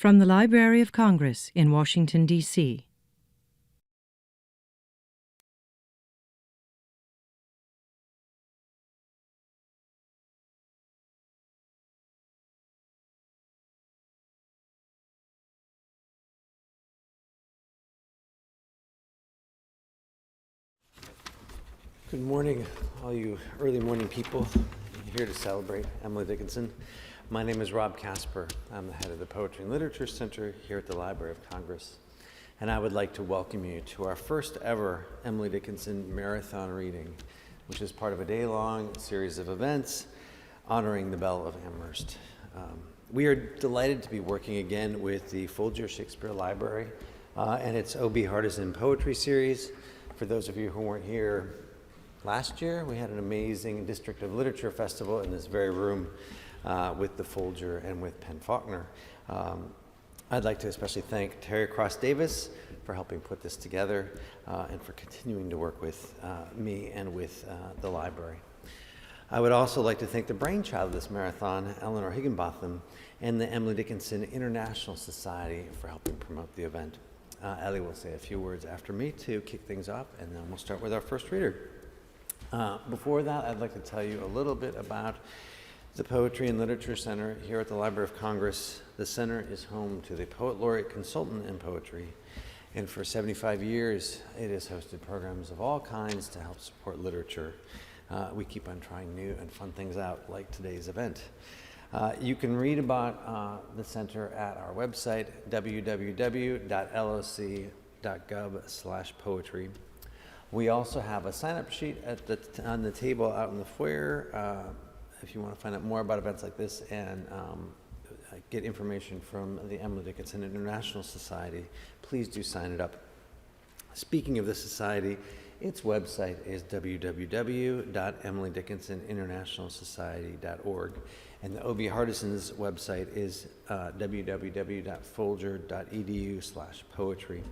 From the Library of Congress in Washington, D.C. Good morning, all you early morning people here to celebrate Emily Dickinson. My name is Rob Casper. I'm the head of the Poetry and Literature Center here at the Library of Congress. And I would like to welcome you to our first ever Emily Dickinson Marathon reading, which is part of a day-long series of events honoring the Belle of Amherst. We are delighted to be working again with the Folger Shakespeare Library and its O.B. Hardison Poetry Series. For those of you who weren't here last year, we had an amazing District of Literature Festival in this very room with the Folger and with Penn Faulkner. I'd like to especially thank Terry Cross Davis for helping put this together and for continuing to work with me and with the library. I would also like to thank the brainchild of this marathon, Eleanor Higginbotham, and the Emily Dickinson International Society for helping promote the event. Ellie will say a few words after me to kick things off, and then we'll start with our first reader. Before that, I'd like to tell you a little bit about the Poetry and Literature Center here at the Library of Congress. The center is home to the Poet Laureate Consultant in Poetry, and for 75 years, it has hosted programs of all kinds to help support literature. We keep on trying new and fun things out, like today's event. You can read about the center at our website, www.loc.gov/poetry. We also have a sign-up sheet on the table out in the foyer if you want to find out more about events like this and get information from the Emily Dickinson International Society. Please do sign it up. Speaking of the society, its website is www.emilydickinsoninternationalsociety.org, and the O.B. Hardison's website is www.folger.edu/poetry.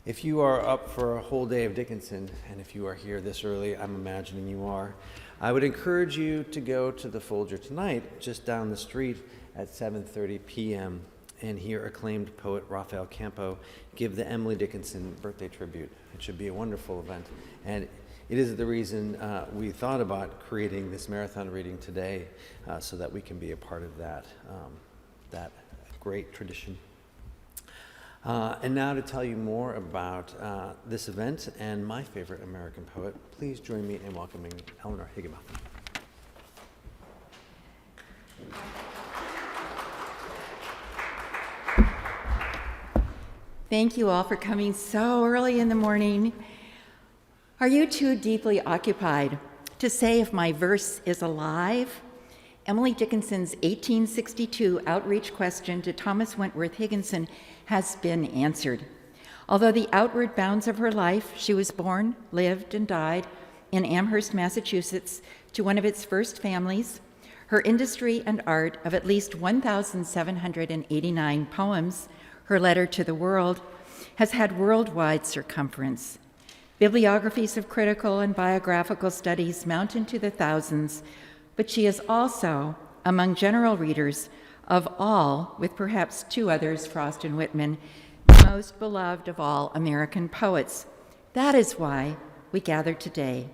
If you are up for a whole day of Dickinson, and if you are here this early, I'm imagining you are, I would encourage you to go to the Folger tonight, just down the street at 7:30 p.m., and hear acclaimed poet Rafael Campo give the Emily Dickinson birthday tribute. It should be a wonderful event, and it is the reason we thought about creating this marathon reading today, so that we can be a part of that great tradition. And now to tell you more about this event and my favorite American poet, please join me in welcoming Eleanor Higginbotham. Thank you all for coming so early in the morning. Are you too deeply occupied to say if my verse is alive? Emily Dickinson's 1862 outreach question to Thomas Wentworth Higginson has been answered. Although the outward bounds of her life, she was born, lived, and died in Amherst, Massachusetts, to one of its first families. Her industry and art of at least 1,789 poems, her letter to the world, has had worldwide circumference. Bibliographies of critical and biographical studies mount into the thousands, but she is also, among general readers of all, with perhaps two others, Frost and Whitman, the most beloved of all American poets. That is why we gather today.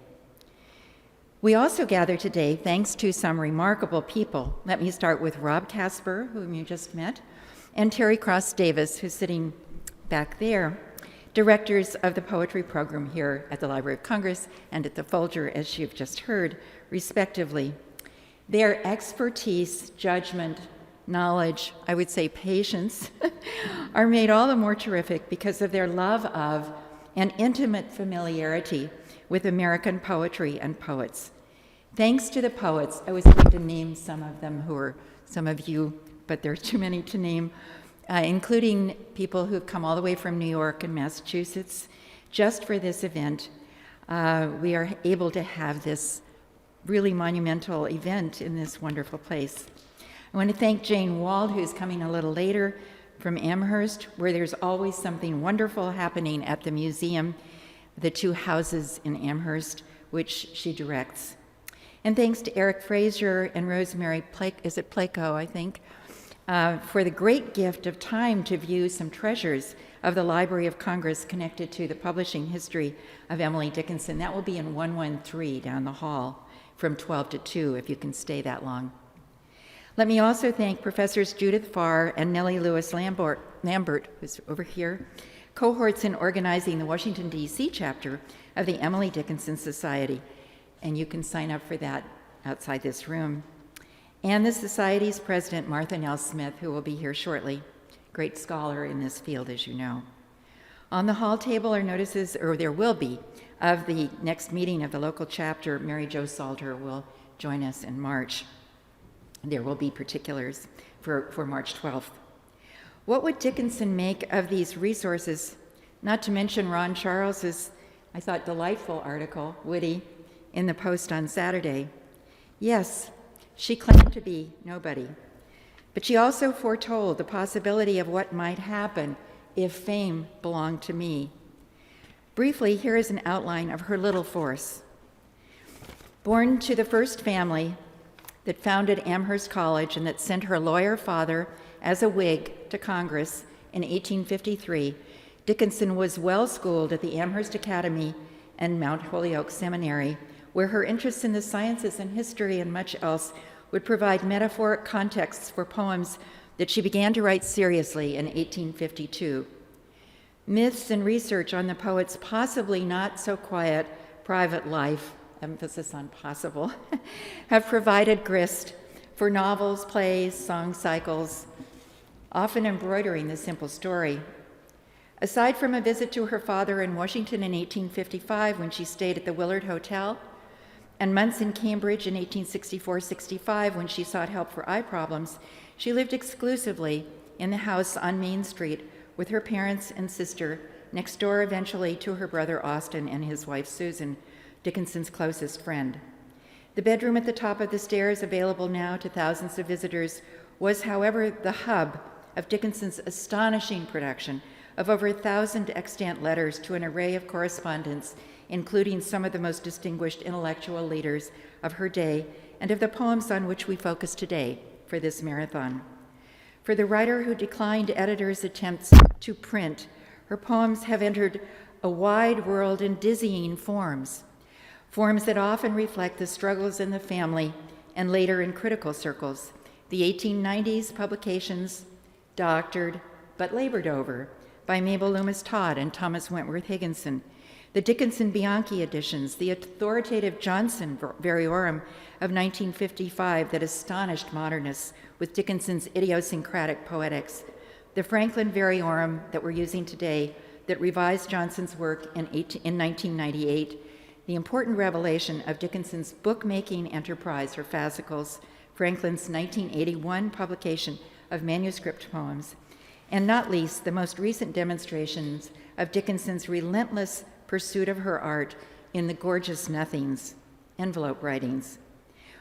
We also gather today thanks to some remarkable people. Let me start with Rob Casper, whom you just met, and Terry Cross Davis, who's sitting back there, directors of the poetry program here at the Library of Congress and at the Folger, as you've just heard, respectively. Their expertise, judgment, knowledge, I would say patience, are made all the more terrific because of their love of and intimate familiarity with American poetry and poets. Thanks to the poets, I was going to name some of them who are some of you, but there are too many to name, including people who've come all the way from New York and Massachusetts just for this event. We are able to have this really monumental event in this wonderful place. I want to thank Jane Wald, who's coming a little later from Amherst, where there's always something wonderful happening at the museum, the two houses in Amherst, which she directs. And thanks to Eric Fraser and Rosemary Placo, I think, for the great gift of time to view some treasures of the Library of Congress connected to the publishing history of Emily Dickinson. That will be in 113 down the hall from 12 to 2, if you can stay that long. Let me also thank Professors Judith Farr and Nellie Lewis Lambert, who's over here, cohorts in organizing the Washington, D.C. chapter of the Emily Dickinson Society. And you can sign up for that outside this room. And the Society's president, Martha Nell Smith, who will be here shortly, great scholar in this field, as you know. On the hall table are notices, or there will be, of the next meeting of the local chapter. Mary Jo Salter will join us in March. There will be particulars for March 12th. What would Dickinson make of these resources, not to mention Ron Charles's, I thought, delightful article, witty, in the Post on Saturday? Yes, she claimed to be nobody, but she also foretold the possibility of what might happen if fame belonged to me. Briefly, here is an outline of her little force. Born to the first family that founded Amherst College and that sent her lawyer father as a Whig to Congress in 1853, Dickinson was well schooled at the Amherst Academy and Mount Holyoke Seminary, where her interests in the sciences and history and much else would provide metaphoric contexts for poems that she began to write seriously in 1852. Myths and research on the poet's possibly not so quiet private life, emphasis on possible, have provided grist for novels, plays, song cycles, often embroidering the simple story. Aside from a visit to her father in Washington in 1855 when she stayed at the Willard Hotel, and months in Cambridge in 1864-65 when she sought help for eye problems, she lived exclusively in the house on Main Street with her parents and sister, next door eventually to her brother Austin and his wife Susan, Dickinson's closest friend. The bedroom at the top of the stairs, available now to thousands of visitors, was, however, the hub of Dickinson's astonishing production of over 1,000 extant letters to an array of correspondents, including some of the most distinguished intellectual leaders of her day and of the poems on which we focus today for this marathon. For the writer who declined editors' attempts to print, her poems have entered a wide world in dizzying forms that often reflect the struggles in the family and later in critical circles. The 1890s publications, doctored but labored over by Mabel Loomis Todd and Thomas Wentworth Higginson, the Dickinson Bianchi editions, the authoritative Johnson Variorum of 1955 that astonished modernists with Dickinson's idiosyncratic poetics, the Franklin Variorum that we're using today that revised Johnson's work in 1998, the important revelation of Dickinson's bookmaking enterprise for fascicles, Franklin's 1981 publication of manuscript poems, and not least the most recent demonstrations of Dickinson's relentless pursuit of her art in the gorgeous nothings, envelope writings.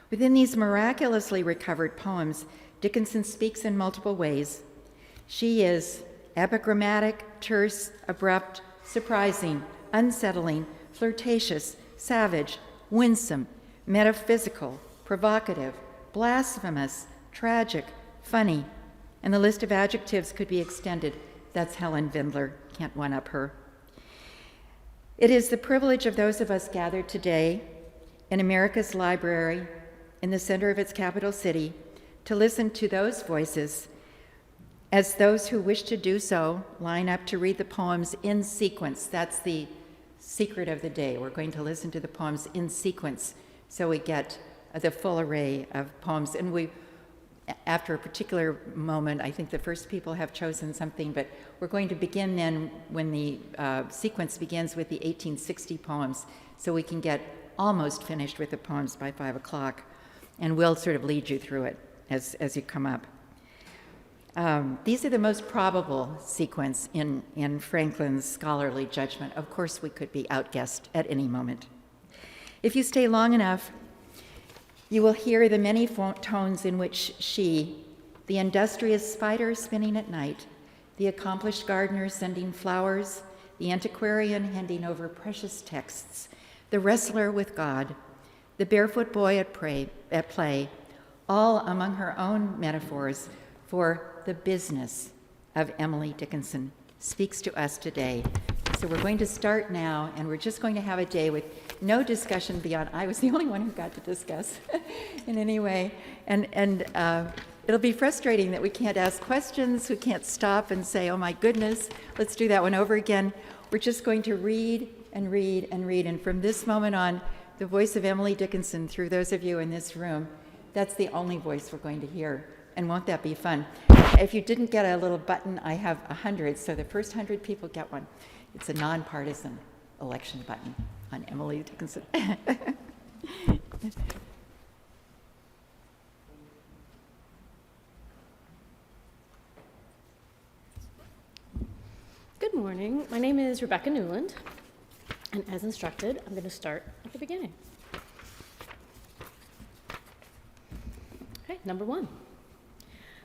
Within these miraculously recovered poems, Dickinson speaks in multiple ways. She is epigrammatic, terse, abrupt, surprising, unsettling, flirtatious, savage, winsome, metaphysical, provocative, blasphemous, tragic, funny, and the list of adjectives could be extended. That's Helen Vindler, can't one-up her. It is the privilege of those of us gathered today in America's library, in the center of its capital city, to listen to those voices as those who wish to do so line up to read the poems in sequence. That's the secret of the day. We're going to listen to the poems in sequence so we get the full array of poems. And we, after a particular moment, I think the first people have chosen something, but we're going to begin then when the sequence begins with the 1860 poems, so we can get almost finished with the poems by 5 o'clock, and we'll sort of lead you through it as you come up. These are the most probable sequence in Franklin's scholarly judgment. Of course, we could be outguessed at any moment. If you stay long enough, you will hear the many tones in which she, the industrious spider spinning at night, the accomplished gardener sending flowers, the antiquarian handing over precious texts, the wrestler with God, the barefoot boy at play, all among her own metaphors for the business of Emily Dickinson speaks to us today. So we're going to start now, and we're just going to have a day with no discussion beyond, I was the only one who got to discuss in any way. And it'll be frustrating that we can't ask questions, we can't stop and say, oh my goodness, let's do that one over again. We're just going to read and read and read. And from this moment on, the voice of Emily Dickinson, through those of you in this room, that's the only voice we're going to hear. And won't that be fun? If you didn't get a little button, I have 100, so the first 100 people get one. It's a nonpartisan election button on Emily Dickinson. Good morning. My name is Rebecca Newland, and as instructed, I'm going to start at the beginning. Okay, number 1.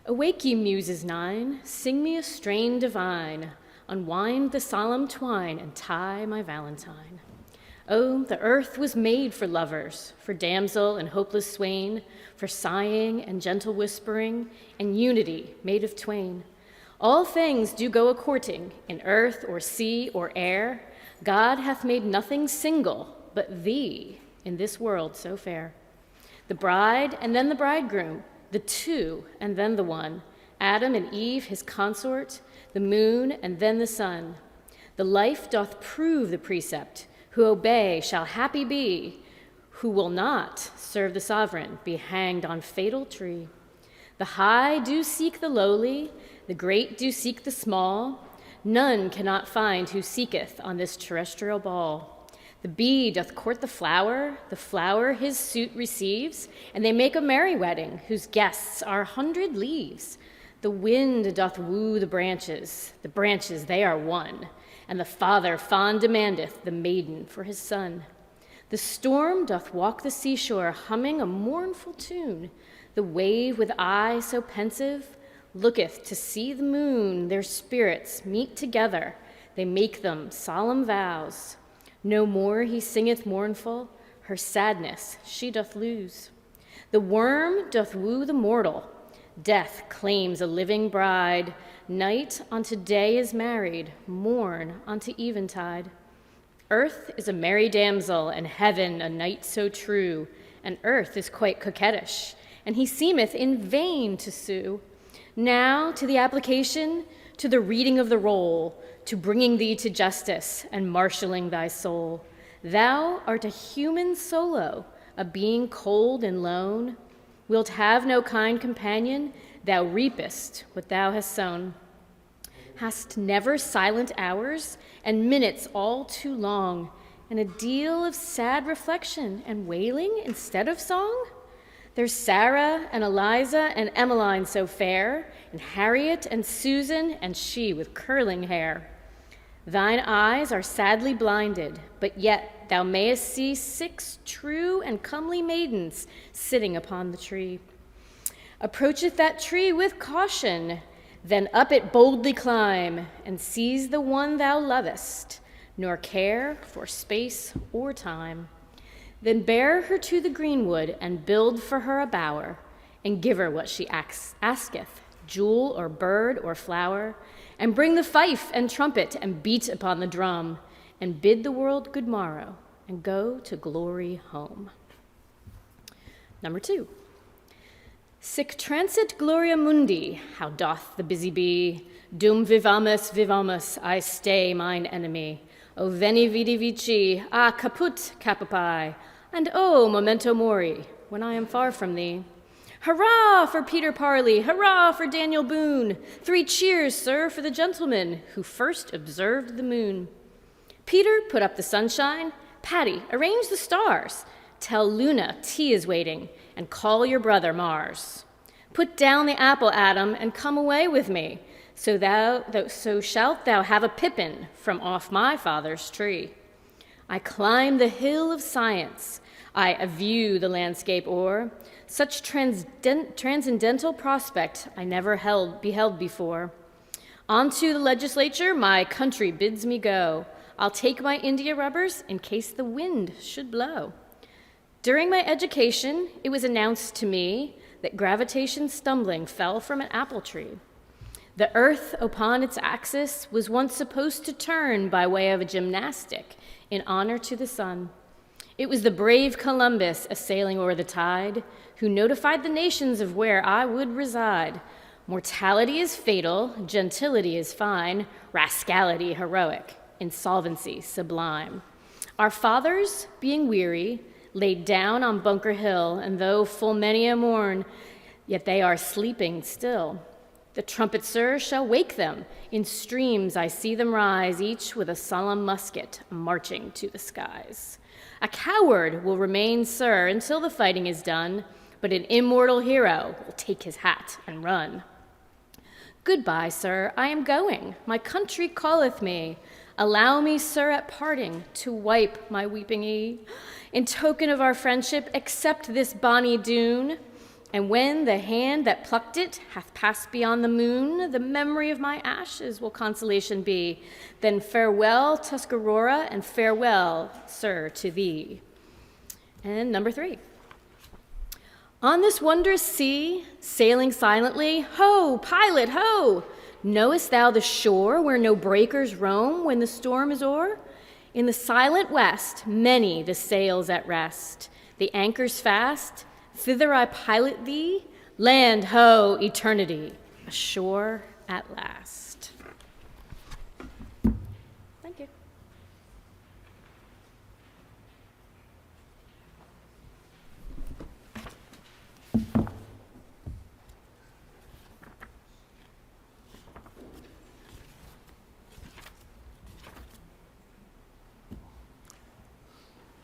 Awake, ye muses 9, sing me a strain divine, unwind the solemn twine and tie my valentine. Oh, the earth was made for lovers, for damsel and hopeless swain, for sighing and gentle whispering, and unity made of twain. All things do go a-courting, in earth or sea or air. God hath made nothing single but thee in this world so fair. The bride and then the bridegroom, the two and then the one, Adam and Eve his consort, the moon and then the sun. The life doth prove the precept, who obey shall happy be, who will not serve the sovereign be hanged on fatal tree. The high do seek the lowly, the great do seek the small. None cannot find who seeketh on this terrestrial ball. The bee doth court the flower his suit receives, and they make a merry wedding, whose guests are 100 leaves. The wind doth woo the branches they are one, and the father fond demandeth the maiden for his son. The storm doth walk the seashore, humming a mournful tune. The wave with eye so pensive looketh to see the moon. Their spirits meet together, they make them solemn vows. No more he singeth mournful, her sadness she doth lose. The worm doth woo the mortal, death claims a living bride. Night unto day is married, morn unto eventide. Earth is a merry damsel, and heaven a knight so true. And earth is quite coquettish, and he seemeth in vain to sue. Now to the application, to the reading of the roll, to bringing thee to justice and marshalling thy soul. Thou art a human solo, a being cold and lone. Wilt have no kind companion, thou reapest what thou hast sown. Hast never silent hours, and minutes all too long, and a deal of sad reflection and wailing instead of song? There's Sarah and Eliza and Emmeline so fair, and Harriet and Susan, and she with curling hair. Thine eyes are sadly blinded, but yet thou mayest see 6 true and comely maidens sitting upon the tree. Approacheth that tree with caution, then up it boldly climb, and seize the one thou lovest, nor care for space or time. Then bear her to the greenwood, and build for her a bower, and give her what she asketh, jewel or bird or flower, and bring the fife and trumpet, and beat upon the drum, and bid the world good morrow, and go to glory home. Number 2. Sic transit gloria mundi, how doth the busy bee? Dum vivamus, I stay mine enemy. O veni vidi vici, caput capipi, and o memento mori, when I am far from thee. Hurrah for Peter Parley, hurrah for Daniel Boone. 3 cheers, sir, for the gentleman who first observed the moon. Peter, put up the sunshine. Patty, arrange the stars. Tell Luna tea is waiting, and call your brother Mars. Put down the apple, Adam, and come away with me, so shalt thou have a pippin from off my father's tree. I climb the hill of science, I view the landscape o'er. Such transcendental prospect I never beheld before. Onto the legislature my country bids me go. I'll take my India rubbers in case the wind should blow. During my education, it was announced to me that gravitation stumbling fell from an apple tree. The earth upon its axis was once supposed to turn by way of a gymnastic in honor to the sun. It was the brave Columbus, a sailing o'er the tide, who notified the nations of where I would reside. Mortality is fatal, gentility is fine, rascality heroic, insolvency sublime. Our fathers, being weary, laid down on Bunker Hill, and though full many a morn, yet they are sleeping still. The trumpet, sir, shall wake them. In streams I see them rise, each with a solemn musket marching to the skies. A coward will remain, sir, until the fighting is done, but an immortal hero will take his hat and run. Goodbye, sir, I am going. My country calleth me. Allow me, sir, at parting, to wipe my weeping ee. In token of our friendship, accept this bonny dune. And when the hand that plucked it hath passed beyond the moon, the memory of my ashes will consolation be. Then farewell, Tuscarora, and farewell, sir, to thee. And number 3. On this wondrous sea, sailing silently, ho, pilot, ho! Knowest thou the shore where no breakers roam when the storm is o'er? In the silent west, many the sails at rest, the anchors fast. Thither I pilot thee, land, ho, eternity, ashore at last. Thank you.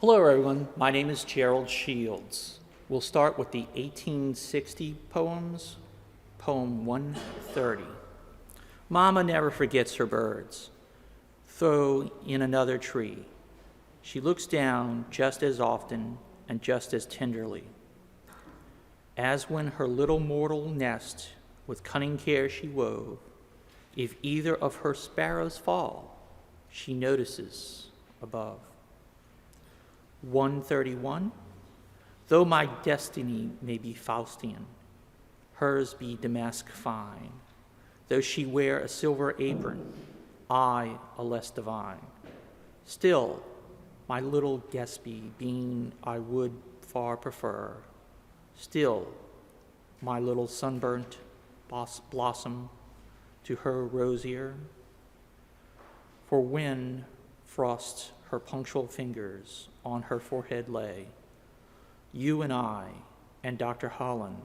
Hello, everyone. My name is Gerald Shields. We'll start with the 1860 poems, poem 130. Mama never forgets her birds. Though in another tree, she looks down just as often and just as tenderly. As when her little mortal nest with cunning care she wove, if either of her sparrows fall, she notices above. 131. Though my destiny may be Faustian, hers be damask fine. Though she wear a silver apron, I a less divine. Still, my little Gatsby being I would far prefer. Still, my little sunburnt blossom to her rosier. For when frost her punctual fingers on her forehead lay, you and I and Dr. Holland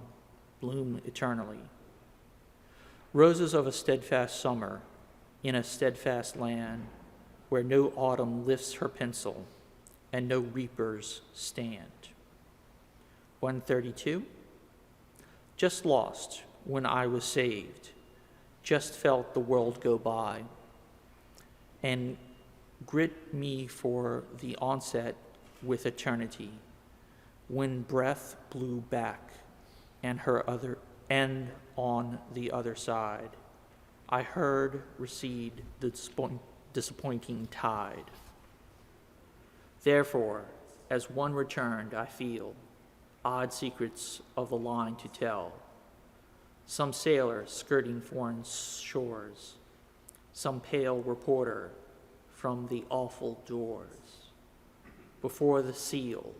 bloom eternally. Roses of a steadfast summer in a steadfast land where no autumn lifts her pencil and no reapers stand. 132. Just lost when I was saved, just felt the world go by, and grit me for the onset with eternity, when breath blew back and on the other side, I heard recede the disappointing tide. Therefore, as one returned, I feel odd secrets of the line to tell. Some sailor skirting foreign shores, some pale reporter from the awful doors, before the seal.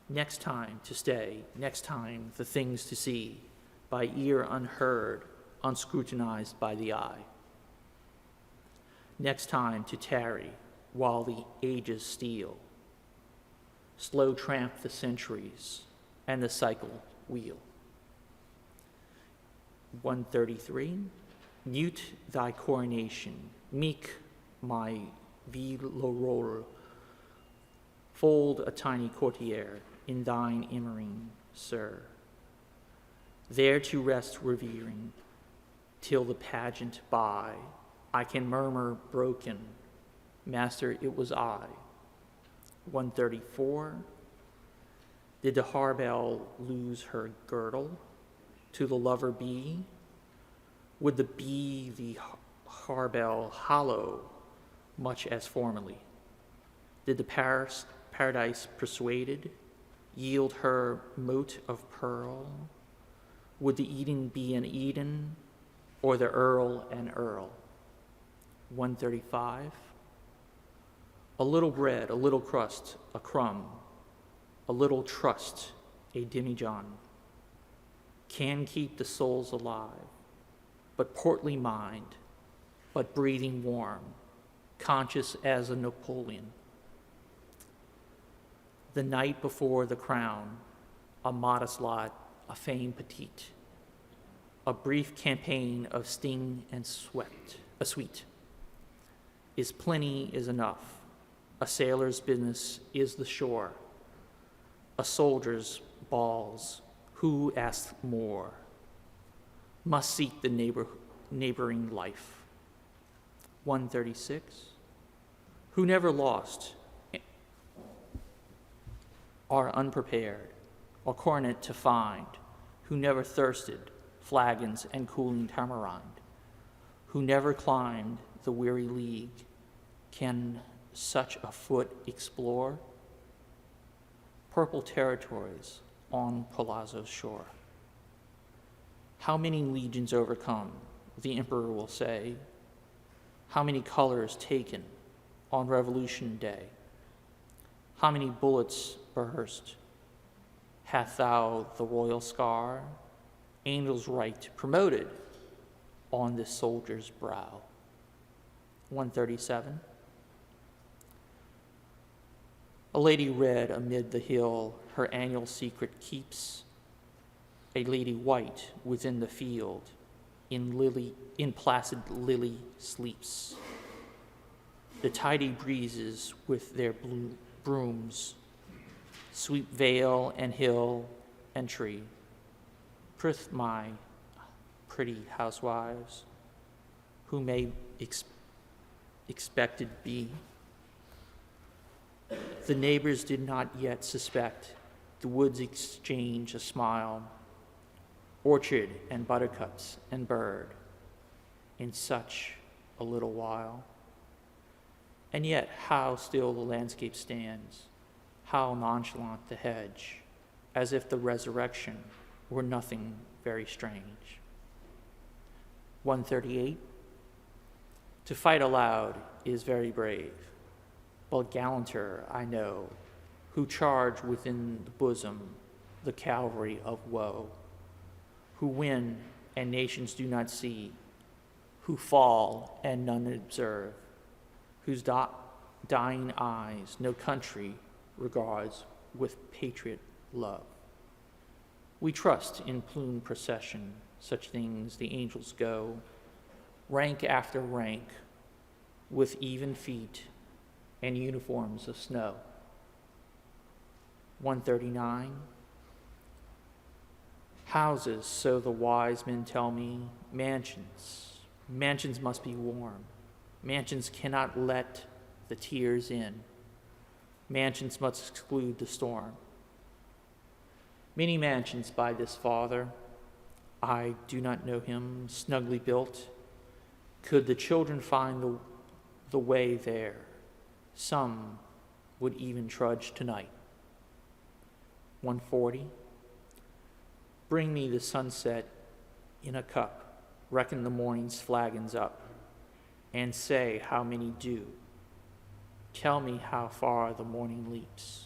Next time to stay, next time the things to see, by ear unheard, unscrutinized by the eye. Next time to tarry while the ages steal, slow tramp the centuries and the cycle wheel. 133. Mute thy coronation, meek my vie l'aurore, fold a tiny courtier in thine emerine, sir, there to rest revering, till the pageant by, I can murmur broken, Master, it was I. 134. Did the harebell lose her girdle to the lover bee? Would the bee the harebell hollow, much as formerly? Did the paradise persuaded yield her moat of pearl? Would the Eden be an Eden, or the Earl an Earl? 135. A little bread, a little crust, a crumb, a little trust, a demijohn, can keep the souls alive, but portly mind, but breathing warm, conscious as a Napoleon. The night before the crown, a modest lot, a fame petite, a brief campaign of sting and sweet. Is plenty is enough. A sailor's business is the shore. A soldier's balls, who asks more? Must seek the neighboring life. 136. Who never lost, are unprepared, or coronet to find, who never thirsted, flagons and cooling tamarind, who never climbed the weary league, can such a foot explore? Purple territories on Palazzo's shore. How many legions overcome, the emperor will say? How many colors taken on Revolution Day? How many bullets burst? Hath thou the royal scar, angel's right promoted on this soldier's brow? 137. A lady red amid the hill her annual secret keeps. A lady white within the field in placid lily sleeps. The tidy breezes with their blue brooms sweep vale and hill and tree. Prith my pretty housewives, who may expected be. The neighbors did not yet suspect. The woods exchange a smile, orchard and buttercups and bird, in such a little while. And yet how still the landscape stands, how nonchalant the hedge, as if the resurrection were nothing very strange. 138. To fight aloud is very brave, but gallanter I know, who charge within the bosom the cavalry of woe, who win and nations do not see, who fall and none observe, whose dying eyes no country regards with patriot love. We trust in plumed procession, such things the angels go, rank after rank, with even feet and uniforms of snow. 139. Houses, so the wise men tell me, mansions. Mansions must be warm. Mansions cannot let the tears in. Mansions must exclude the storm. Many mansions by this father, I do not know him, snugly built. Could the children find the way there, some would even trudge tonight. 140. Bring me the sunset in a cup, reckon the morning's flagons up, and say how many do. Tell me how far the morning leaps.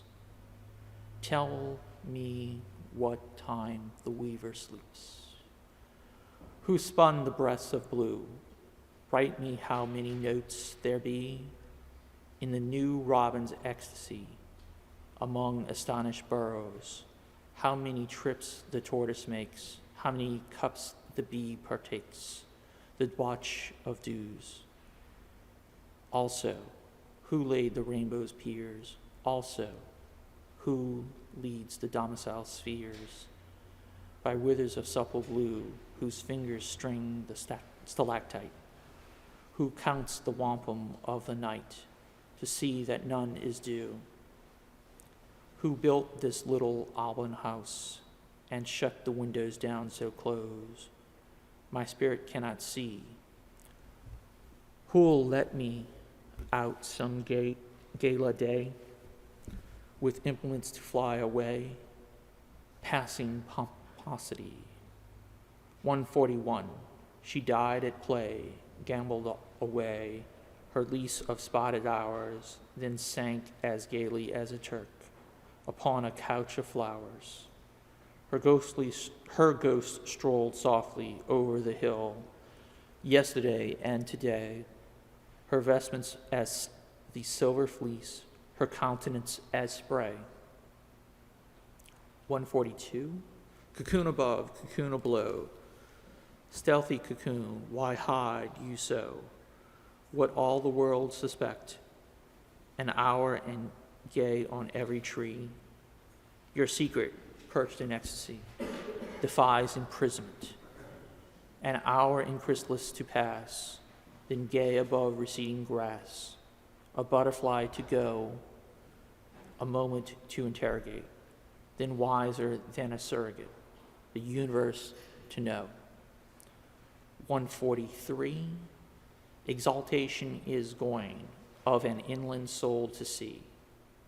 Tell me what time the weaver sleeps. Who spun the breaths of blue? Write me how many notes there be in the new robin's ecstasy among astonished burrows, how many trips the tortoise makes, how many cups the bee partakes, the watch of dews. Also, who laid the rainbow's piers? Also, who leads the domicile spheres by withers of supple blue, whose fingers string the stalactite? Who counts the wampum of the night to see that none is due? Who built this little Alban house and shut the windows down so close my spirit cannot see? Who'll let me out some gala day with implements to fly away, passing pomposity. 141, she died at play, gambled away her lease of spotted hours, then sank as gaily as a Turk upon a couch of flowers. Her ghost strolled softly over the hill, yesterday and today, her vestments as the silver fleece, her countenance as spray. 142, cocoon above, cocoon below, stealthy cocoon, why hide you so? What all the world suspect, an hour and gay on every tree, your secret, perched in ecstasy, defies imprisonment. An hour in chrysalis to pass, then gay above receding grass, a butterfly to go, a moment to interrogate, then wiser than a surrogate, the universe to know. 143, exaltation is going of an inland soul to sea,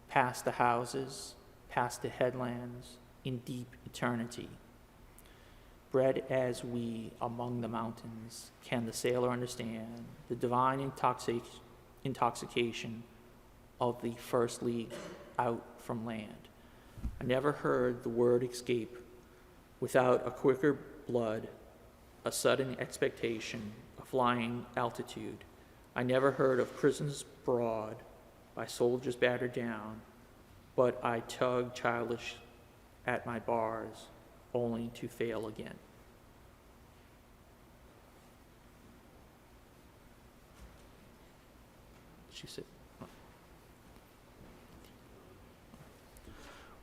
past the houses, past the headlands, in deep eternity. Bred as we among the mountains, can the sailor understand the divine intoxication of the first league out from land? I never heard the word escape without a quicker blood, a sudden expectation, a flying altitude. I never heard of prisons broad, by soldiers battered down, but I tug childish at my bars, only to fail again. She said,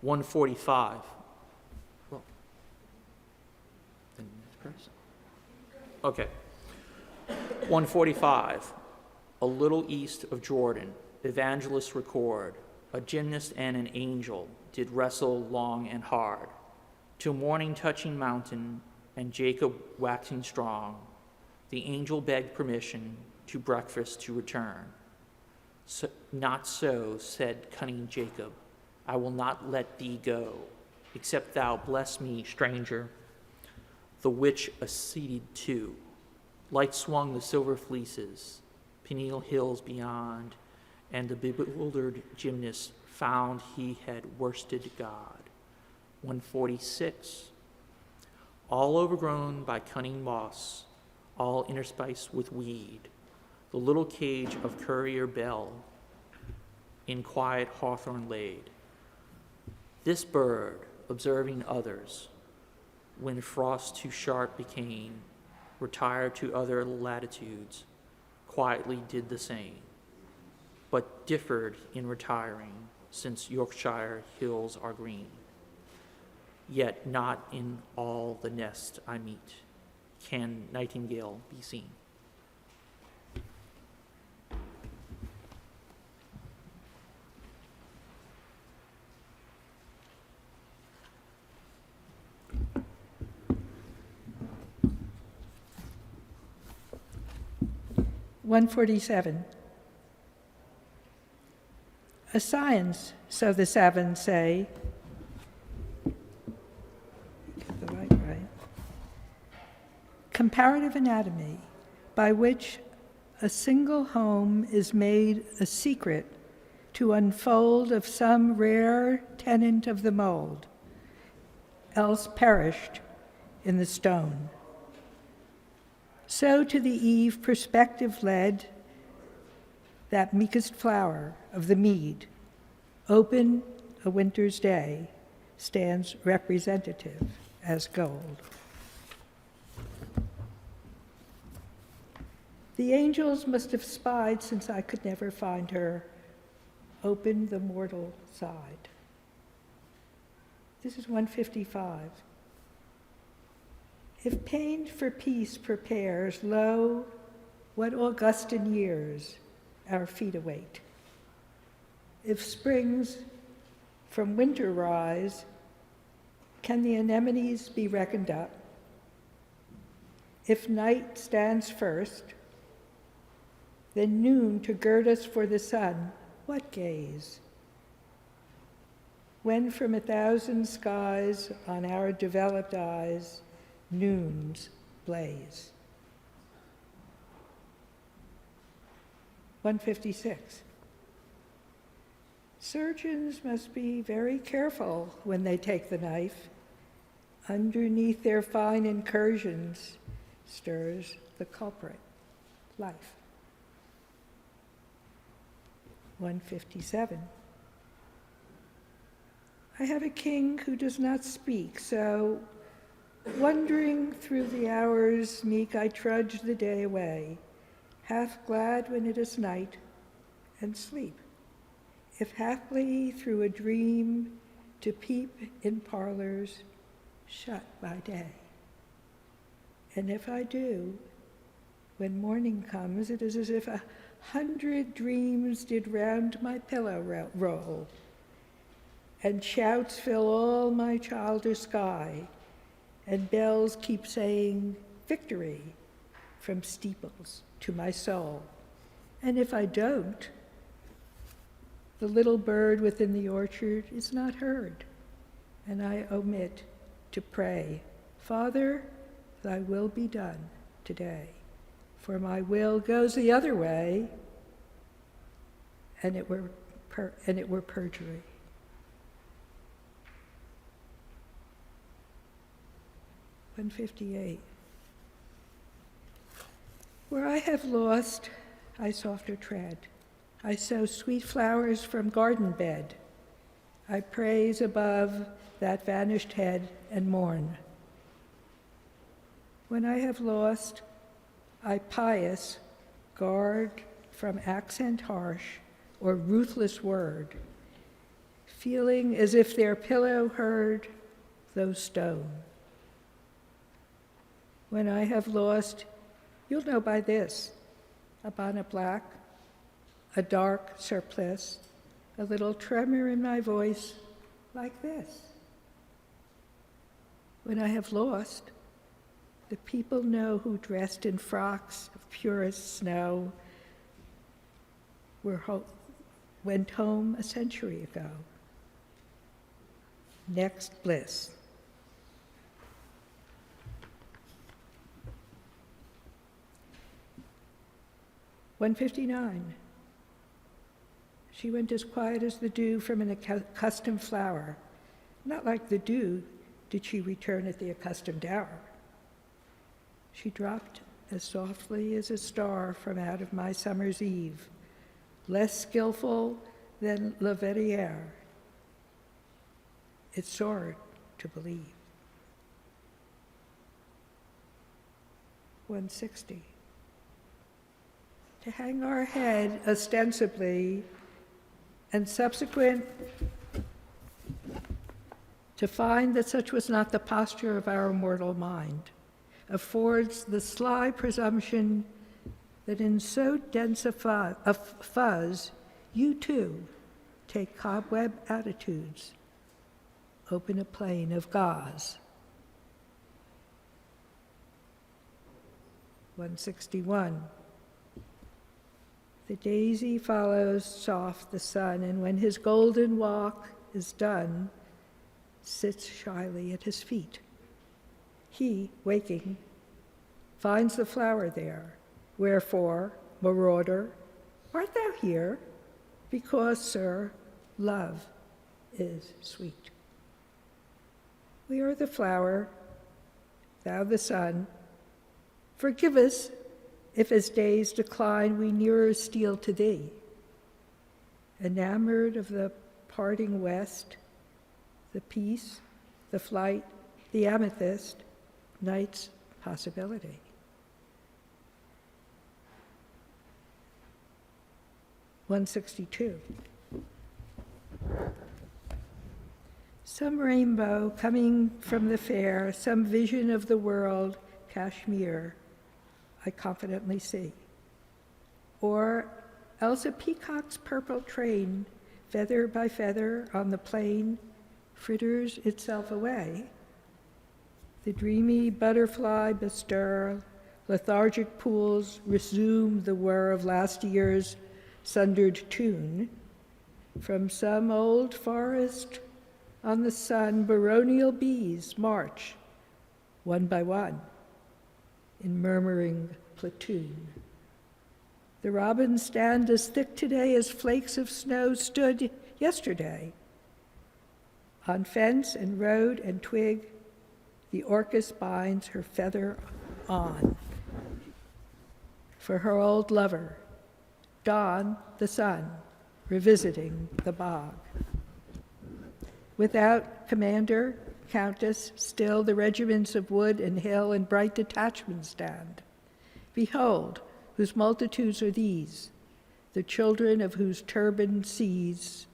145. Well, the next person. Okay. 145. A little east of Jordan, evangelists record, a gymnast and an angel did wrestle long and hard, till morning touching mountain, and Jacob waxing strong, the angel begged permission to breakfast to return. So, not so, said cunning Jacob, I will not let thee go, except thou bless me, stranger. The witch acceded too. Light swung the silver fleeces, Peniel hills beyond, and the bewildered gymnast found he had worsted God. 146. All overgrown by cunning moss, all interspiced with weed, the little cage of courier bell in quiet hawthorn laid. This bird, observing others, when frost too sharp became, retired to other latitudes, quietly did the same, but differed in retiring, since Yorkshire hills are green. Yet not in all the nest I meet can nightingale be seen. (147) A science, so the savants say, get the right, comparative anatomy, by which a single home is made a secret to unfold of some rare tenant of the mold, else perished in the stone. So to the eve perspective led that meekest flower of the mead, open a winter's day, stands representative as gold. The angels must have spied, since I could never find her, open the mortal side. This is 155. If pain for peace prepares, lo, what Augustan years our feet await. If springs from winter rise, can the anemones be reckoned up? If night stands first, then noon to gird us for the sun, what gaze? when from 1,000 skies on our developed eyes, noons blaze. 156. Surgeons must be very careful when they take the knife. Underneath their fine incursions stirs the culprit, life. 157. I have a king who does not speak, so wandering through the hours meek I trudge the day away, half glad when it is night, and sleep, if haply through a dream to peep in parlors shut by day. And if I do, when morning comes, it is as if 100 dreams did round my pillow roll, and shouts fill all my childish sky, and bells keep saying victory from steeples to my soul. And if I don't, the little bird within the orchard is not heard, and I omit to pray, Father, thy will be done today, for my will goes the other way, and it were perjury. (158) Where I have lost, I softer tread. I sow sweet flowers from garden bed. I praise above that vanished head and mourn. When I have lost, I pious guard from accent harsh or ruthless word, feeling as if their pillow heard, though stone. When I have lost, you'll know by this, a bonnet black, a dark surplice, a little tremor in my voice like this. When I have lost, the people know who dressed in frocks of purest snow went home a century ago. Next bliss. (159) She went as quiet as the dew from an accustomed flower. Not like the dew did she return at the accustomed hour. She dropped as softly as a star from out of my summer's eve, less skillful than La Verrière. It soared to believe. 160. To hang our head ostensibly and subsequent to find that such was not the posture of our mortal mind, affords the sly presumption that in so dense a fuzz, you too take cobweb attitudes, open a plain of gauze. 161. The daisy follows soft the sun, and when his golden walk is done, sits shyly at his feet. He, waking, finds the flower there. Wherefore, marauder, art thou here? Because, sir, love is sweet. We are the flower, thou the sun. Forgive us if as days decline we nearer steal to thee. Enamored of the parting west, the peace, the flight, the amethyst, night's possibility. (162) Some rainbow coming from the fair, some vision of the world, Kashmir, I confidently see. Or else a peacock's purple train, feather by feather on the plain, fritters itself away. The dreamy butterfly bestir, lethargic pools resume the whir of last year's sundered tune. From some old forest On the sun, baronial bees march, one by one, in murmuring platoon. The robins stand as thick today as flakes of snow stood yesterday. On fence and road and twig, the orchis binds her feather on. For her old lover, dawn the sun, revisiting the bog. Without commander, countess, still the regiments of wood and hill and bright detachments stand. Behold, whose multitudes are these, the children of whose turbaned seas,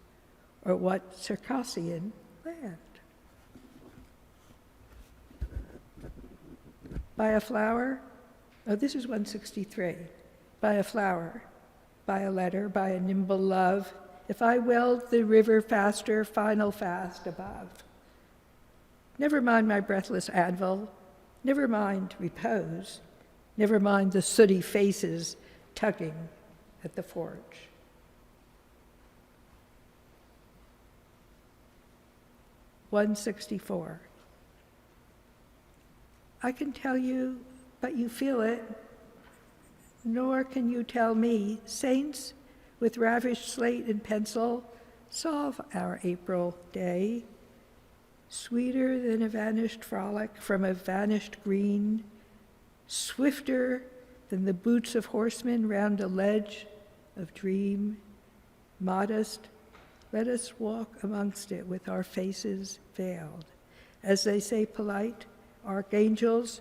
or what Circassian land? By a flower, oh, this is 163. By a flower, by a letter, by a nimble love, if I willed the river faster, final fast above. Never mind my breathless anvil, never mind repose, never mind the sooty faces tugging at the forge. (164) I can tell you, but you feel it, nor can you tell me. Saints, with ravished slate and pencil, solve our April day. Sweeter than a vanished frolic from a vanished green, swifter than the boots of horsemen round a ledge of dream. Modest, let us walk amongst it with our faces veiled. As they say polite, archangels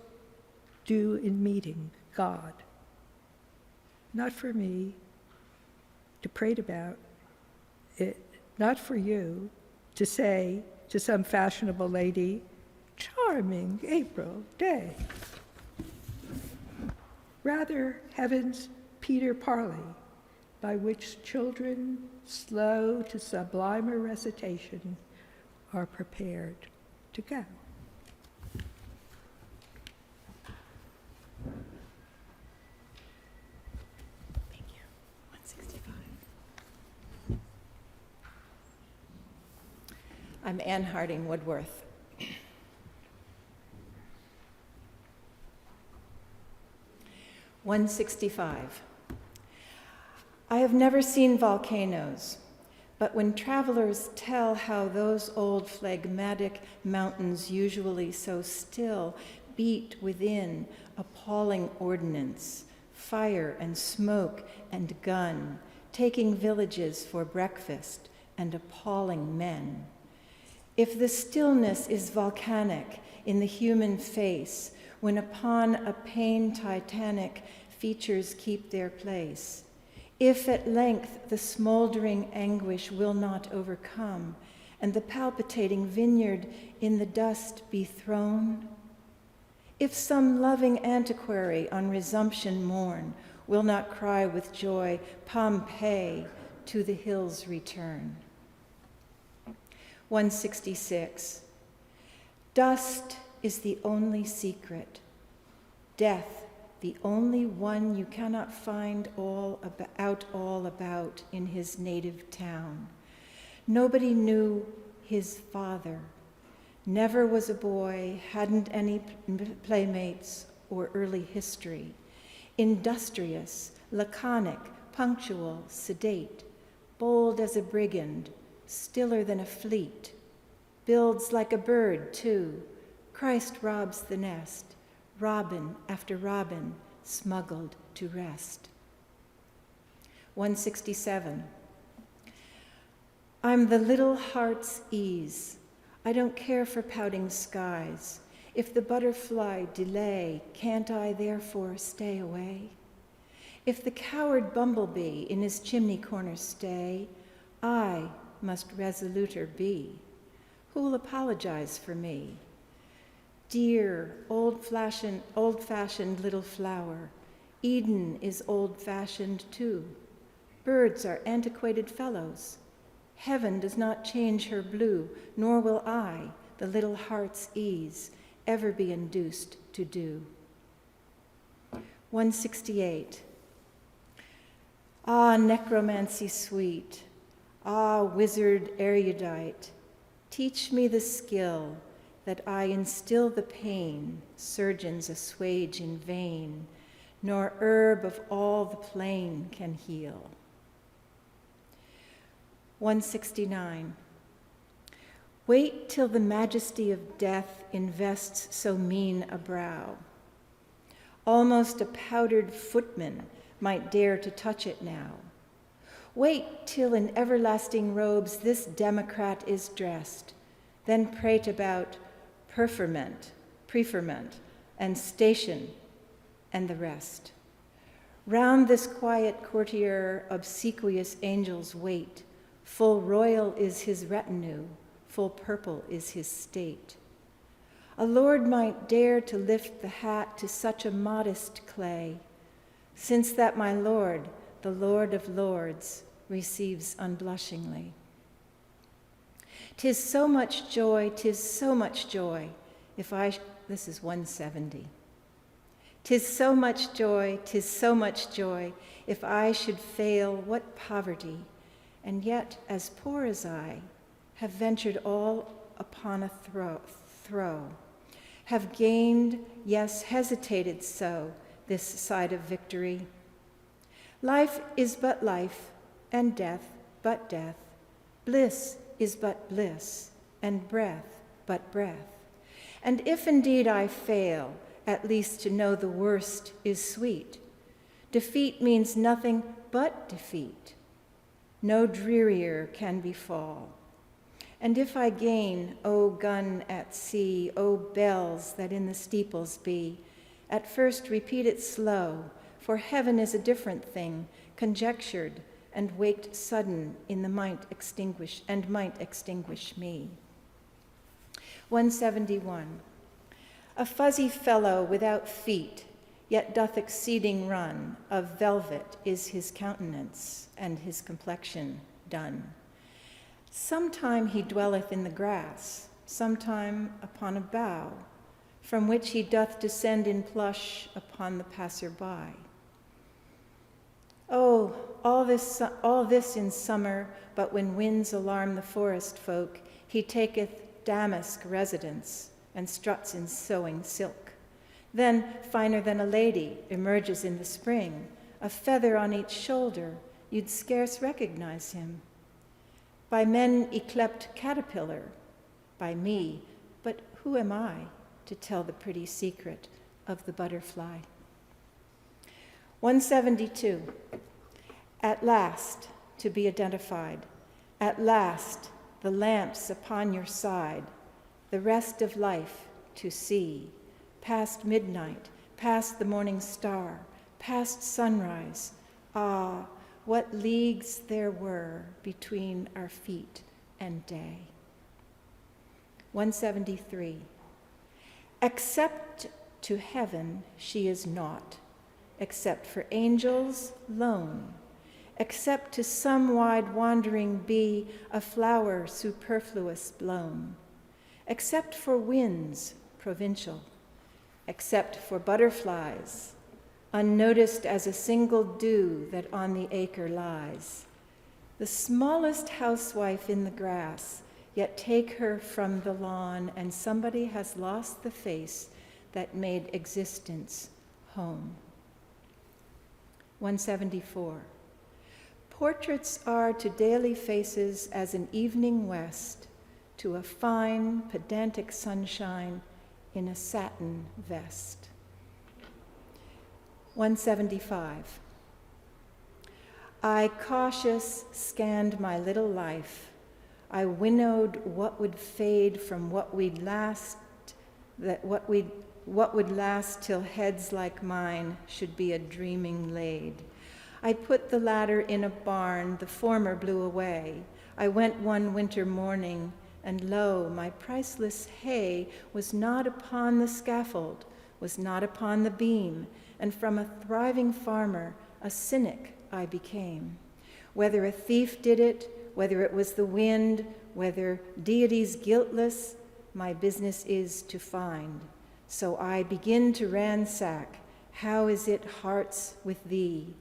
do in meeting God. Not for me to prate about it, not for you to say to some fashionable lady, charming April day. Rather, heaven's Peter Parley, by which children, slow to sublimer recitation, are prepared to go. Thank you. 165. I'm Anne Harding Woodworth. (165) I have never seen volcanoes, but when travelers tell how those old phlegmatic mountains, usually so still, beat within appalling ordnance, fire and smoke and gun, taking villages for breakfast and appalling men. If the stillness is volcanic in the human face, when upon a pain titanic features keep their place, if at length the smoldering anguish will not overcome, and the palpitating vineyard in the dust be thrown, if some loving antiquary on resumption morn will not cry with joy, Pompeii, to the hills return. 166. Dust is the only secret, death the only one you cannot find all about in his native town. Nobody knew his father, never was a boy, hadn't any playmates or early history. Industrious, laconic, punctual, sedate, bold as a brigand, stiller than a fleet. Builds like a bird, too. Christ robs the nest, robin after robin smuggled to rest. 167. I'm the little heart's ease. I don't care for pouting skies. If the butterfly delay, can't I therefore stay away? If the coward bumblebee in his chimney corner stay, I must resoluter be. Who'll apologize for me? Dear, old-fashioned little flower, Eden is old-fashioned too. Birds are antiquated fellows. Heaven does not change her blue, nor will I, the little heart's ease, ever be induced to do. 168. Ah, necromancy sweet, ah, wizard erudite, Teach me the skill that I instill the pain surgeons assuage in vain, nor herb of all the plain can heal. 169. Wait till the majesty of death invests so mean a brow. Almost a powdered footman might dare to touch it now. Wait till in everlasting robes this democrat is dressed, then prate about preferment, and station, and the rest. Round this quiet courtier obsequious angels wait. Full royal is his retinue, full purple is his state. A lord might dare to lift the hat to such a modest clay, since that my lord, the Lord of lords, receives unblushingly. 'Tis so much joy, if I, this is 170. 'Tis so much joy, if I should fail, what poverty, and yet, as poor as I, have ventured all upon a throw, have gained, yes, hesitated so, this side of victory. Life is but life, and death but death. Bliss is but bliss, and breath but breath. And if indeed I fail, at least to know the worst is sweet. Defeat means nothing but defeat. No drearier can befall. And if I gain, O gun at sea, O bells that in the steeples be, at first repeat it slow, for heaven is a different thing, conjectured and waked sudden in the might extinguish me. 171. A fuzzy fellow without feet, yet doth exceeding run, of velvet is his countenance, and his complexion done. Sometime he dwelleth in the grass, sometime upon a bough, from which he doth descend in plush upon the passer-by. Oh, all this in summer, but when winds alarm the forest folk, he taketh damask residence and struts in sewing silk. Then, finer than a lady, emerges in the spring, a feather on each shoulder, you'd scarce recognize him. By men yclept caterpillar, by me, but who am I to tell the pretty secret of the butterfly? 172. At last, to be identified. At last, the lamps upon your side, the rest of life to see. Past midnight, past the morning star, past sunrise. Ah, what leagues there were between our feet and day. 173. Except to heaven she is naught, except for angels lone, except to some wide wandering bee a flower superfluous blown, except for winds provincial, except for butterflies, unnoticed as a single dew that on the acre lies. The smallest housewife in the grass, yet take her from the lawn, and somebody has lost the face that made existence home. 174. Portraits are to daily faces as an evening west to a fine, pedantic sunshine in a satin vest. 175. I cautious scanned my little life. I winnowed what would fade from what would last till heads like mine should be a dreaming laid. I put the latter in a barn, the former blew away. I went one winter morning, and lo, my priceless hay was not upon the scaffold, was not upon the beam, and from a thriving farmer, a cynic I became. Whether a thief did it, whether it was the wind, whether deities guiltless, my business is to find. So I begin to ransack, how is it hearts with thee?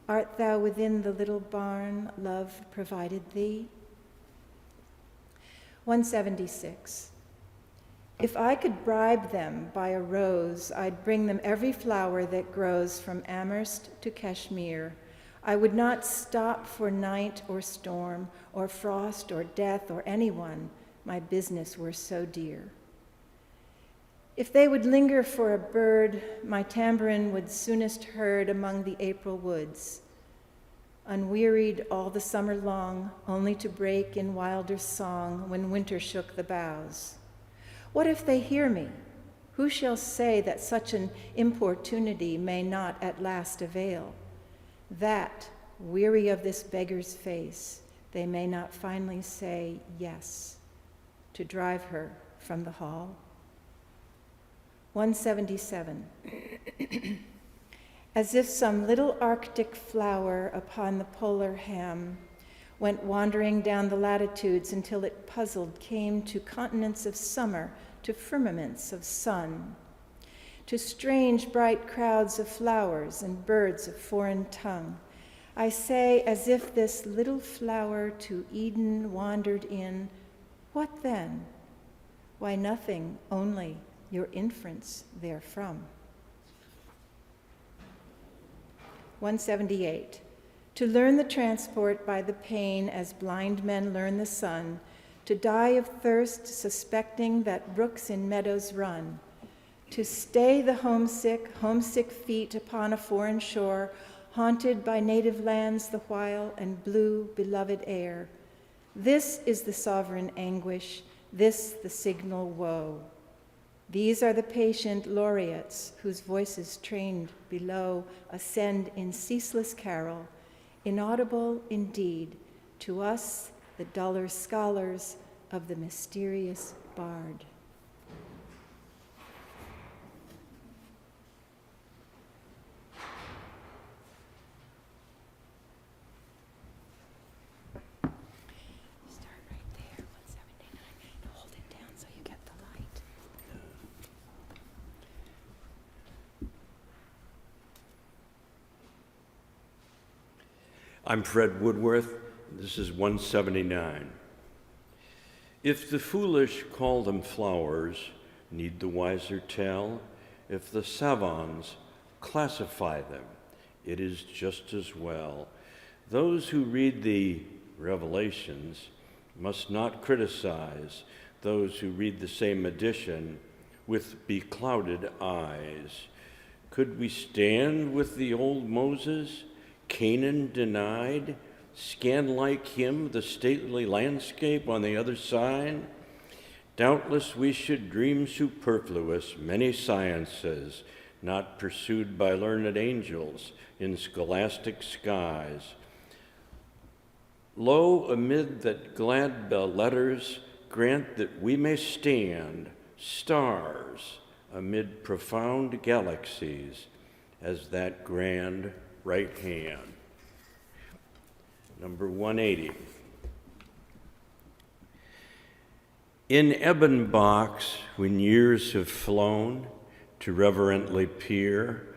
Art thou within the little barn love provided thee? 176. If I could bribe them by a rose, I'd bring them every flower that grows from Amherst to Kashmir. I would not stop for night or storm or frost or death or anyone. My business were so dear. If they would linger for a bird, my tambourine would soonest heard among the April woods. Unwearied all the summer long, only to break in wilder song when winter shook the boughs. What if they hear me? Who shall say that such an importunity may not at last avail? That, weary of this beggar's face, they may not finally say yes, to drive her from the hall? 177. As if some little Arctic flower upon the polar ham went wandering down the latitudes until it puzzled came to continents of summer, to firmaments of sun, to strange bright crowds of flowers and birds of foreign tongue. I say, as if this little flower to Eden wandered in, what then? Why, nothing, only your inference therefrom. 178. To learn the transport by the pain as blind men learn the sun, to die of thirst suspecting that brooks in meadows run, to stay the homesick feet upon a foreign shore, haunted by native lands the while and blue beloved air. This is the sovereign anguish, this the signal woe. These are the patient laureates whose voices trained below ascend in ceaseless carol, inaudible indeed, to us, the duller scholars of the mysterious bard. Start right there, 179. Hold it down so you get the light. I'm Fred Woodworth. This is 179. If the foolish call them flowers, need the wiser tell? If the savants classify them, it is just as well. Those who read the Revelations must not criticize those who read the same edition with beclouded eyes. Could we stand with the old Moses, Canaan denied, scan like him the stately landscape on the other side? Doubtless we should dream superfluous many sciences, not pursued by learned angels in scholastic skies. Lo, amid that glad bell letters, grant that we may stand, stars, amid profound galaxies, as that grand right hand. Number 180. In ebon box, when years have flown, to reverently peer,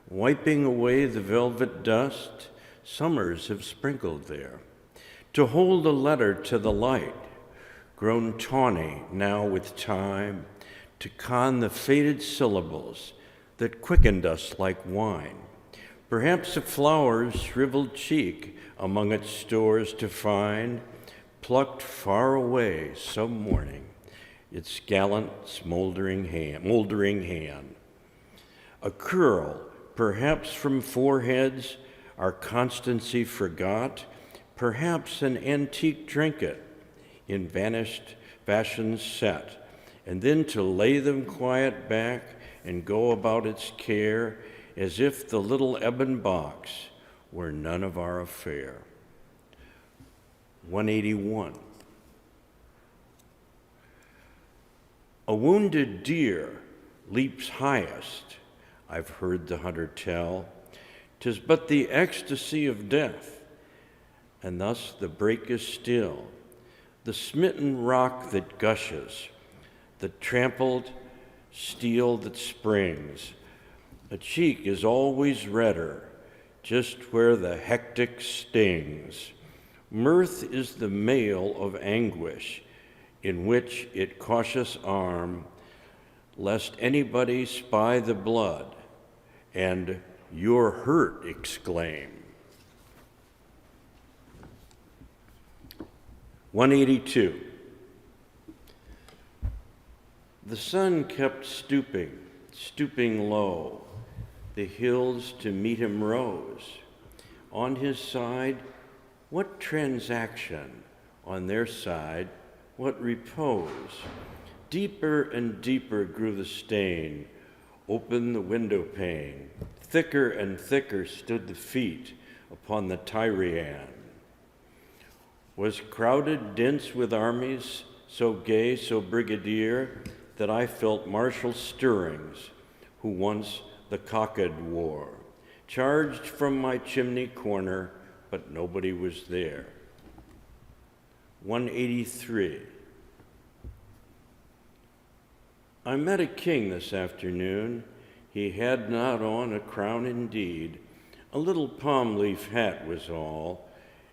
wiping away the velvet dust summers have sprinkled there, to hold a letter to the light, grown tawny now with time, to con the faded syllables that quickened us like wine. Perhaps a flower's shriveled cheek among its stores to find, plucked far away some morning, its gallant moldering hand. A curl, perhaps from foreheads our constancy forgot, perhaps an antique trinket in vanished fashions set, and then to lay them quiet back and go about its care as if the little ebon box were none of our affair. 181. A wounded deer leaps highest, I've heard the hunter tell. 'Tis but the ecstasy of death, and thus the brake is still. The smitten rock that gushes, the trampled steel that springs. A cheek is always redder, just where the hectic stings. Mirth is the male of anguish, in which it cautious arm, lest anybody spy the blood, and "You're hurt!" exclaim. 182. The sun kept stooping, stooping low. The hills to meet him rose. On his side, what transaction? On their side, what repose? Deeper and deeper grew the stain. Open the window pane. Thicker and thicker stood the feet upon the Tyrian. Was crowded dense with armies, so gay, so brigadier, that I felt martial stirrings, who once the cockade wore. Charged from my chimney corner, but nobody was there. 183. I met a king this afternoon. He had not on a crown indeed. A little palm leaf hat was all,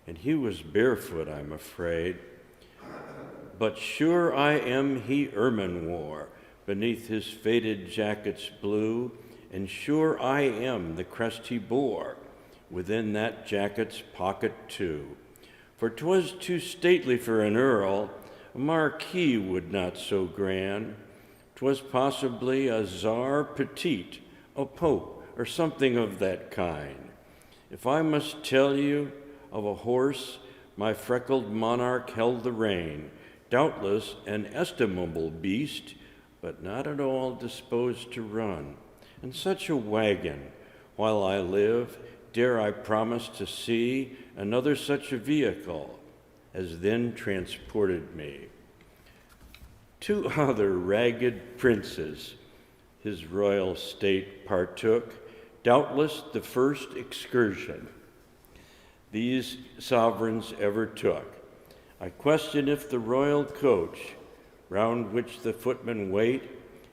and he was barefoot, I'm afraid. But sure I am he ermine wore beneath his faded jacket's blue, and sure I am the crest he bore within that jacket's pocket too. For 'twas too stately for an earl, a marquis would not so grand. 'Twas possibly a czar petite, a pope, or something of that kind. If I must tell you of a horse, my freckled monarch held the rein, doubtless an estimable beast, but not at all disposed to run. And such a wagon, while I live, dare I promise to see another such a vehicle as then transported me. 2 other ragged princes his royal state partook, doubtless the first excursion these sovereigns ever took. I question if the royal coach, round which the footmen wait,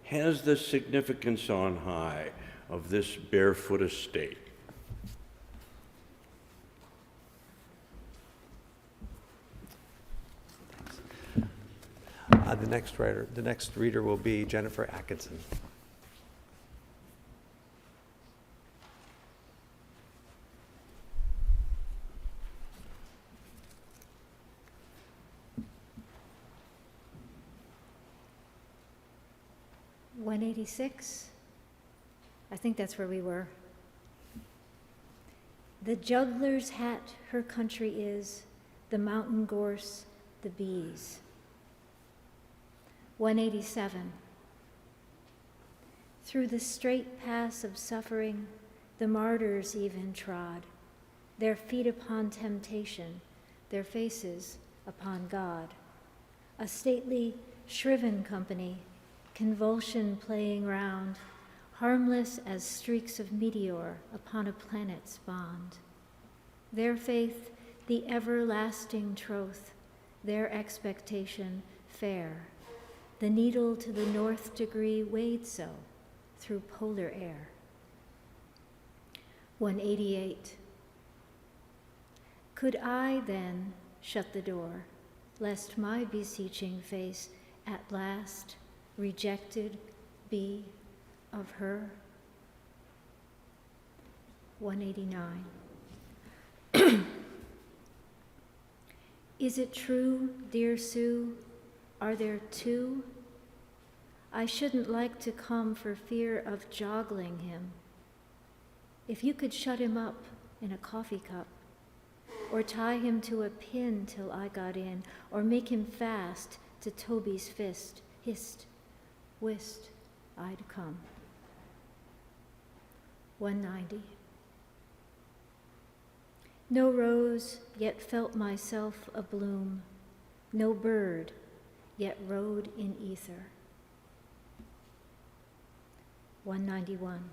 has the significance on high of this barefoot estate. The next reader will be Jennifer Atkinson. (186). I think that's where we were. The juggler's hat her country is, the mountain gorse, the bees. 187. Through the straight paths of suffering, the martyrs even trod, their feet upon temptation, their faces upon God. A stately, shriven company, convulsion playing round, harmless as streaks of meteor upon a planet's bond. Their faith, the everlasting troth, their expectation fair. The needle to the north degree weighed so through polar air. 188. Could I then shut the door, lest my beseeching face at last rejected be of her? 189. Is it true, dear Sue? Are there 2? I shouldn't like to come for fear of joggling him. If you could shut him up in a coffee cup, or tie him to a pin till I got in, or make him fast to Toby's fist, hist, whist, I'd come. 190. No rose, yet felt myself abloom, no bird, yet rode in ether. 191.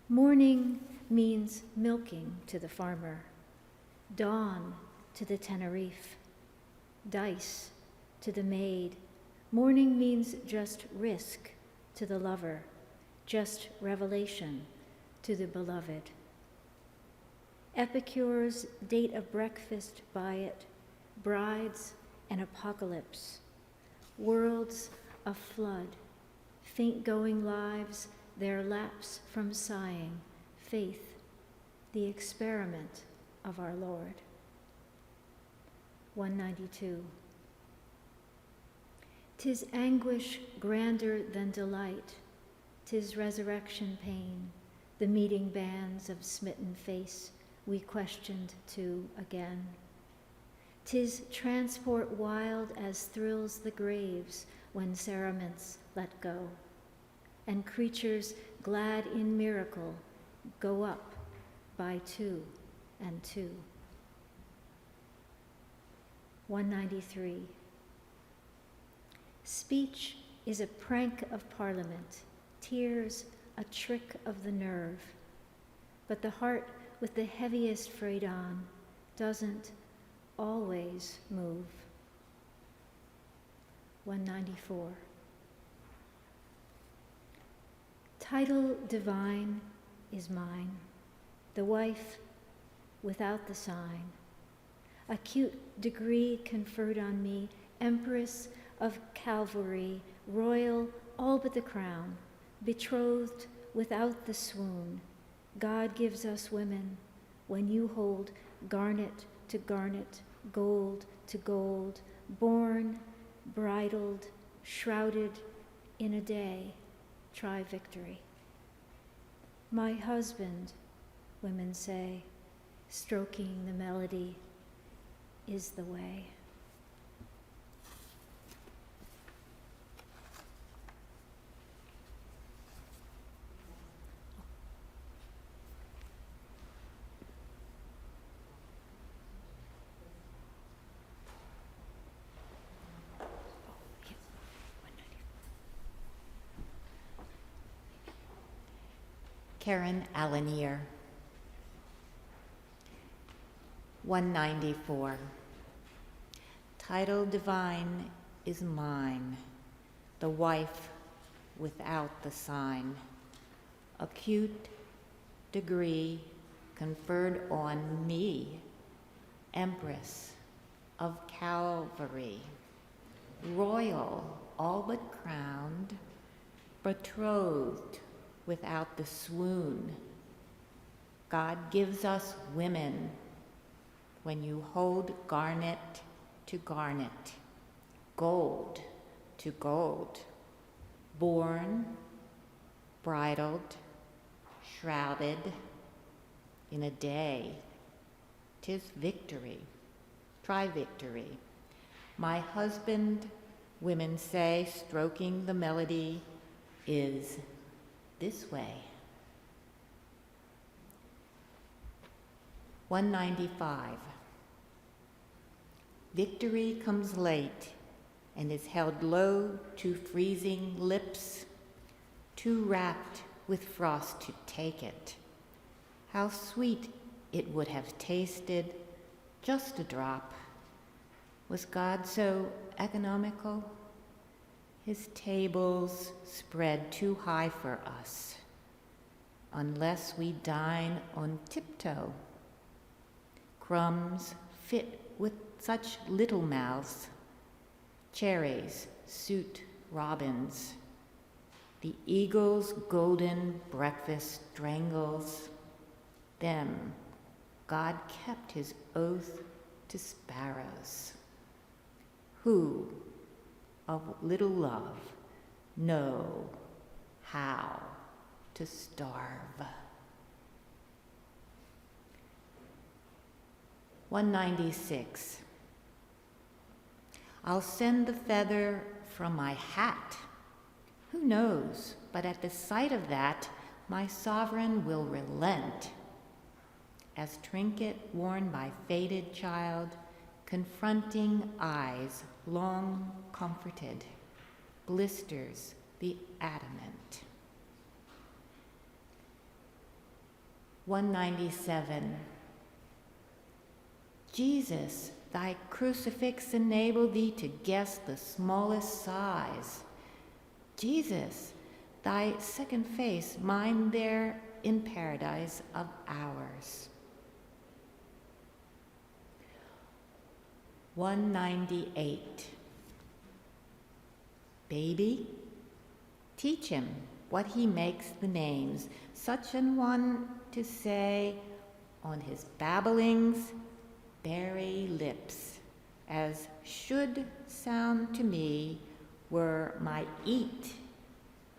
Morning means milking to the farmer, dawn to the Tenerife, dice to the maid. Morning means just risk to the lover, just revelation to the beloved. Epicures date a breakfast by it, brides an apocalypse, worlds of flood, faint-going lives, their lapse from sighing, faith, the experiment of our Lord. 192. 'Tis anguish grander than delight, 'tis resurrection pain, the meeting bands of smitten face we questioned to again. 'Tis transport wild as thrills the graves when cerements let go, and creatures glad in miracle go up by two and two. 193. Speech is a prank of Parliament, tears a trick of the nerve, but the heart with the heaviest freight on doesn't always move. 194. Title divine is mine, the wife without the sign, acute degree conferred on me, Empress of Calvary, royal all but the crown, betrothed without the swoon. God gives us women when you hold garnet to garnet, gold to gold, born, bridled, shrouded in a day, try victory. My husband, women say, stroking the melody, is the way. Karen Alanier. 194. Title divine is mine, the wife without the sign, acute degree conferred on me, Empress of Calvary, royal all but crowned, betrothed without the swoon. God gives us women when you hold garnet to garnet, gold to gold, born, bridled, shrouded in a day. 'Tis victory, try victory. My husband, women say, stroking the melody, is this way. 195. Victory comes late and is held low to freezing lips, too wrapped with frost to take it. How sweet it would have tasted, just a drop. Was God so economical? His tables spread too high for us, unless we dine on tiptoe. Crumbs fit with such little mouths. Cherries suit robins. The eagle's golden breakfast strangles. Them God kept his oath to sparrows, who of little love know how to starve. 196. I'll send the feather from my hat. Who knows, but at the sight of that, my sovereign will relent. As trinket worn by faded child, confronting eyes long comforted, blisters the adamant. 197. Jesus, thy crucifix enable thee to guess the smallest size. Jesus, thy second face, mine there in paradise of ours. 198. Baby, teach him what he makes the names, such an one to say on his babblings, berry lips, as should sound to me were my eat,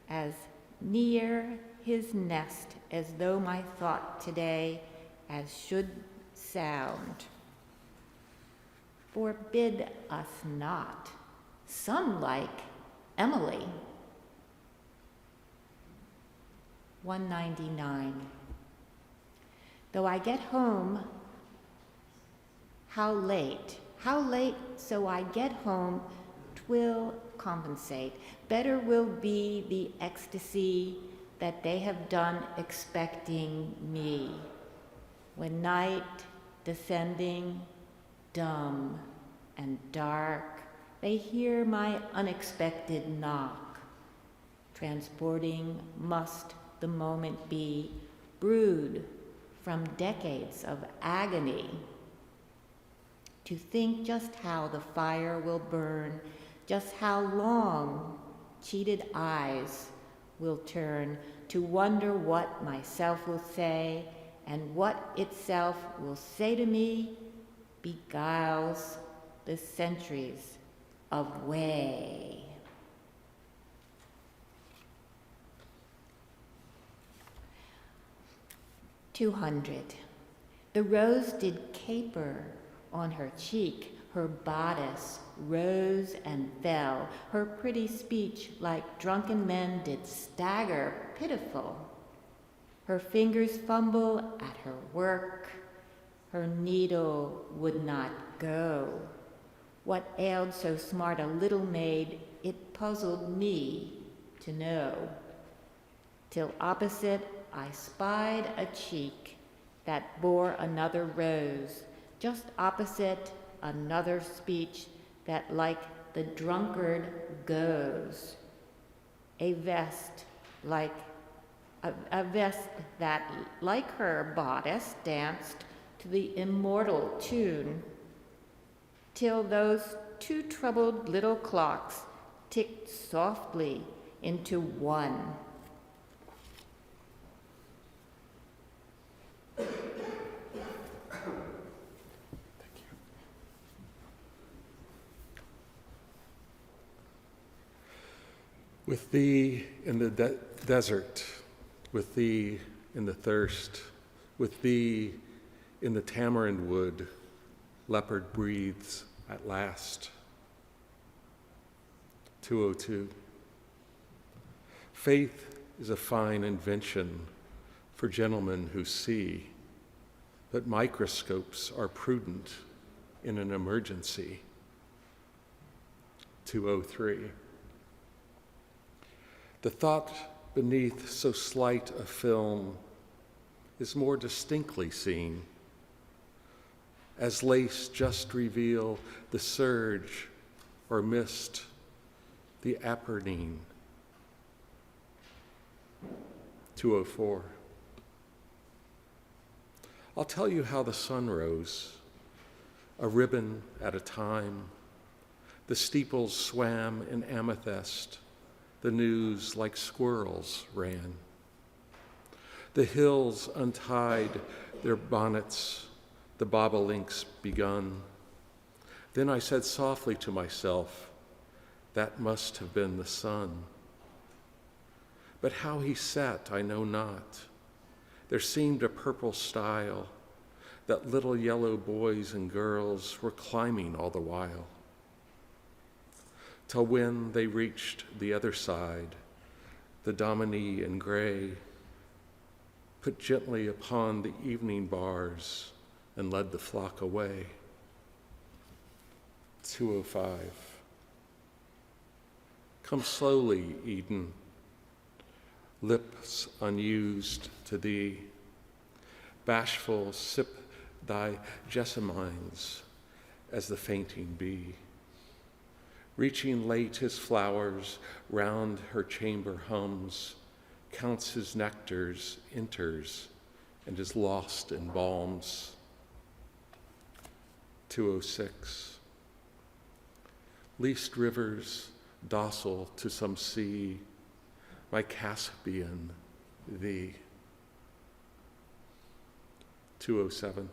as near his nest as though my thought today as should sound. Forbid us not, some like Emily. 199. Though I get home, how late, so I get home, 'twill compensate. Better will be the ecstasy that they have done expecting me. When night descending, dumb and dark, they hear my unexpected knock. Transporting must the moment be, brewed from decades of agony. To think just how the fire will burn, just how long cheated eyes will turn, to wonder what myself will say, and what itself will say to me beguiles the centuries of way. "200. The rose did caper on her cheek, her bodice rose and fell, her pretty speech like drunken men did stagger pitiful. Her fingers fumble at her work, her needle would not go. What ailed so smart a little maid, it puzzled me to know. Till opposite I spied a cheek that bore another rose, just opposite another speech that like the drunkard goes. A vest like a vest that like her bodice danced to the immortal tune, till those two troubled little clocks ticked softly into one. With thee in the desert, with thee in the thirst, with thee in the tamarind wood, leopard breathes at last. 202. Faith is a fine invention for gentlemen who see, but microscopes are prudent in an emergency. 203. The thought beneath so slight a film is more distinctly seen, as lace just reveal the surge or mist, the apernine. 204. I'll tell you how the sun rose, a ribbon at a time. The steeples swam in amethyst. The news like squirrels ran. The hills untied their bonnets, the bobolinks begun. Then I said softly to myself, that must have been the sun. But how he set, I know not. There seemed a purple stile that little yellow boys and girls were climbing all the while. Till when they reached the other side, the dominie in gray put gently upon the evening bars and led the flock away. 205. Come slowly, Eden, lips unused to thee. Bashful sip thy jessamines as the fainting bee. Reaching late his flowers, round her chamber hums, counts his nectars, enters, and is lost in balms. 206. least rivers docile to some sea, my Caspian, thee. 207.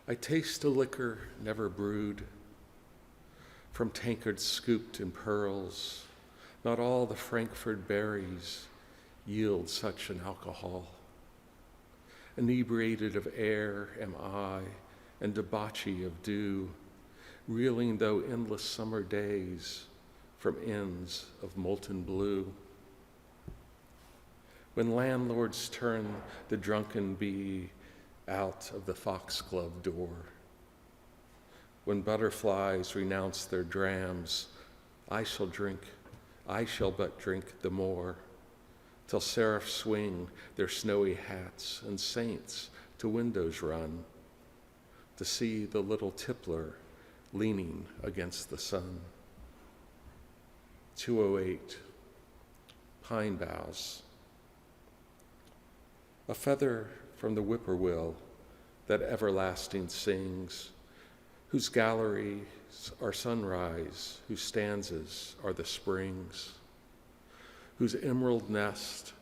I taste a liquor never brewed, from tankards scooped in pearls. Not all the Frankfurt berries yield such an alcohol. Inebriated of air am I, and debauchee of dew, reeling though endless summer days from ends of molten blue. When landlords turn the drunken bee out of the foxglove door, when butterflies renounce their drams, I shall but drink the more, till seraphs swing their snowy hats and saints to windows run, to see the little tippler leaning against the sun. 208, pine boughs. A feather from the whippoorwill that everlasting sings, whose galleries are sunrise, whose stanzas are the springs, whose emerald nest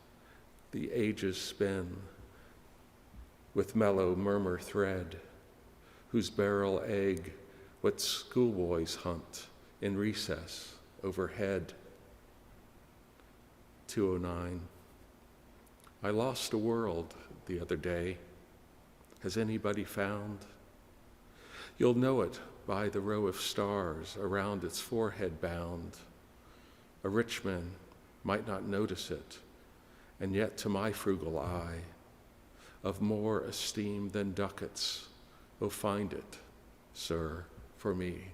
the ages spin with mellow murmur thread, whose beryl egg what schoolboys hunt in recess overhead. 209. I lost a world the other day. Has anybody found? You'll know it by the row of stars around its forehead bound. A rich man might not notice it, and yet to my frugal eye, of more esteem than ducats, oh find it, sir, for me.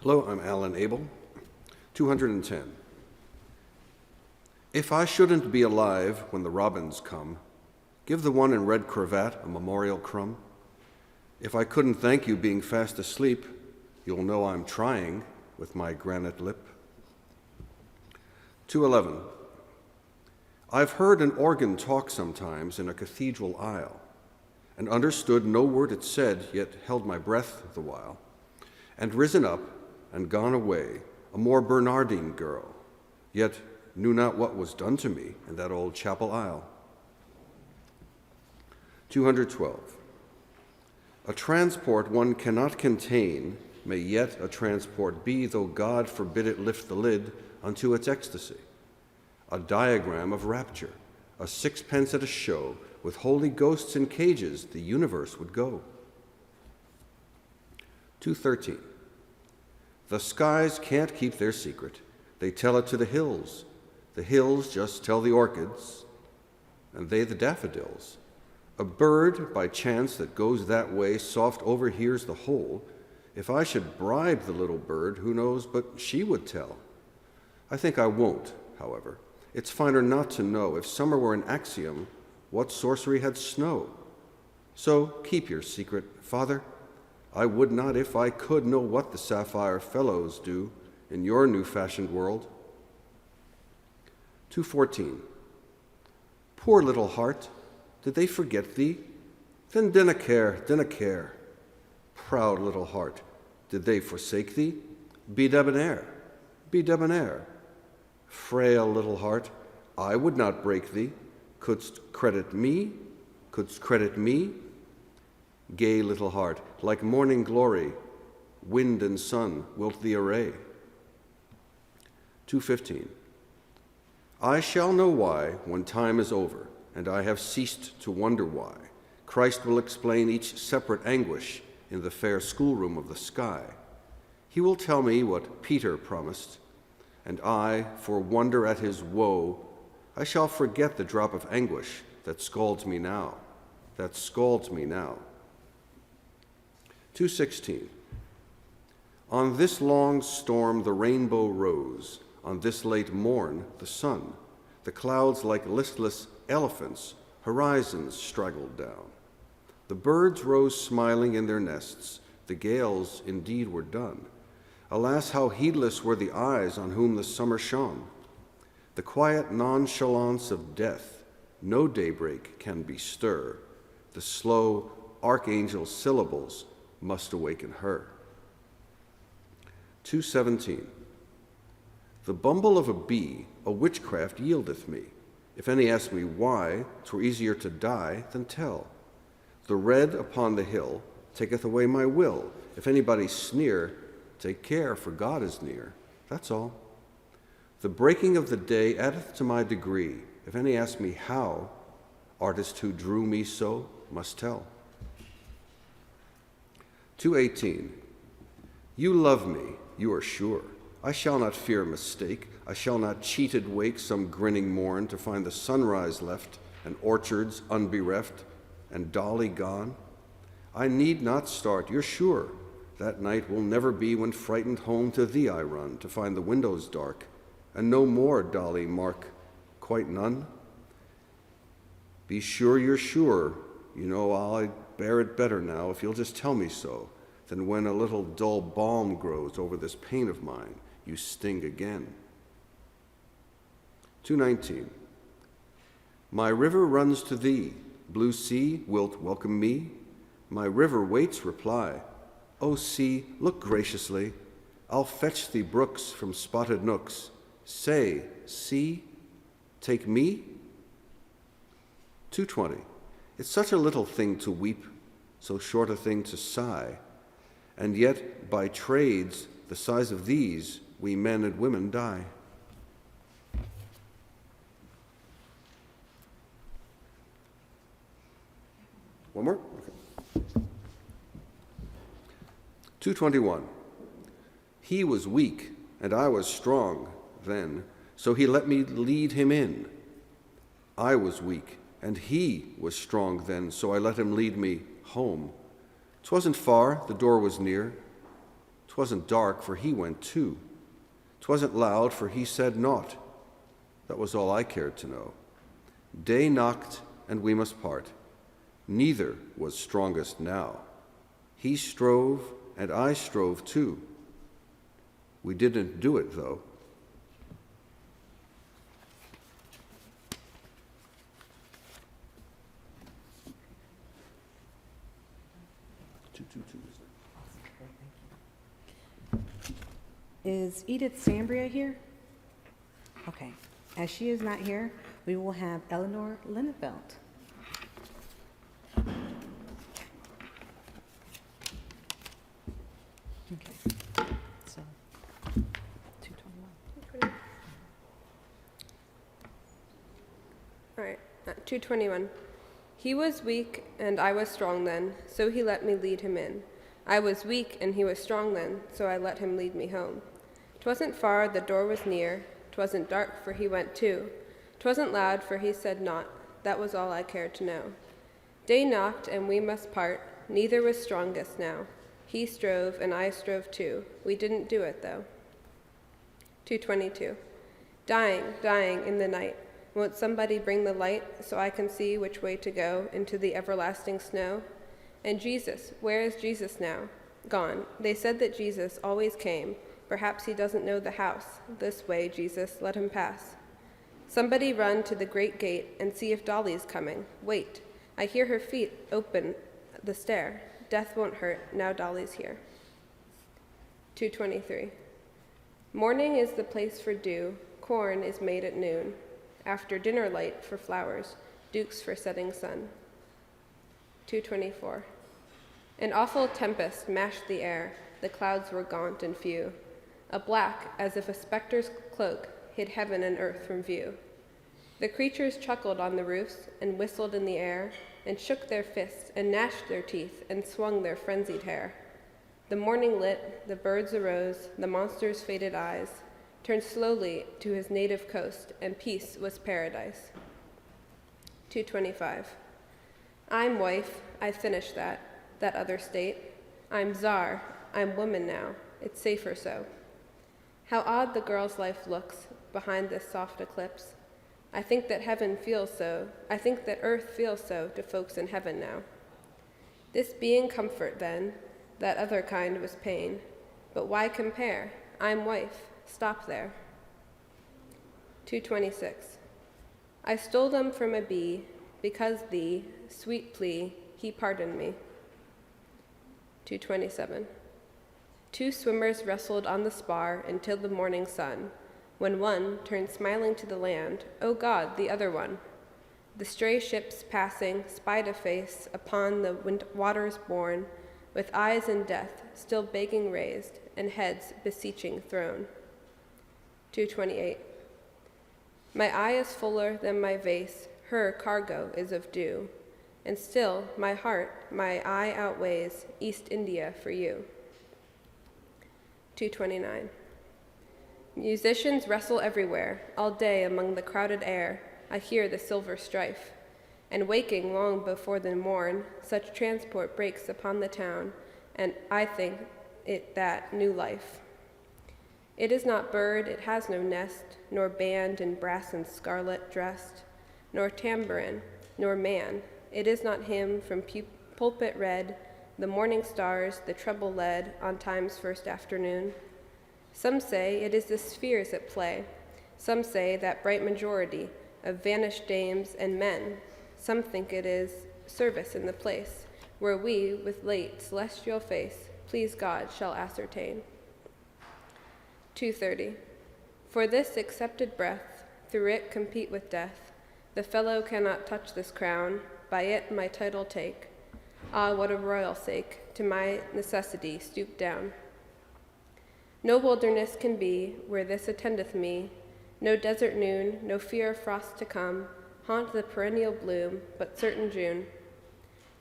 Hello, I'm Alan Abel. 210. If I shouldn't be alive when the robins come, give the one in red cravat a memorial crumb. If I couldn't thank you being fast asleep, you'll know I'm trying with my granite lip. 211. I've heard an organ talk sometimes in a cathedral aisle, and understood no word it said, yet held my breath the while, and risen up and gone away, a more Bernardine girl, yet knew not what was done to me in that old chapel aisle. 212. A transport one cannot contain may yet a transport be, though God forbid it lift the lid unto its ecstasy. A diagram of rapture, a sixpence at a show, with holy ghosts in cages, the universe would go. 213. The skies can't keep their secret. They tell it to the hills. The hills just tell the orchids, and they the daffodils. A bird, by chance, that goes that way, soft overhears the whole. If I should bribe the little bird, who knows but she would tell. I think I won't, however. It's finer not to know. If summer were an axiom, what sorcery had snow? So keep your secret, Father. I would not, if I could, know what the sapphire fellows do in your new-fashioned world. 214. Poor little heart, did they forget thee? Then dinna care. Proud little heart, did they forsake thee? Be debonair. Frail little heart, I would not break thee. Couldst credit me? Gay little heart, like morning glory, wind and sun wilt thee array. 215. I shall know why when time is over, and I have ceased to wonder why. Christ will explain each separate anguish in the fair schoolroom of the sky. He will tell me what Peter promised, and I, for wonder at his woe, I shall forget the drop of anguish that scalds me now. 216. On this long storm the rainbow rose, on this late morn the sun. The clouds like listless elephants, horizons straggled down. The birds rose smiling in their nests, the gales indeed were done. Alas, how heedless were the eyes on whom the summer shone. The quiet nonchalance of death, no daybreak can bestir. The slow archangel syllables must awaken her. 2:17. The bumble of a bee a witchcraft yieldeth me. If any ask me why, 'twere easier to die than tell. The red upon the hill taketh away my will. If anybody sneer, take care, for God is near. That's all. The breaking of the day addeth to my degree. If any ask me how, artist who drew me so must tell. 2:18. You love me, you are sure. I shall not fear mistake. I shall not cheated wake some grinning morn to find the sunrise left and orchards unbereft and Dolly gone. I need not start, you're sure. That night will never be when frightened home to thee I run to find the windows dark and no more, Dolly, mark, quite none. Be sure you're sure. You know I'll bear it better now if you'll just tell me so than when a little dull balm grows over this pain of mine, you sting again. 2:19. My river runs to thee. Blue sea, wilt welcome me? My river waits reply. O sea, look graciously. I'll fetch thee brooks from spotted nooks. Say, sea, take me? 2:20. It's such a little thing to weep, so short a thing to sigh, and yet by trades the size of these we men and women die. One more? Okay. 2:21. He was weak, and I was strong then, so he let me lead him in. I was weak, and he was strong then, so I let him lead me home. 'Twasn't far, the door was near. 'Twasn't dark, for he went too. 'Twasn't loud, for he said naught. That was all I cared to know. Day knocked, and we must part. Neither was strongest now. He strove, and I strove too. We didn't do it, though. Is Edith Sambria here? Okay. As she is not here, we will have Eleanor Linnefeld. Okay. So, 221. All right, 2:21. He was weak, and I was strong then, so he let me lead him in. I was weak, and he was strong then, so I let him lead me home. 'Twasn't far, the door was near. 'Twasn't dark, for he went too. 'Twasn't loud, for he said naught. That was all I cared to know. Day knocked, and we must part. Neither was strongest now. He strove, and I strove too. We didn't do it, though. 2:22. Dying, dying in the night. Won't somebody bring the light so I can see which way to go into the everlasting snow? And Jesus, where is Jesus now? Gone. They said that Jesus always came. Perhaps he doesn't know the house. This way, Jesus, let him pass. Somebody run to the great gate and see if Dolly's coming. Wait, I hear her feet open the stair. Death won't hurt, now Dolly's here. 2:23. Morning is the place for dew. Corn is made at noon. After dinner light for flowers, dukes for setting sun. 2:24. An awful tempest mashed the air. The clouds were gaunt and few. A black, as if a specter's cloak, hid heaven and earth from view. The creatures chuckled on the roofs and whistled in the air and shook their fists and gnashed their teeth and swung their frenzied hair. The morning lit, the birds arose, the monster's faded eyes turned slowly to his native coast, and peace was paradise. 2:25. I'm wife, I finished that other state. I'm czar, I'm woman now, it's safer so. How odd the girl's life looks behind this soft eclipse. I think that heaven feels so, I think that earth feels so to folks in heaven now. This being comfort then, that other kind was pain. But why compare? I'm wife. Stop there. 226. I stole them from a bee, because thee, sweet plea, he pardoned me. 227. Two swimmers wrestled on the spar until the morning sun, when one turned smiling to the land, O God, the other one. The stray ships passing spied a face upon the waters borne, with eyes in death still begging raised, and heads beseeching thrown. 228. My eye is fuller than my vase, her cargo is of dew, and still my heart, my eye outweighs East India for you. 229. Musicians wrestle everywhere, all day among the crowded air, I hear the silver strife, and waking long before the morn, such transport breaks upon the town, and I think it that new life. It is not bird, it has no nest, nor band in brass and scarlet dressed, nor tambourine, nor man. It is not hymn from pulpit read, the morning stars, the treble led on time's first afternoon. Some say it is the spheres at play. Some say that bright majority of vanished dames and men. Some think it is service in the place, where we, with late celestial face, please God shall ascertain. 230. For this accepted breath, through it compete with death. The fellow cannot touch this crown, by it my title take. Ah, what a royal sake, to my necessity stoop down. No wilderness can be where this attendeth me, no desert noon, no fear of frost to come, haunt the perennial bloom, but certain June.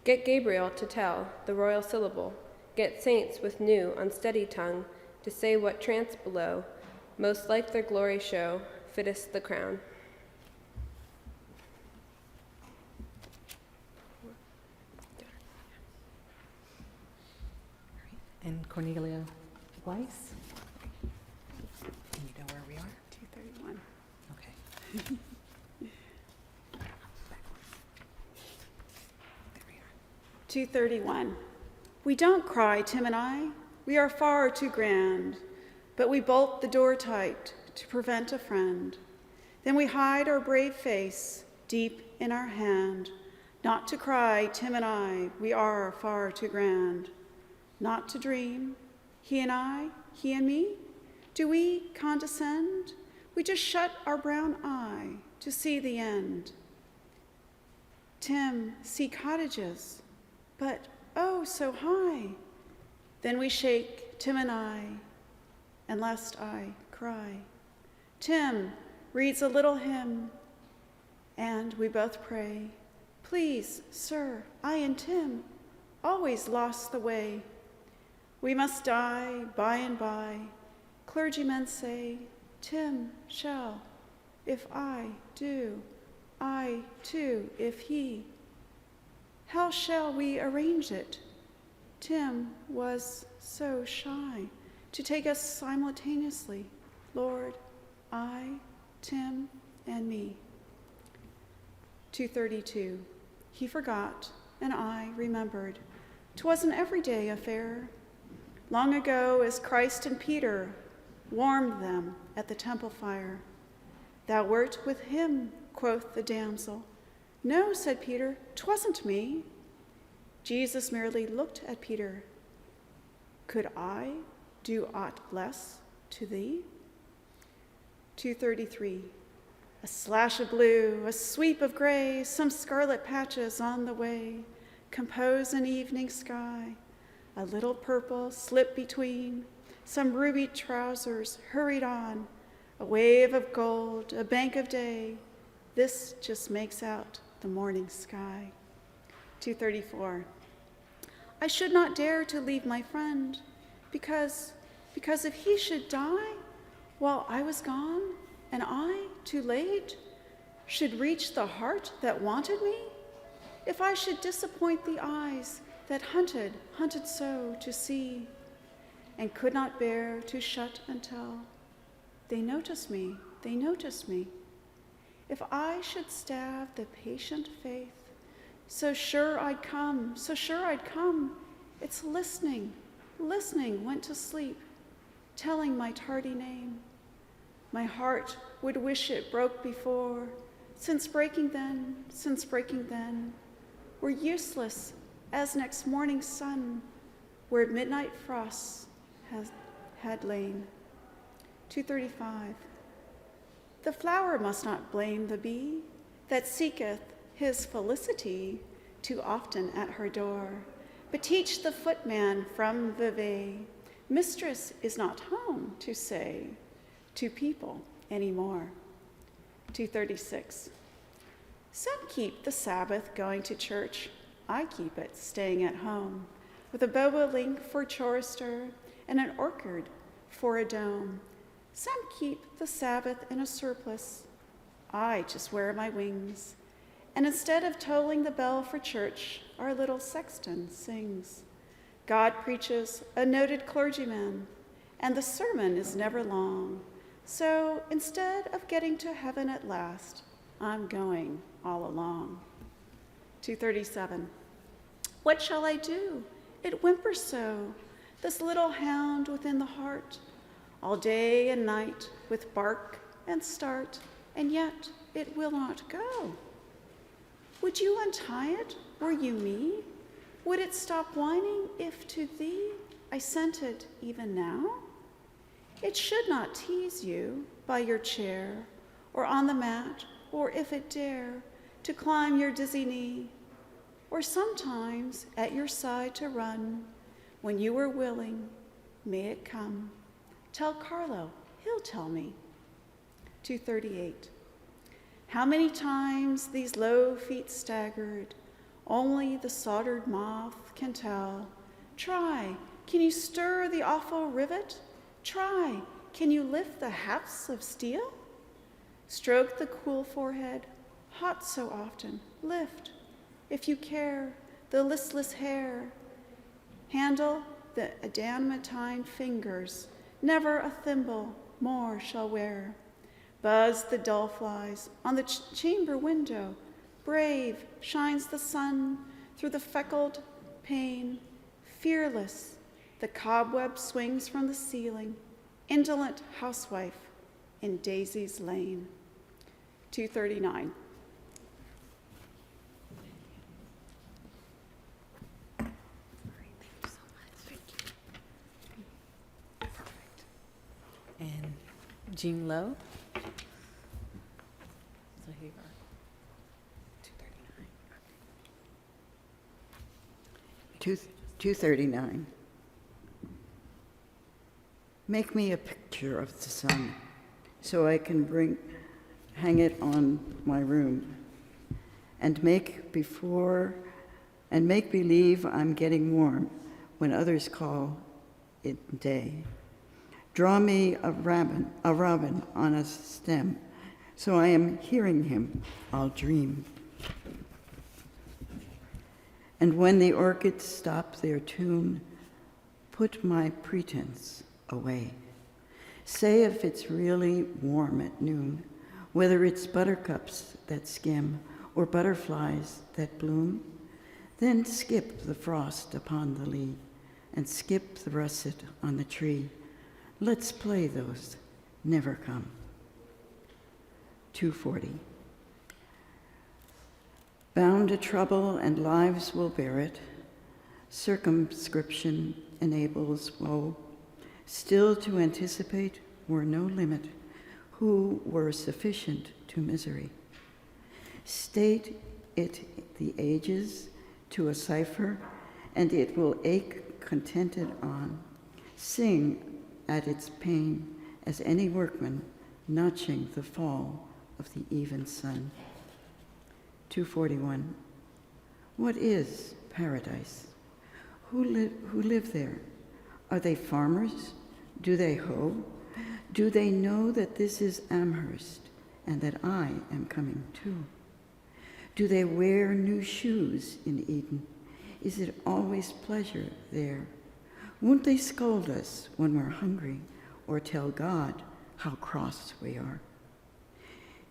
Get Gabriel to tell the royal syllable, get saints with new, unsteady tongue, to say what trance below, most like their glory show, fittest the crown. And Cornelia Weiss. And you know where we are? 231. Okay. There we are. 231. We don't cry, Tim and I. We are far too grand, but we bolt the door tight to prevent a friend. Then we hide our brave face deep in our hand. Not to cry, Tim and I, we are far too grand. Not to dream, he and I, he and me? Do we condescend? We just shut our brown eye to see the end. Tim, see cottages, but oh, so high. Then we shake, Tim and I, and lest I cry. Tim reads a little hymn, and we both pray. Please, sir, I and Tim always lost the way. We must die by and by. Clergymen say, Tim shall, if I do, I too, if he. How shall we arrange it? Tim was so shy to take us simultaneously, Lord, I, Tim, and me. 232. He forgot, and I remembered. 'Twas an everyday affair. Long ago, as Christ and Peter warmed them at the temple fire. Thou wert with him, quoth the damsel. No, said Peter, 'twasn't me. Jesus merely looked at Peter. Could I do aught less to thee? 233. A slash of blue, a sweep of gray, some scarlet patches on the way, compose an evening sky. A little purple slipped between, some ruby trousers hurried on, a wave of gold, a bank of day. This just makes out the morning sky. 234. I should not dare to leave my friend, because if he should die while I was gone, and I, too late, should reach the heart that wanted me, if I should disappoint the eyes that hunted so to see, and could not bear to shut and tell, they notice me, If I should stab the patient faith, so sure I'd come, it's listening went to sleep telling my tardy name. My heart would wish it broke before, since breaking then, were useless as next morning's sun, where midnight frosts had lain. 235. The flower must not blame the bee that seeketh his felicity too often at her door, but teach the footman from Vevey, mistress is not home to say to people anymore. 236. Some keep the Sabbath going to church. I keep it staying at home, with a bobolink for chorister and an orchard for a dome. Some keep the Sabbath in a surplice. I just wear my wings. And instead of tolling the bell for church, our little sexton sings. God preaches, a noted clergyman, and the sermon is never long. So instead of getting to heaven at last, I'm going all along. 237. What shall I do? It whimpers so, this little hound within the heart, all day and night with bark and start, and yet it will not go. Would you untie it, were you me? Would it stop whining if to thee I sent it even now? It should not tease you by your chair, or on the mat, or if it dare, to climb your dizzy knee, or sometimes at your side to run. When you are willing, may it come. Tell Carlo, he'll tell me. 238. How many times these low feet staggered, only the soldered moth can tell. Try, can you stir the awful rivet? Try, can you lift the hafts of steel? Stroke the cool forehead, hot so often, lift, if you care, the listless hair. Handle the adamantine fingers, never a thimble more shall wear. Buzz the dull flies on the chamber window. Brave shines the sun through the feckled pane. Fearless, the cobweb swings from the ceiling. Indolent housewife in Daisy's Lane. 239. And Jean Lowe. So here you are. 239. Make me a picture of the sun so I can hang it on my room and make believe I'm getting warm when others call it day. Draw me a robin on a stem, so I am hearing him, I'll dream. And when the orchids stop their tune, put my pretense away. Say if it's really warm at noon, whether it's buttercups that skim or butterflies that bloom, then skip the frost upon the lea and skip the russet on the tree. Let's play those never come. 240. Bound to trouble and lives will bear it. Circumscription enables woe. Still to anticipate were no limit, who were sufficient to misery. State it the ages to a cipher, and it will ache contented on. Sing at its pain as any workman notching the fall of the even sun. 241. What is paradise? Who live there? Are they farmers? Do they hoe? Do they know that this is Amherst and that I am coming too? Do they wear new shoes in Eden? Is it always pleasure there? Won't they scold us when we're hungry or tell God how cross we are?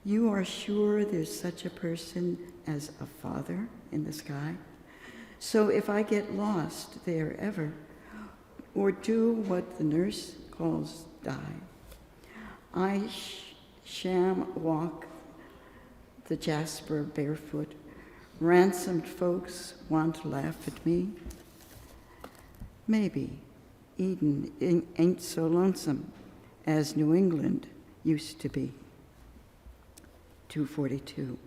You are sure there's such a person as a father in the sky? So if I get lost there ever, or do what the nurse calls die. I sham walk the jasper barefoot. Ransomed folks want to laugh at me. Maybe Eden ain't so lonesome as New England used to be. 242.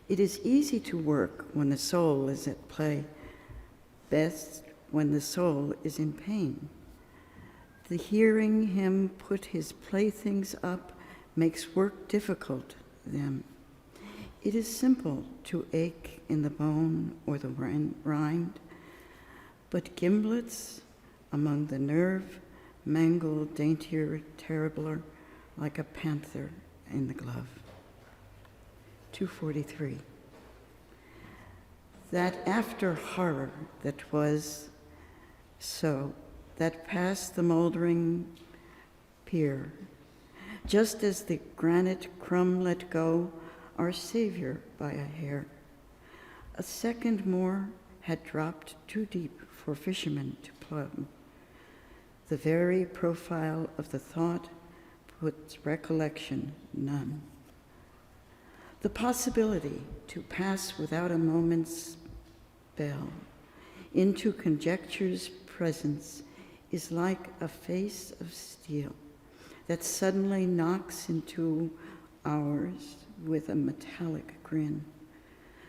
It is easy to work when the soul is at play, best when the soul is in pain. The hearing him put his playthings up makes work difficult them. It is simple to ache in the bone or the rind, but gimblets among the nerve mangle daintier, terribler, like a panther in the glove. 243. That after horror that was so, that past the moldering pier, just as the granite crumb let go our Savior by a hair, a second more had dropped too deep for fishermen to plumb. The very profile of the thought puts recollection none. The possibility to pass without a moment's spell into conjecture's presence is like a face of steel that suddenly knocks into ours with a metallic grin.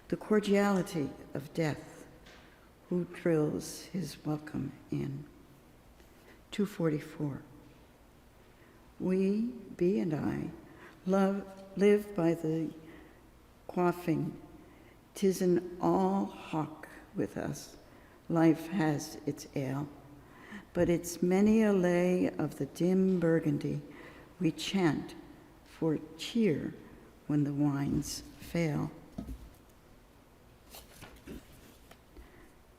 The cordiality of death, who drills his welcome in. 244. We, B and I, live by the quaffing. 'Tis an all hawk with us. Life has its ale, but it's many a lay of the dim burgundy we chant for cheer when the wines fail.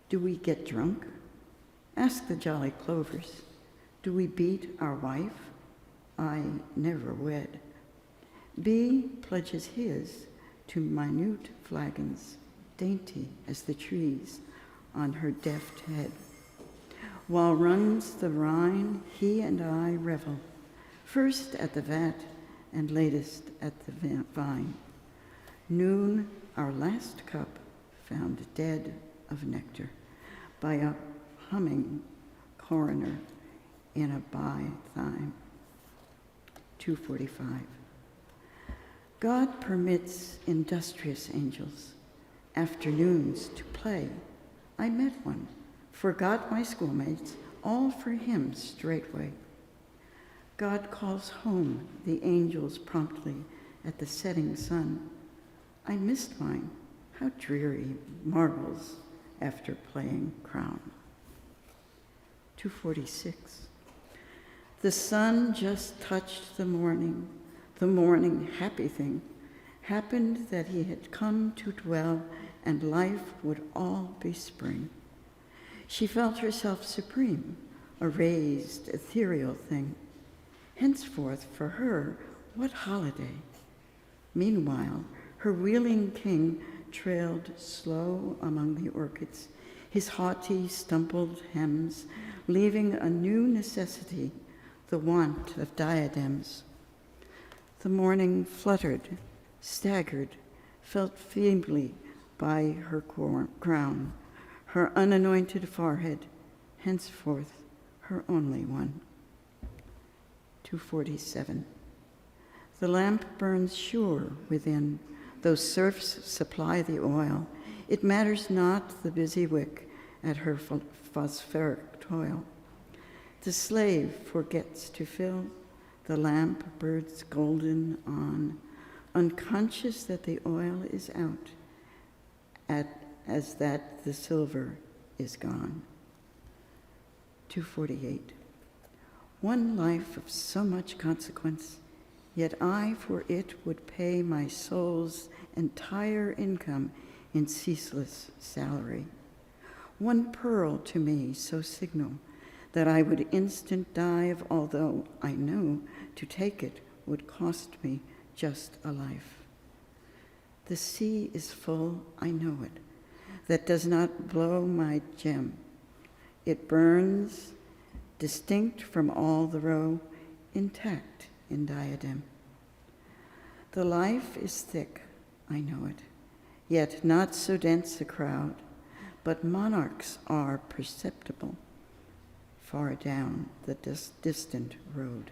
Do we get drunk? Ask the jolly Clovers. Do we beat our wife? I never wed. B pledges his to minute flagons, dainty as the trees on her deft head. While runs the Rhine, he and I revel, first at the vat and latest at the vine. Noon, our last cup, found dead of nectar by a humming coroner in a by-thyme. 245. God permits industrious angels afternoons to play. I met one, forgot my schoolmates, all for him straightway. God calls home the angels promptly at the setting sun. I missed mine, how dreary marbles after playing crown. 246. The sun just touched the morning happy thing happened that he had come to dwell and life would all be spring. She felt herself supreme, a raised, ethereal thing. Henceforth, for her, what holiday? Meanwhile, her wheeling king trailed slow among the orchids, his haughty, stumpled hems, leaving a new necessity, the want of diadems. The morning fluttered, staggered, felt feebly by her crown, her unanointed forehead, henceforth her only one. 247. The lamp burns sure within, though serfs supply the oil. It matters not the busy wick at her phosphoric toil. The slave forgets to fill, the lamp burns golden on, unconscious that the oil is out, as that the silver is gone. 248. One life of so much consequence, yet I for it would pay my soul's entire income in ceaseless salary. One pearl to me so signal that I would instant dive, although I know to take it would cost me just a life. The sea is full, I know it, that does not blow my gem. It burns, distinct from all the row, intact in diadem. The life is thick, I know it, yet not so dense a crowd, but monarchs are perceptible far down the distant road.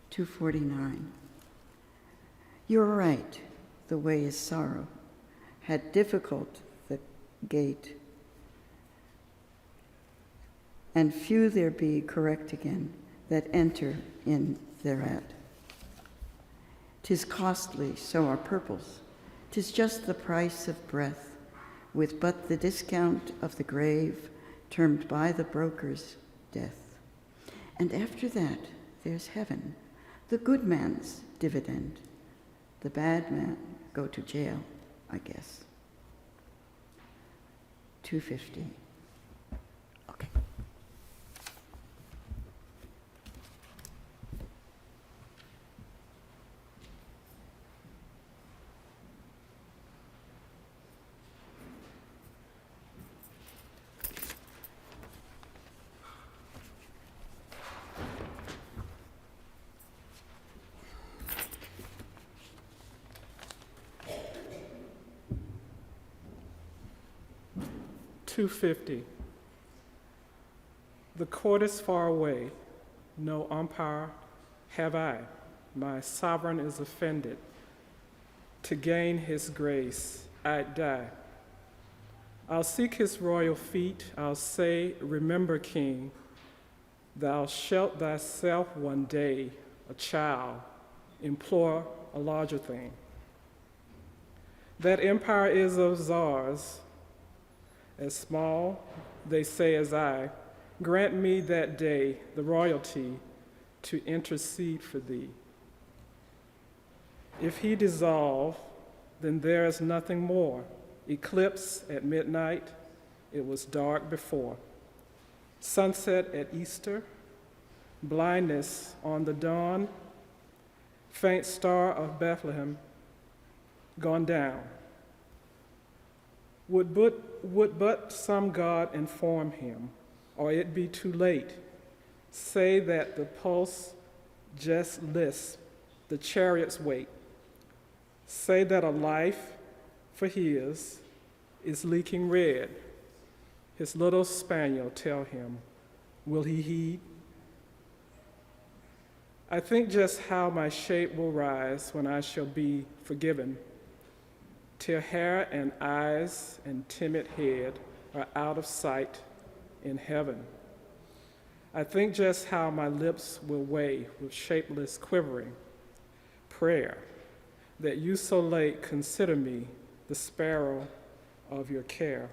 249. You're right, the way is sorrow, had difficult the gate, and few there be correct again that enter in thereat. 'Tis costly, so are purples. 'Tis just the price of breath, with but the discount of the grave, termed by the brokers death. And after that, there's heaven, the good man's dividend. The bad man go to jail, I guess. 250. Okay. $2.50. The court is far away, no umpire have I. My sovereign is offended. To gain his grace, I'd die. I'll seek his royal feet, I'll say, remember, King, thou shalt thyself one day, a child, implore a larger thing. That empire is of czars, as small, they say, as I. Grant me that day the royalty to intercede for thee. If he dissolve, then there is nothing more. Eclipse at midnight, it was dark before. Sunset at Easter, blindness on the dawn, faint star of Bethlehem, gone down. Would but some God inform him, or it be too late. Say that the pulse just lisps, the chariots wait. Say that a life for his is leaking red. His little spaniel tell him, will he heed? I think just how my shape will rise when I shall be forgiven, till hair and eyes and timid head are out of sight in heaven. I think just how my lips will weigh with shapeless quivering prayer, that you so late consider me the sparrow of your care.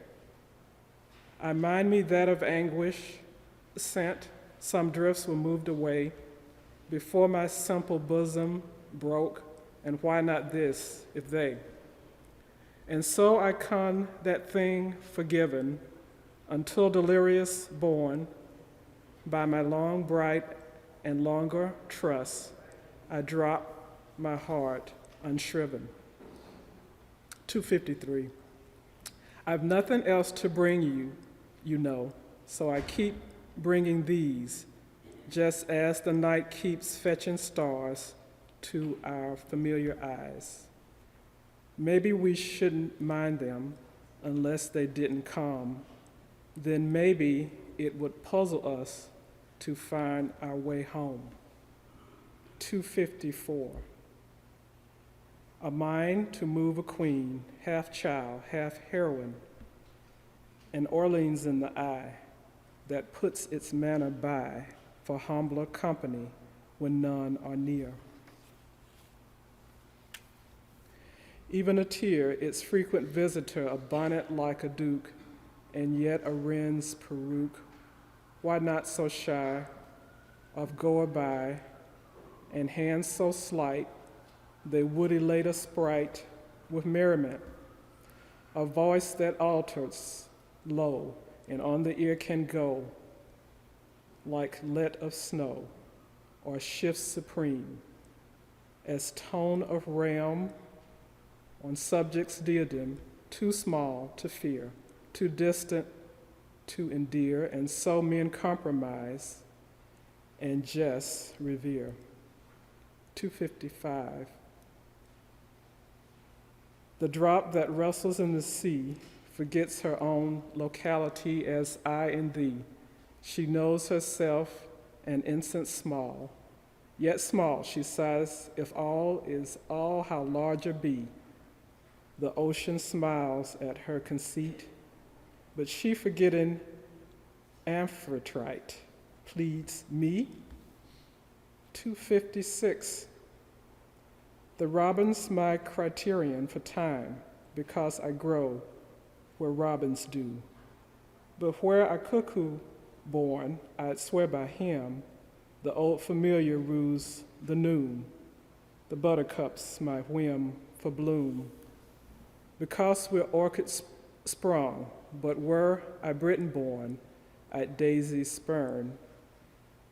I mind me that of anguish sent, some drifts were moved away, before my simple bosom broke, and why not this, if they? And so I con that thing forgiven, until delirious born, by my long bright and longer trust, I drop my heart unshriven. 253. I've nothing else to bring you, you know, so I keep bringing these, just as the night keeps fetching stars to our familiar eyes. Maybe we shouldn't mind them unless they didn't come. Then maybe it would puzzle us to find our way home. 254. A mind to move a queen, half child, half heroine, and Orleans in the eye that puts its manner by for humbler company when none are near. Even a tear, its frequent visitor, a bonnet like a duke, and yet a wren's peruke. Why not so shy of goer by, and hands so slight, they would elate a sprite with merriment, a voice that alters low, and on the ear can go like let of snow, or shifts supreme, as tone of realm on subject's diadem, too small to fear, too distant to endear, and so men compromise and just revere. 255. The drop that wrestles in the sea forgets her own locality as I and thee. She knows herself an instant small, yet small, she sighs, if all is all, how larger be. The ocean smiles at her conceit, but she forgetting Amphitrite pleads me. 256. The robin's my criterion for time, because I grow where robins do. But where a cuckoo born, I'd swear by him, the old familiar rues the noon. The buttercup's my whim for bloom. Because we're orchids sprung, but were I Britain born, I'd daisies spurn.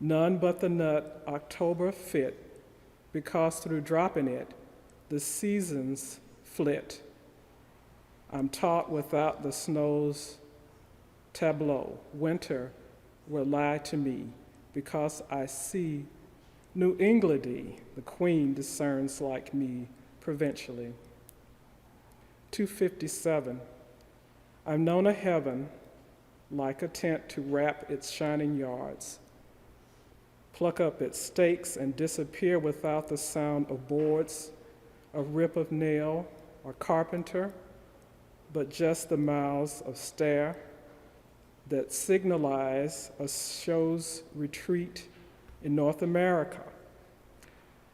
None but the nut October fit, because through dropping it, the seasons flit. I'm taught without the snow's tableau. Winter will lie to me, because I see New Englandy, the queen discerns like me provincially. 257. I've known a heaven like a tent to wrap its shining yards, pluck up its stakes and disappear without the sound of boards, a rip of nail or carpenter, but just the miles of stair that signalize a show's retreat in North America.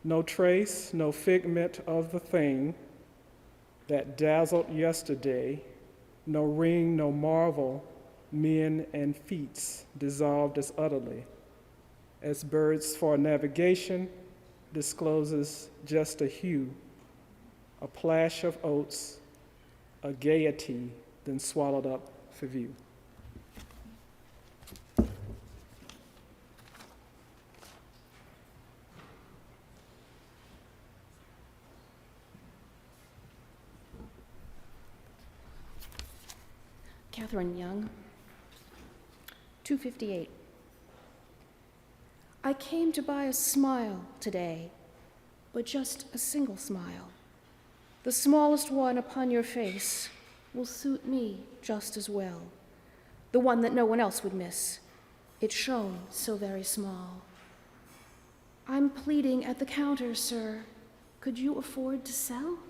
No trace, no figment of the thing that dazzled yesterday, no ring, no marvel, men and feats dissolved as utterly as birds for navigation discloses just a hue, a plash of oats, a gaiety, then swallowed up for view. Catherine Young. 258. I came to buy a smile today, but just a single smile. The smallest one upon your face will suit me just as well. The one that no one else would miss. It shone so very small. I'm pleading at the counter, sir. Could you afford to sell?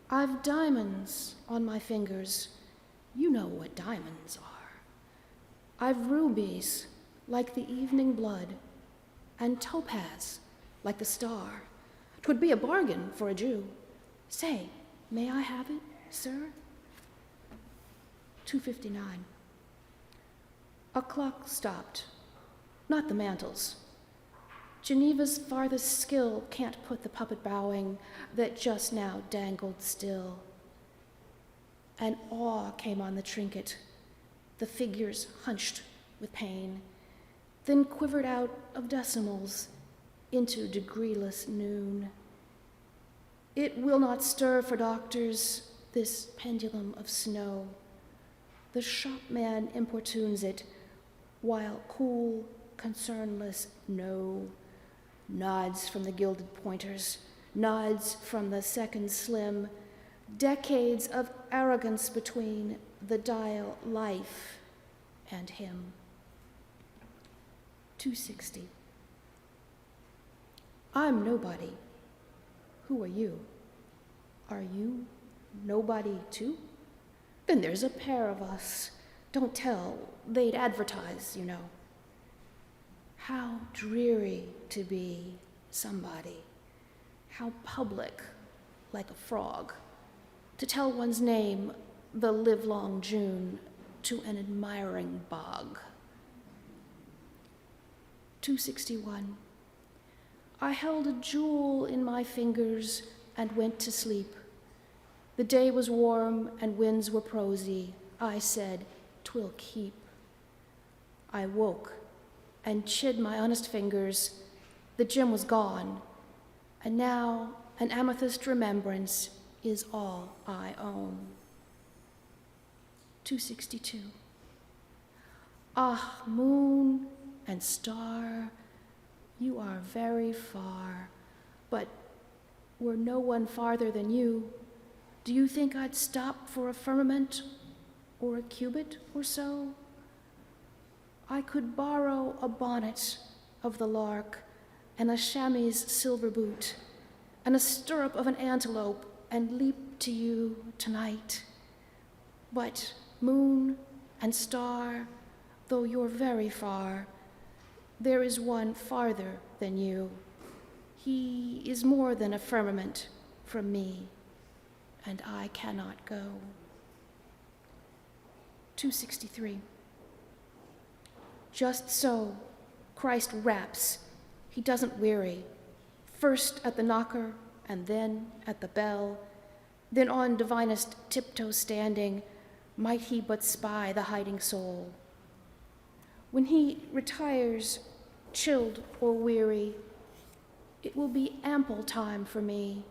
I've diamonds on my fingers. You know what diamonds are. I've rubies like the evening blood, and topaz like the star. 'Twould be a bargain for a Jew. Say, may I have it, sir? 259. A clock stopped, not the mantles. Geneva's farthest skill can't put the puppet bowing that just now dangled still. An awe came on the trinket, the figures hunched with pain, then quivered out of decimals into degreeless noon. It will not stir for doctors, this pendulum of snow. The shopman importunes it, while cool, concernless no nods from the gilded pointers, nods from the second slim, decades of arrogance between the dial life and him. 260. I'm nobody. Who are you? Are you nobody too? Then there's a pair of us. Don't tell, they'd advertise, you know. How dreary to be somebody. How public, like a frog. To tell one's name the livelong June to an admiring bog. 261. I held a jewel in my fingers and went to sleep. The day was warm and winds were prosy. I said, 'twill keep. I woke and chid my honest fingers. The gem was gone, and now an amethyst remembrance is all I own. 262. Ah, moon and star, you are very far, but were no one farther than you, do you think I'd stop for a firmament or a cubit or so? I could borrow a bonnet of the lark and a chamois silver boot and a stirrup of an antelope and leap to you tonight. But moon and star, though you're very far, there is one farther than you. He is more than a firmament from me, and I cannot go. 263. Just so, Christ raps, he doesn't weary, first at the knocker, and then at the bell, then on divinest tiptoe standing, might he but spy the hiding soul. When he retires, chilled or weary, it will be ample time for me,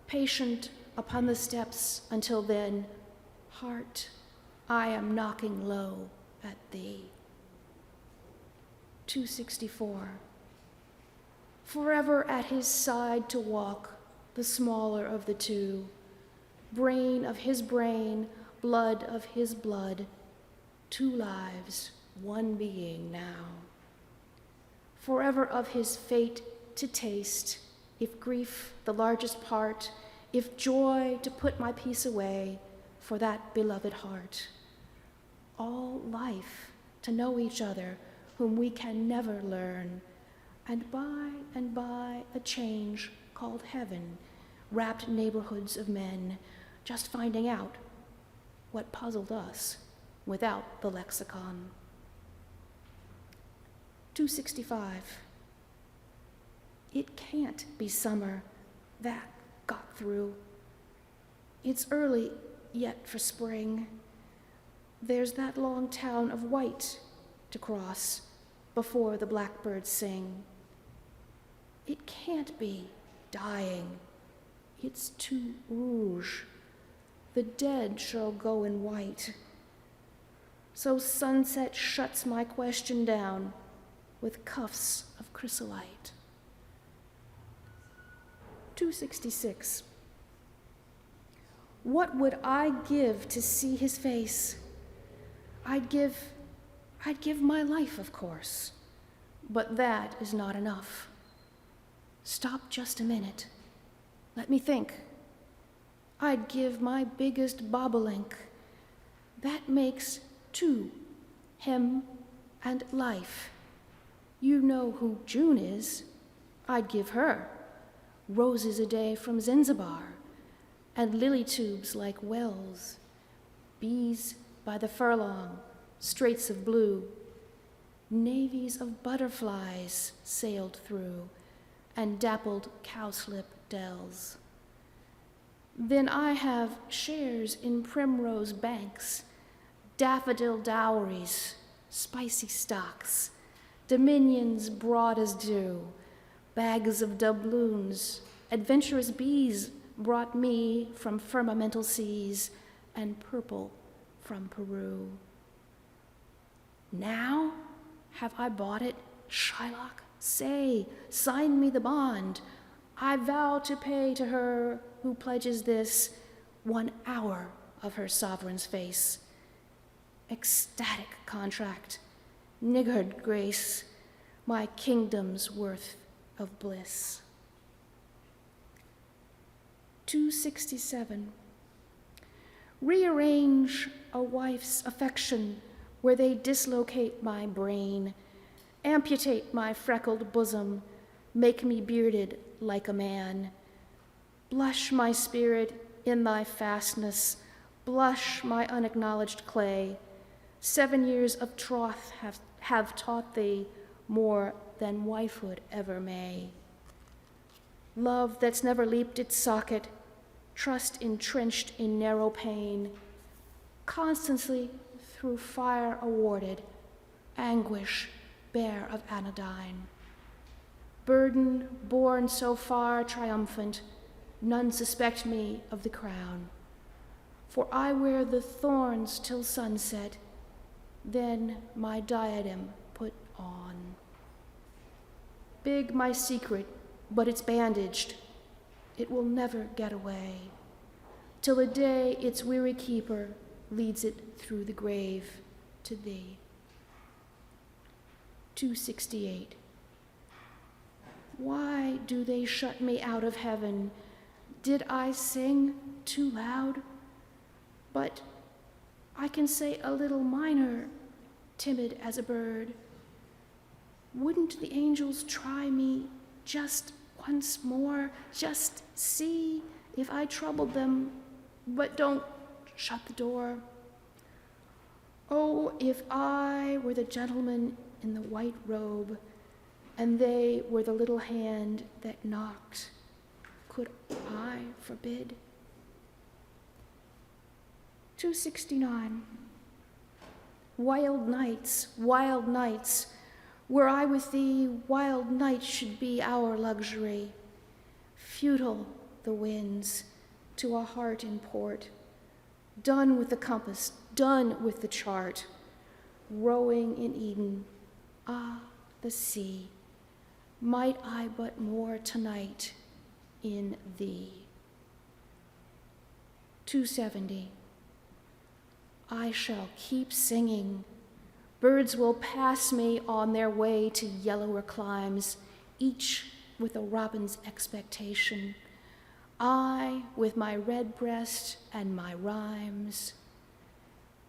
patient upon the steps until then, heart, I am knocking low at thee. 264. Forever at his side to walk, the smaller of the two, brain of his brain, blood of his blood, 2 lives, 1 being now. Forever of his fate to taste, if grief the largest part, if joy to put my peace away for that beloved heart. All life to know each other whom we can never learn, and by a change called heaven, wrapped neighborhoods of men, just finding out what puzzled us without the lexicon. 265. It can't be summer, that got through. It's early yet for spring. There's that long town of white to cross before the blackbirds sing. It can't be dying. It's too rouge. The dead shall go in white. So sunset shuts my question down with cuffs of chrysolite. 266. What would I give to see his face? I'd give my life, of course, but that is not enough. Stop just a minute. Let me think. I'd give my biggest bobolink. That makes 2, him and life. You know who June is. I'd give her roses a day from Zanzibar, and lily tubes like wells, bees by the furlong, straits of blue, navies of butterflies sailed through, and dappled cowslip dells. Then I have shares in primrose banks, daffodil dowries, spicy stocks, dominions broad as dew, bags of doubloons, adventurous bees brought me from firmamental seas, and purple from Peru. Now have I bought it, Shylock? Say, sign me the bond. I vow to pay to her who pledges this 1 hour of her sovereign's face. Ecstatic contract, niggard grace, my kingdom's worth of bliss. 267. Rearrange a wife's affection where they dislocate my brain, amputate my freckled bosom, make me bearded like a man. Blush my spirit in thy fastness, blush my unacknowledged clay. 7 years of troth have taught thee more than wifehood ever may. Love that's never leaped its socket, trust entrenched in narrow pain, constancy through fire awarded, anguish bare of anodyne. Burden borne so far triumphant, none suspect me of the crown. For I wear the thorns till sunset, then my diadem put on. Big my secret, but it's bandaged. It will never get away, till the day its weary keeper leads it through the grave to thee. 268. Why do they shut me out of heaven? Did I sing too loud? But I can say a little minor, timid as a bird. Wouldn't the angels try me just once more, just see if I troubled them, but don't shut the door? Oh, if I were the gentleman in the white robe, and they were the little hand that knocked, could I forbid? 269. Wild nights, were I with thee, wild nights should be our luxury. Futile the winds to a heart in port, done with the compass, done with the chart, rowing in Eden, the sea, might I but moor tonight in thee. 270. I shall keep singing. Birds will pass me on their way to yellower climes, each with a robin's expectation. I with my red breast and my rhymes.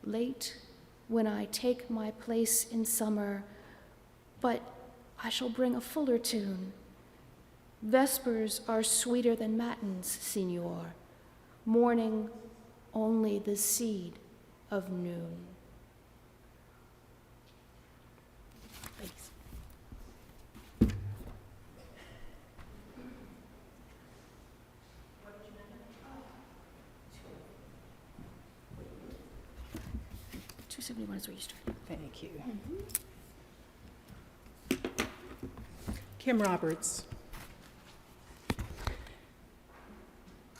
Late when I take my place in summer, but I shall bring a fuller tune. Vespers are sweeter than matins, Signor, morning only the seed of noon. Thanks. What did you know? 271 is where you started. Thank you. Kim Roberts.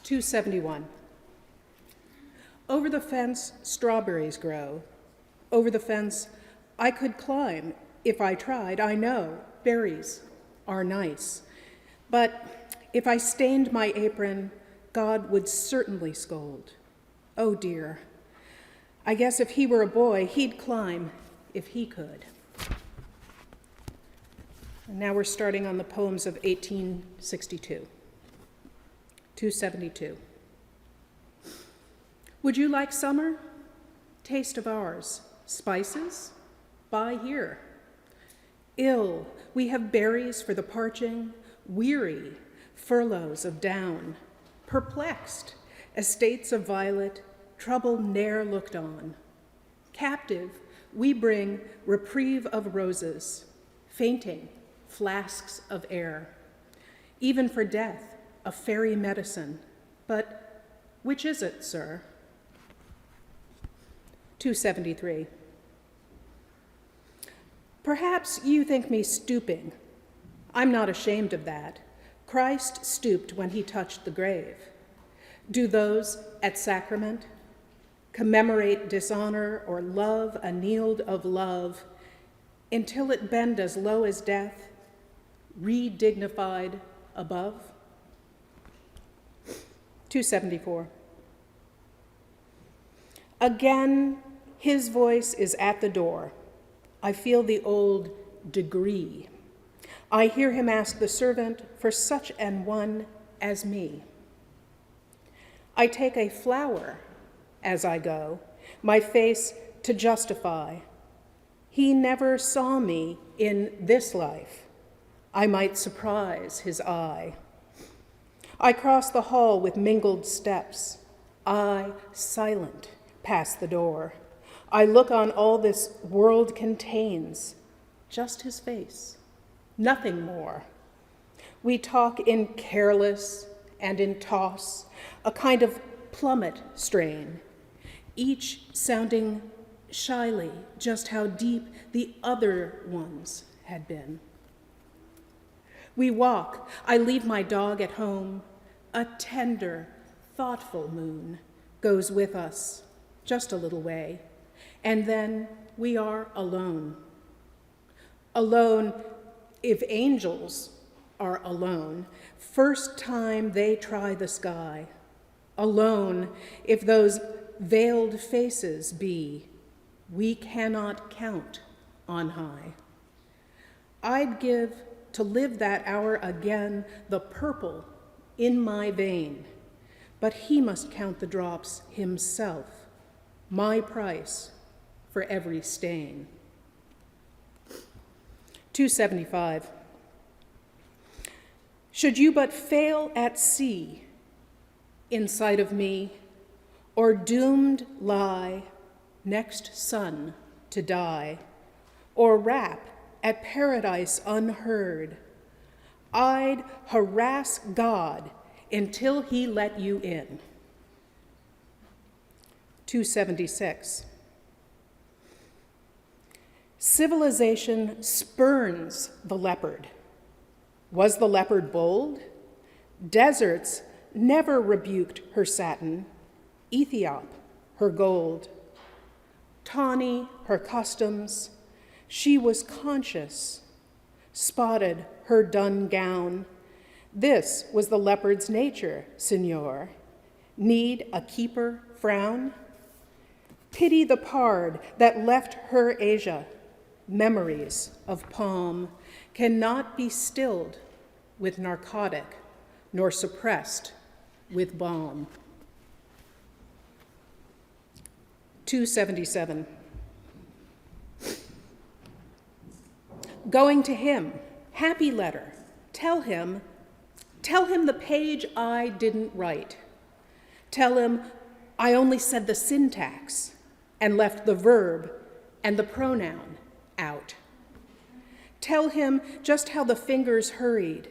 271. Over the fence, strawberries grow. Over the fence, I could climb if I tried. I know berries are nice. But if I stained my apron, God would certainly scold. Oh dear. I guess if he were a boy, he'd climb if he could. And now we're starting on the poems of 1862. 272. Would you like summer? Taste of ours. Spices? Buy here. Ill, we have berries for the parching. Weary, furloughs of down. Perplexed, estates of violet. Trouble ne'er looked on. Captive, we bring reprieve of roses. Fainting, flasks of air. Even for death, a fairy medicine. But which is it, sir? 273. Perhaps you think me stooping. I'm not ashamed of that. Christ stooped when he touched the grave. Do those at sacrament commemorate dishonor or love annealed of love until it bend as low as death, re-dignified above? 274. Again, his voice is at the door. I feel the old degree. I hear him ask the servant for such an one as me. I take a flower as I go, my face to justify. He never saw me in this life. I might surprise his eye. I cross the hall with mingled steps. I, silent, pass the door. I look on all this world contains, just his face, nothing more. We talk in careless and in toss, a kind of plummet strain, each sounding shyly just how deep the other ones had been. We walk, I leave my dog at home. A tender, thoughtful moon goes with us just a little way, and then we are alone. Alone, if angels are alone, first time they try the sky. Alone, if those veiled faces be, we cannot count on high. I'd give to live that hour again the purple in my vein, but he must count the drops himself, my price for every stain. 275. Should you but fail at sea, inside of me, or doomed lie next sun to die, or rap at paradise unheard, I'd harass God until he let you in. 276. Civilization spurns the leopard. Was the leopard bold? Deserts never rebuked her satin, Ethiop her gold. Tawny her customs, she was conscious, spotted her dun gown. This was the leopard's nature, Signor. Need a keeper frown? Pity the pard that left her Asia. Memories of palm cannot be stilled with narcotic, nor suppressed with balm. 277. Going to him, happy letter, tell him the page I didn't write. Tell him I only said the syntax and left the verb and the pronoun out. Tell him just how the fingers hurried,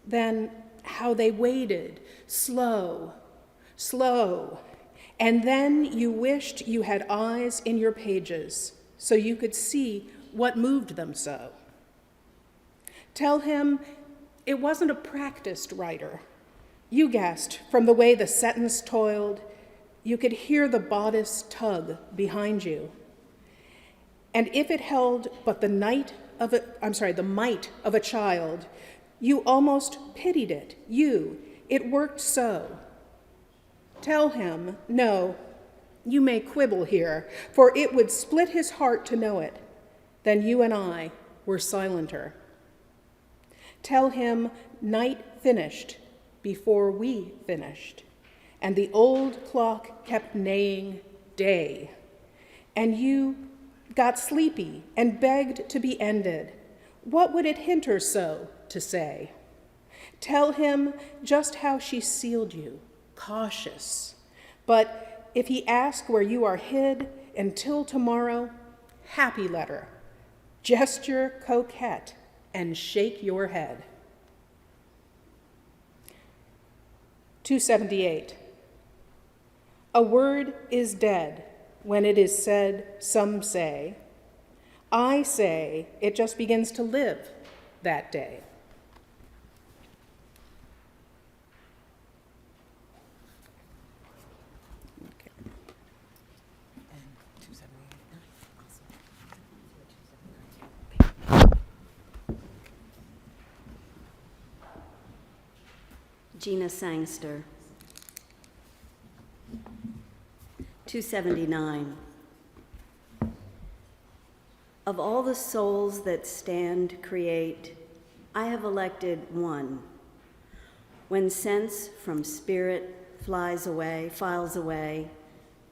then how they waited, slow, slow, and then you wished you had eyes in your pages so you could see what moved them so. Tell him it wasn't a practiced writer. You guessed from the way the sentence toiled, you could hear the bodice tug behind you. And if it held but the might of a child, you almost pitied it. It worked so. Tell him, no, you may quibble here, for it would split his heart to know it. Then you and I were silenter. Tell him night finished before we finished, and the old clock kept neighing day, and you got sleepy and begged to be ended. What would it hinder so to say? Tell him just how she sealed you, cautious. But if he ask where you are hid until tomorrow, happy letter, gesture coquette, and shake your head. 278. A word is dead when it is said, some say. I say it just begins to live that day. Gina Sangster. 279. Of all the souls that stand create, I have elected one. When sense from spirit files away,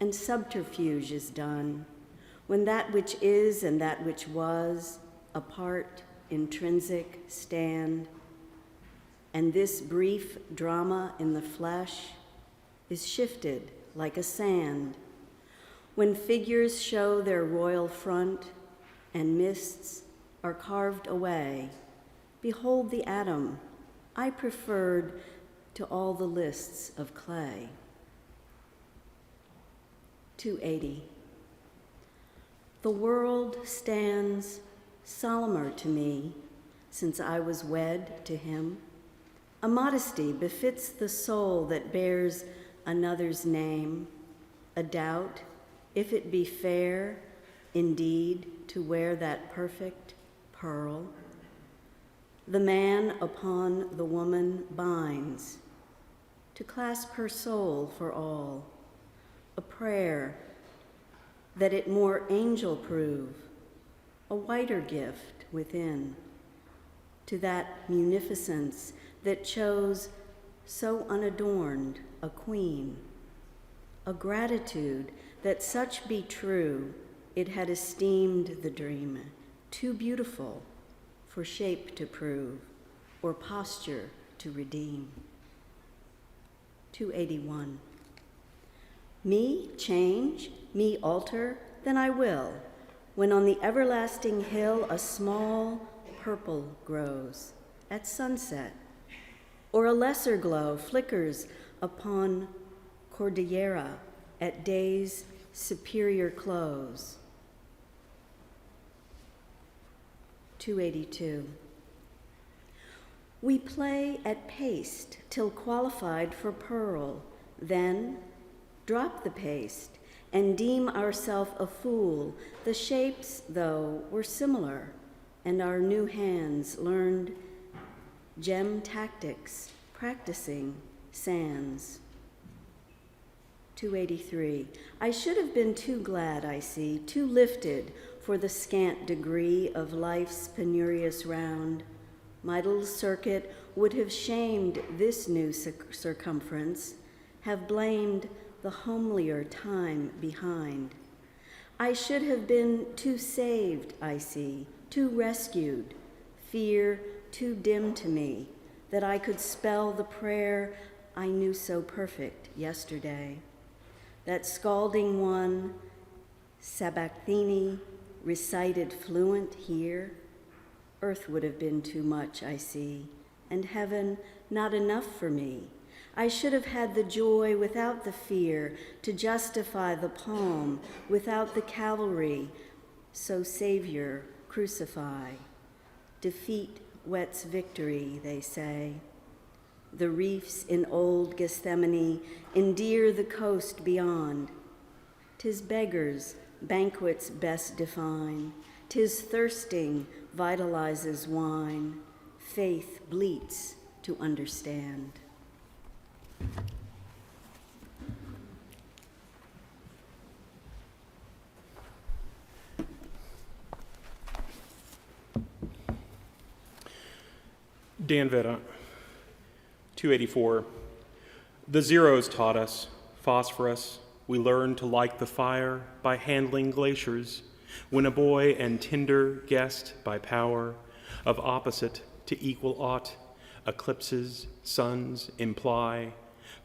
and subterfuge is done, when that which is and that which was, apart, intrinsic, stand, and this brief drama in the flesh is shifted like a sand, when figures show their royal front and mists are carved away, behold the atom I preferred to all the lists of clay. 280. The world stands solemner to me since I was wed to him. A modesty befits the soul that bears another's name, a doubt, if it be fair, indeed, to wear that perfect pearl? The man upon the woman binds, to clasp her soul for all, a prayer that it more angel prove, a whiter gift within, to that munificence that chose so unadorned a queen, a gratitude that such be true, it had esteemed the dream too beautiful for shape to prove or posture to redeem. 281. Me change, me alter, then I will, when on the everlasting hill a small purple grows at sunset, or a lesser glow flickers upon Cordillera at day's superior close. 282. We play at paste till qualified for pearl, then drop the paste and deem ourself a fool. The shapes, though, were similar, and our new hands learned gem tactics, practicing sands. 283. I should have been too glad, I see, too lifted for the scant degree of life's penurious round. My little circuit would have shamed this new circumference, have blamed the homelier time behind. I should have been too saved, I see, too rescued, fear too dim to me, that I could spell the prayer I knew so perfect yesterday. That scalding one, Sabachthani, recited fluent here, earth would have been too much, I see, and heaven not enough for me. I should have had the joy without the fear to justify the palm without the cavalry. So Savior, crucify. Defeat whets victory, they say. The reefs in old Gethsemane endear the coast beyond. 'Tis beggars banquets best define. 'Tis thirsting vitalizes wine. Faith bleats to understand. Dan Vera, 284. The zeros taught us phosphorus. We learned to like the fire by handling glaciers. When a boy and tinder guessed by power of opposite to equal aught, eclipses, suns imply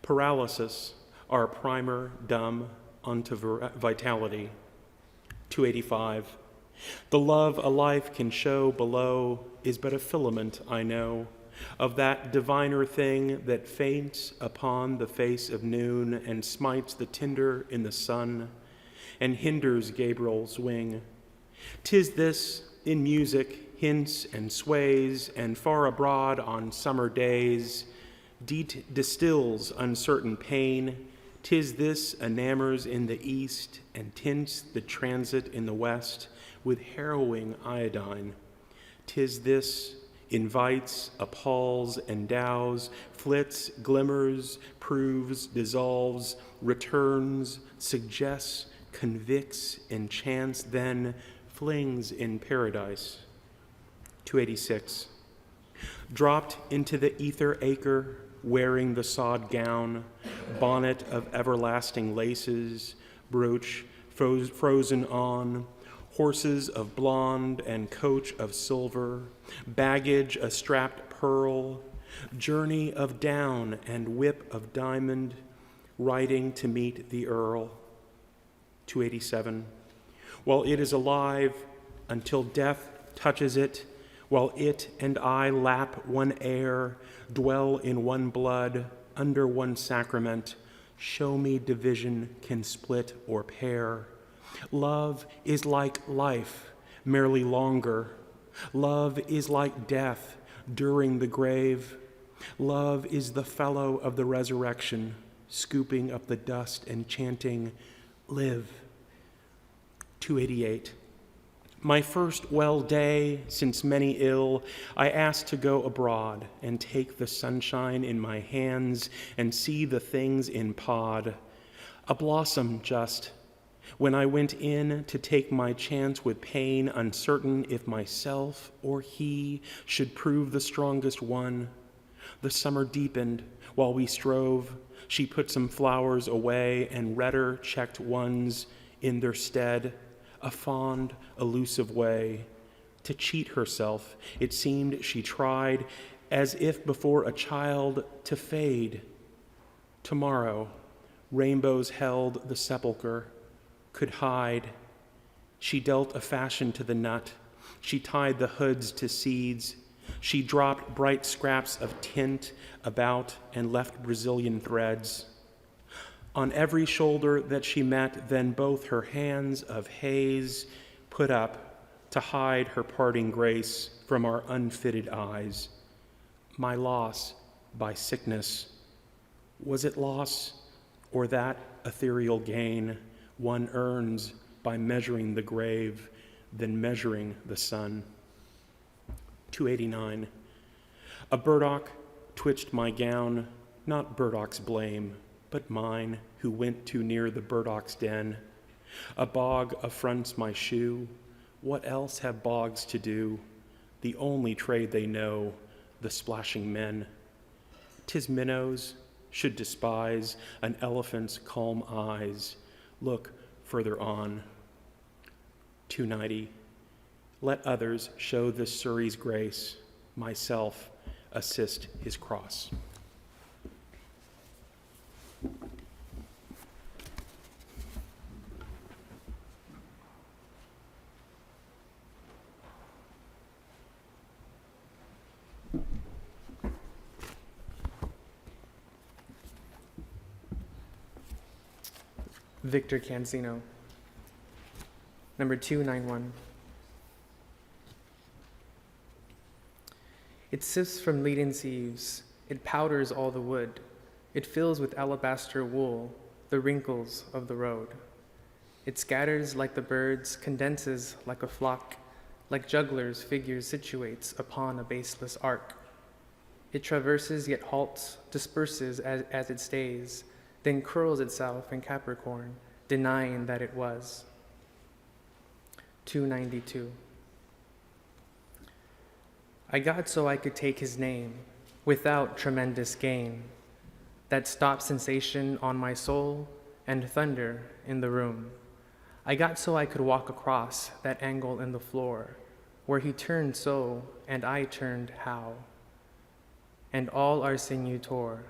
paralysis, our primer dumb unto vitality. 285. The love a life can show below is but a filament, I know, of that diviner thing that faints upon the face of noon and smites the tinder in the sun and hinders Gabriel's wing. 'Tis this in music hints and sways, and far abroad on summer days distills uncertain pain. 'Tis this enamors in the east and tints the transit in the west with harrowing iodine. 'Tis this invites, appalls, endows, flits, glimmers, proves, dissolves, returns, suggests, convicts, enchants, then flings in paradise. 286. Dropped into the ether acre, wearing the sod gown, bonnet of everlasting laces, brooch frozen on, horses of blonde and coach of silver, baggage a strapped pearl, journey of down and whip of diamond, riding to meet the earl. 287. While it is alive, until death touches it, while it and I lap one air, dwell in one blood, under one sacrament, show me division can split or pair. Love is like life, merely longer. Love is like death during the grave. Love is the fellow of the resurrection, scooping up the dust and chanting, live. 288. My first well day since many ill, I asked to go abroad and take the sunshine in my hands and see the things in pod. A blossom just, when I went in to take my chance with pain, uncertain if myself or he should prove the strongest one. The summer deepened while we strove. She put some flowers away and redder checked ones in their stead. A fond, elusive way to cheat herself. It seemed she tried, as if before a child, to fade. Tomorrow, rainbows held the sepulchre, could hide. She dealt a fashion to the nut. She tied the hoods to seeds. She dropped bright scraps of tint about and left Brazilian threads. On every shoulder that she met, then both her hands of haze put up to hide her parting grace from our unfitted eyes. My loss by sickness, was it loss or that ethereal gain one earns by measuring the grave, then measuring the sun? 289. A burdock twitched my gown, not burdock's blame, but mine, who went too near the burdock's den. A bog affronts my shoe. What else have bogs to do? The only trade they know, the splashing men. 'Tis minnows should despise an elephant's calm eyes. Look further on. 290. Let others show this Surrey's grace, myself assist his cross. Victor Cancino. Number 291. It sifts from leaden sieves, it powders all the wood, it fills with alabaster wool the wrinkles of the road. It scatters like the birds, condenses like a flock, like jugglers' figures situates upon a baseless arc. It traverses yet halts, disperses as it stays, then curls itself in Capricorn, denying that it was. 292. I got so I could take his name without tremendous gain, that stopped sensation on my soul and thunder in the room. I got so I could walk across that angle in the floor, where he turned so and I turned how, and all our sinew tore.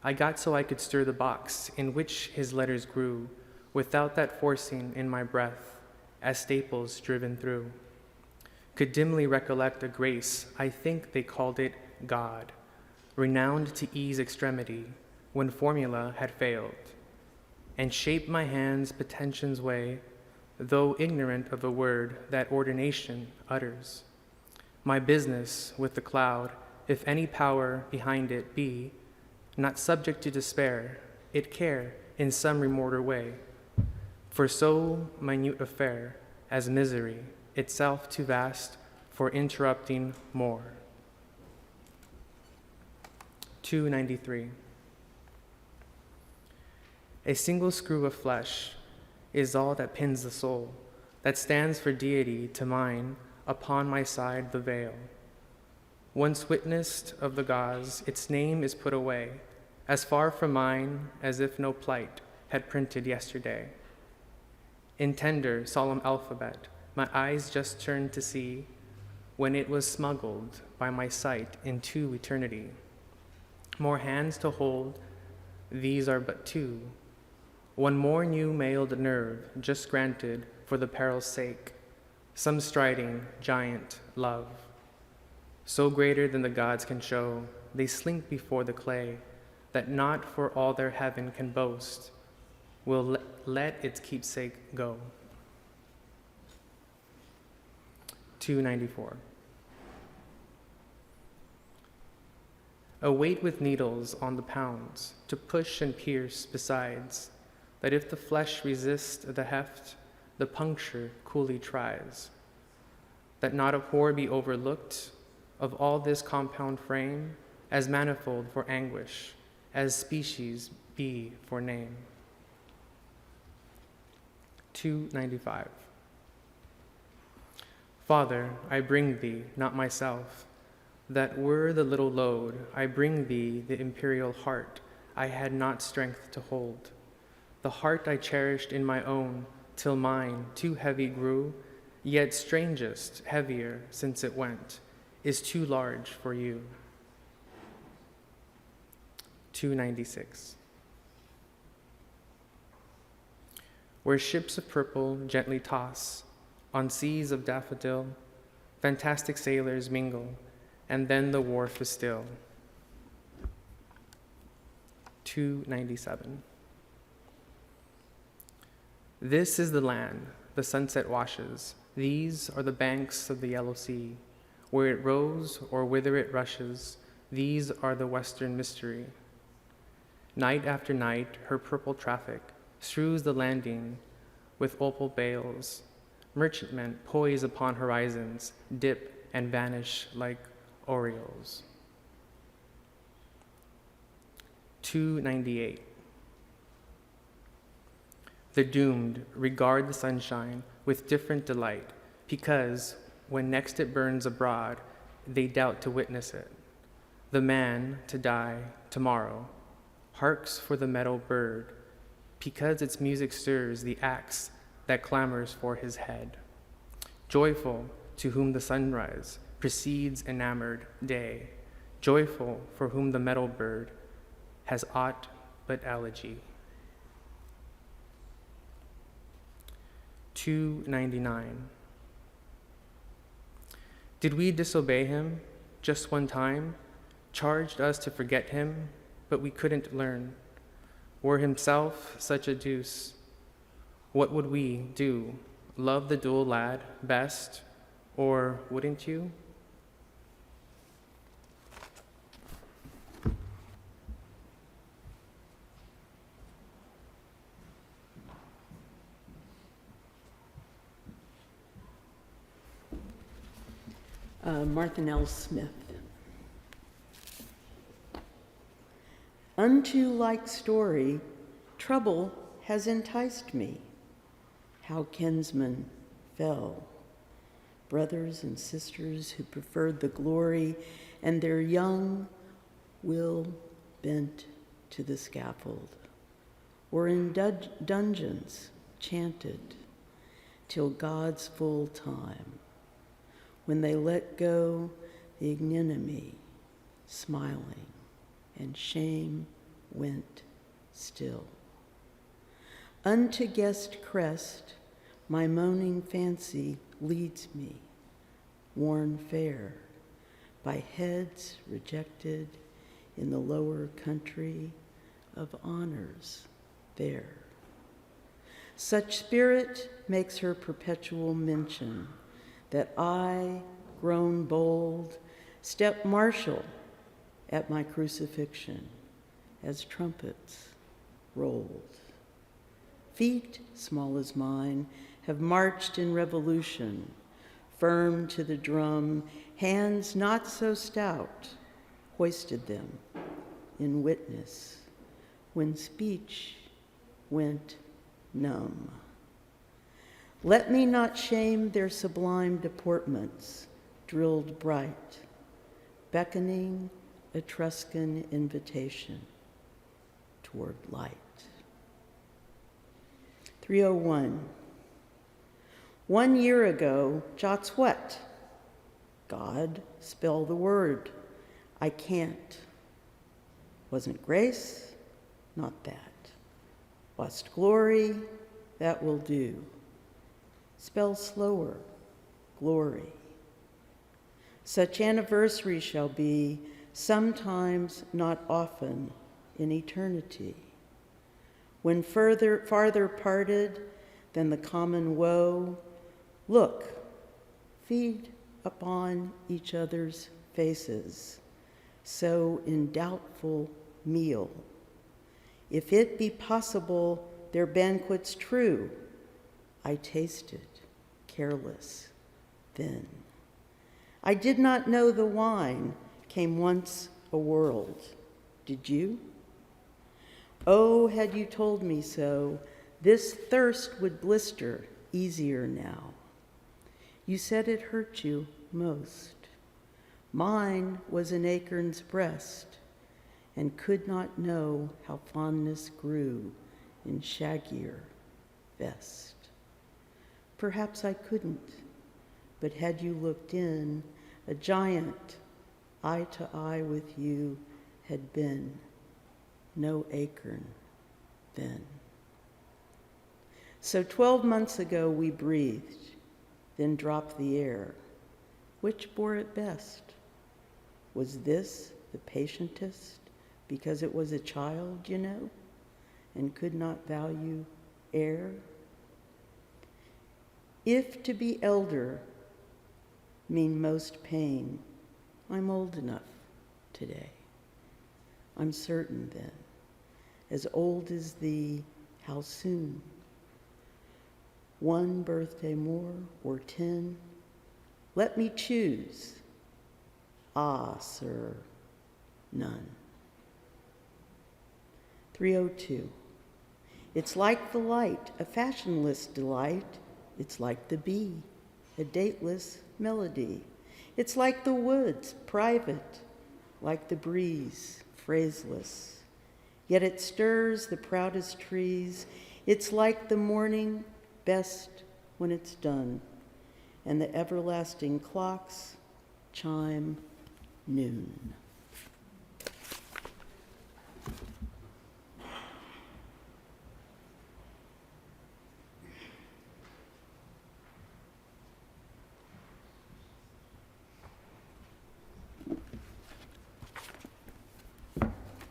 I got so I could stir the box in which his letters grew, without that forcing in my breath, as staples driven through. Could dimly recollect a grace, I think they called it God, renowned to ease extremity when formula had failed, and shape my hand's pretension's way, though ignorant of the word that ordination utters. My business with the cloud, if any power behind it be, not subject to despair, it care in some remoter way, for so minute affair as misery, itself too vast for interrupting more. 293. A single screw of flesh is all that pins the soul, that stands for deity to mine upon my side the veil. Once witnessed of the gods, its name is put away, as far from mine as if no plight had printed yesterday. In tender, solemn alphabet, my eyes just turned to see, when it was smuggled by my sight into eternity. More hands to hold, these are but two. One more new mailed nerve, just granted for the peril's sake, some striding giant love. So greater than the gods can show, they slink before the clay, that not for all their heaven can boast, will let its keepsake go. 294. A weight with needles on the pounds, to push and pierce besides, that if the flesh resist the heft, the puncture coolly tries. that not a pore be overlooked of all this compound frame, as manifold for anguish, as species be for name. 295. Father, I bring thee, not myself, that were the little load, I bring thee the imperial heart I had not strength to hold. The heart I cherished in my own, till mine too heavy grew, yet strangest, heavier since it went, is too large for you. 296. Where ships of purple gently toss, on seas of daffodil, fantastic sailors mingle, and then the wharf is still. 297. This is the land the sunset washes. These are the banks of the yellow sea. Where it rose or whither it rushes, these are the western mystery. Night after night, her purple traffic strews the landing with opal bales. Merchantmen poise upon horizons, dip and vanish like orioles. 298. The doomed regard the sunshine with different delight, because when next it burns abroad, they doubt to witness it. The man, to die tomorrow, harks for the meadow bird, because its music stirs the axe that clamors for his head. Joyful to whom the sunrise precedes enamored day, joyful for whom the meadow bird has aught but elegy. 299. Did we disobey him just one time? Charged us to forget him, but we couldn't learn. Were himself such a deuce, what would we do? Love the dual lad best, or wouldn't you? Martha L. Smith. Unto like story, trouble has enticed me. How kinsmen fell, brothers and sisters who preferred the glory, and their young will bent to the scaffold, or in dungeons chanted till God's full time, when they let go the ignominy, smiling, and shame went still. Unto guest crest my moaning fancy leads me, worn fair by heads rejected in the lower country of honors there. Such spirit makes her perpetual mention that I, grown bold, step martial at my crucifixion as trumpets rolled. Feet, small as mine, have marched in revolution, firm to the drum, hands not so stout, hoisted them in witness, when speech went numb. Let me not shame their sublime deportments, drilled bright, beckoning Etruscan invitation toward light. 301. 1 year ago, jots what? God, spell the word. I can't. Wasn't grace? Not that. Lost glory? That will do. Spell slower, glory. Such anniversary shall be, sometimes not often, in eternity. When farther parted than the common woe, look, feed upon each other's faces, so in doubtful meal. If it be possible, their banquets true, I tasted, careless, then. I did not know the wine came once a world. Did you? Oh, had you told me so, this thirst would blister easier now. You said it hurt you most. Mine was an acorn's breast, and could not know how fondness grew in shaggier vest. Perhaps I couldn't, but had you looked in, a giant, eye to eye with you had been, no acorn then. So 12 months ago we breathed, then dropped the air. Which bore it best? Was this the patientest, because it was a child, you know, and could not value air? If to be elder mean most pain, I'm old enough today. I'm certain then, as old as thee, how soon? 1 birthday more or 10? Let me choose. Ah, sir, none. 302. It's like the light, a fashionless delight. It's like the bee, a dateless melody. It's like the woods, private, like the breeze, phraseless. Yet it stirs the proudest trees. It's like the morning, best when it's done, and the everlasting clocks chime noon.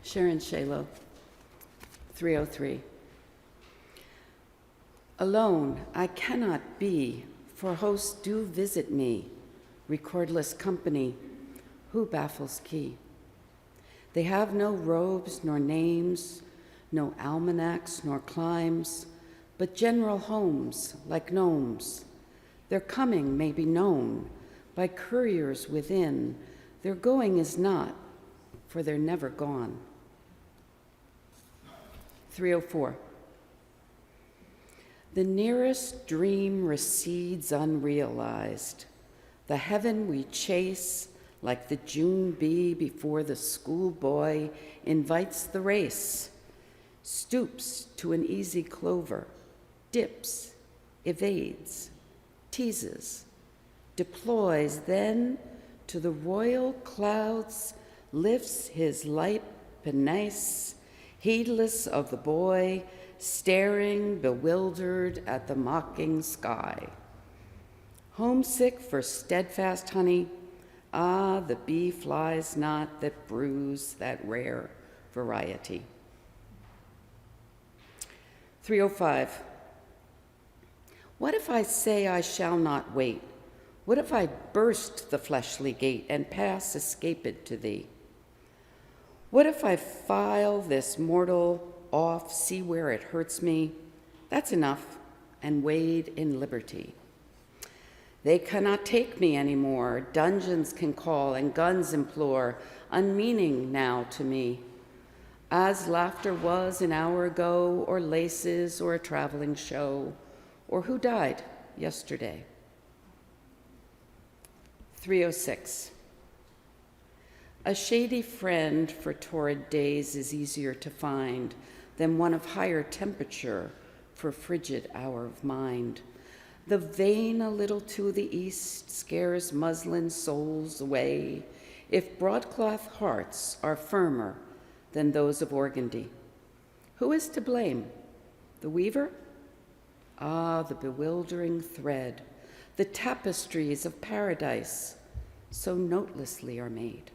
Sharon Shalo, 303. Alone I cannot be, for hosts do visit me, recordless company, who baffles key? They have no robes nor names, no almanacs nor climes, but general homes like gnomes. Their coming may be known by couriers within, their going is not, for they're never gone. 304. The nearest dream recedes unrealized. The heaven we chase, like the June bee before the schoolboy invites the race, stoops to an easy clover, dips, evades, teases, deploys, then to the royal clouds lifts his light pinnace, heedless of the boy, staring bewildered at the mocking sky. Homesick for steadfast honey, ah, the bee flies not that brews that rare variety. 305. What if I say I shall not wait? What if I burst the fleshly gate and pass escaped to thee? What if I file this mortal off, see where it hurts me? That's enough, and wade in liberty. They cannot take me anymore. Dungeons can call and guns implore, unmeaning now to me. As laughter was an hour ago, or laces, or a traveling show, or who died yesterday. 306. A shady friend for torrid days is easier to find than one of higher temperature for frigid hour of mind. The vein a little to the east scares muslin souls away if broadcloth hearts are firmer than those of organdy. Who is to blame? The weaver? Ah, the bewildering thread, the tapestries of paradise so notelessly are made.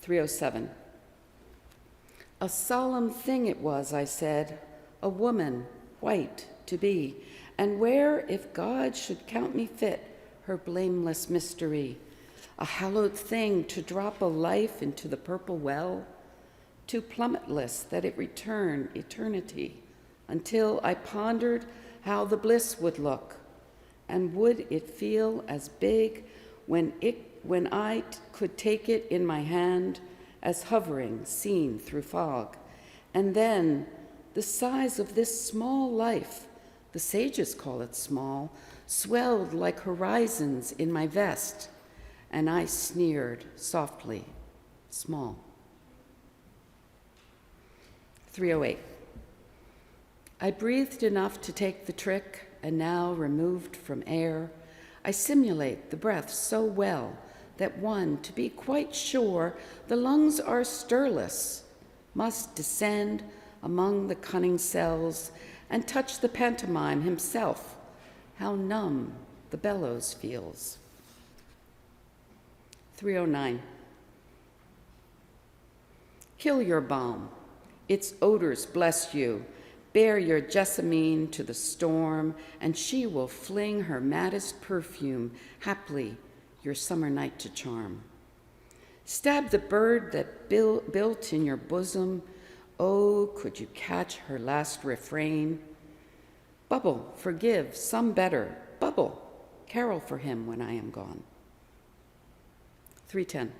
307. A solemn thing it was, I said, a woman, white, to be, and where, if God should count me fit, her blameless mystery, a hallowed thing to drop a life into the purple well, too plummetless that it return eternity, until I pondered how the bliss would look, and would it feel as big when I could take it in my hand as hovering, seen through fog? And then the size of this small life, the sages call it small, swelled like horizons in my vest, and I sneered softly, small. 308. I breathed enough to take the trick, and now removed from air, I simulate the breath so well that one, to be quite sure the lungs are stirless, must descend among the cunning cells and touch the pantomime himself. How numb the bellows feels. 309. Kill your balm. Its odors bless you. Bear your jessamine to the storm, and she will fling her maddest perfume, haply your summer night to charm. Stab the bird that built in your bosom. Oh, could you catch her last refrain? Bubble, forgive, some better. Bubble, carol for him when I am gone. 310.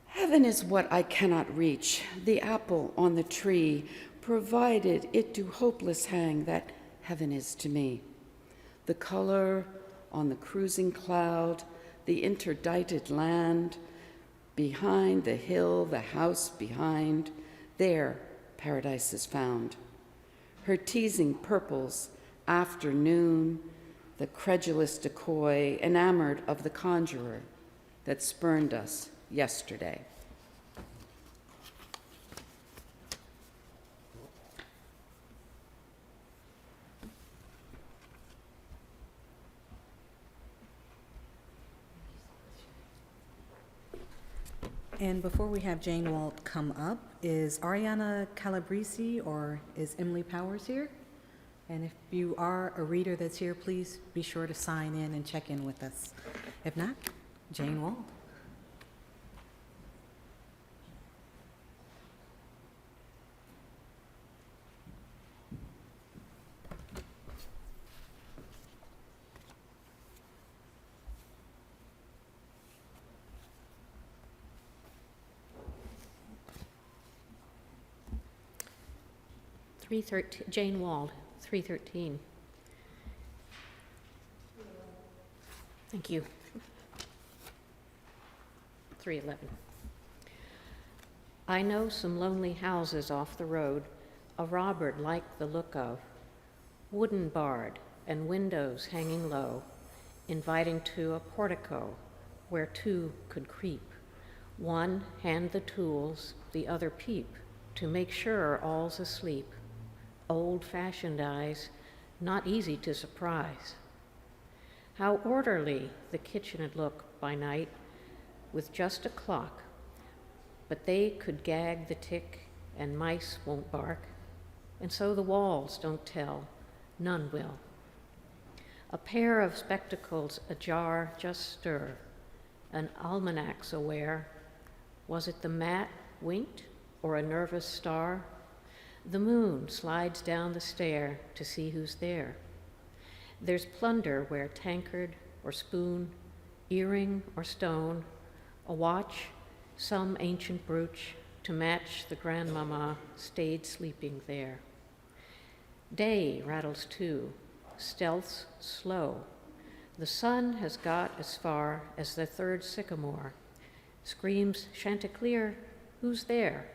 Heaven is what I cannot reach, the apple on the tree, provided it do hopeless hang, that heaven is to me. The color on the cruising cloud, the interdicted land, behind the hill, the house behind, there paradise is found. Her teasing purples, afternoon, the credulous decoy, enamored of the conjurer that spurned us yesterday. And before we have Jane Walt come up, is Ariana Calabrese or is Emily Powers here? And if you are a reader that's here, please be sure to sign in and check in with us. If not, Jane Walt. Jane Wald, 313. Thank you. 311. I know some lonely houses off the road a Robert liked the look of, wooden barred and windows hanging low, inviting to a portico where two could creep. One hand the tools, the other peep, to make sure all's asleep. Old-fashioned eyes, not easy to surprise. How orderly the kitchen'd look by night, with just a clock, but they could gag the tick, and mice won't bark, and so the walls don't tell, none will. A pair of spectacles ajar just stir, an almanac's aware. Was it the mat winked, or a nervous star? The moon slides down the stair to see who's there. There's plunder where tankard or spoon, earring or stone, a watch, some ancient brooch to match the grandmama stayed sleeping there. Day rattles too, stealth's slow. The sun has got as far as the third sycamore, screams Chanticleer, who's there?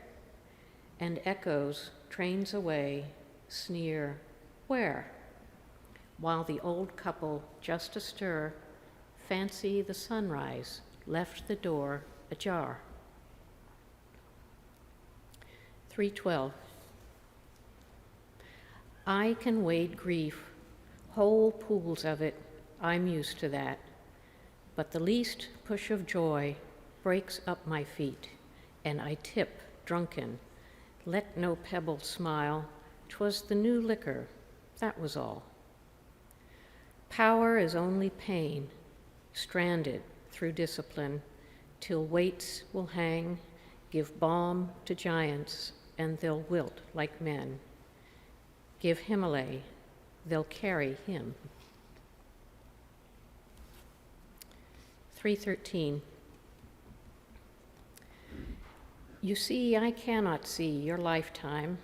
And echoes, trains away, sneer, where? While the old couple, just astir, fancy the sunrise left the door ajar. 312. I can wade grief, whole pools of it, I'm used to that. But the least push of joy breaks up my feet, and I tip drunken. Let no pebble smile, 'twas the new liquor, that was all. Power is only pain, stranded through discipline, till weights will hang, give balm to giants, and they'll wilt like men. Give Himalay, they'll carry him. 3:13. You see, I cannot see your lifetime.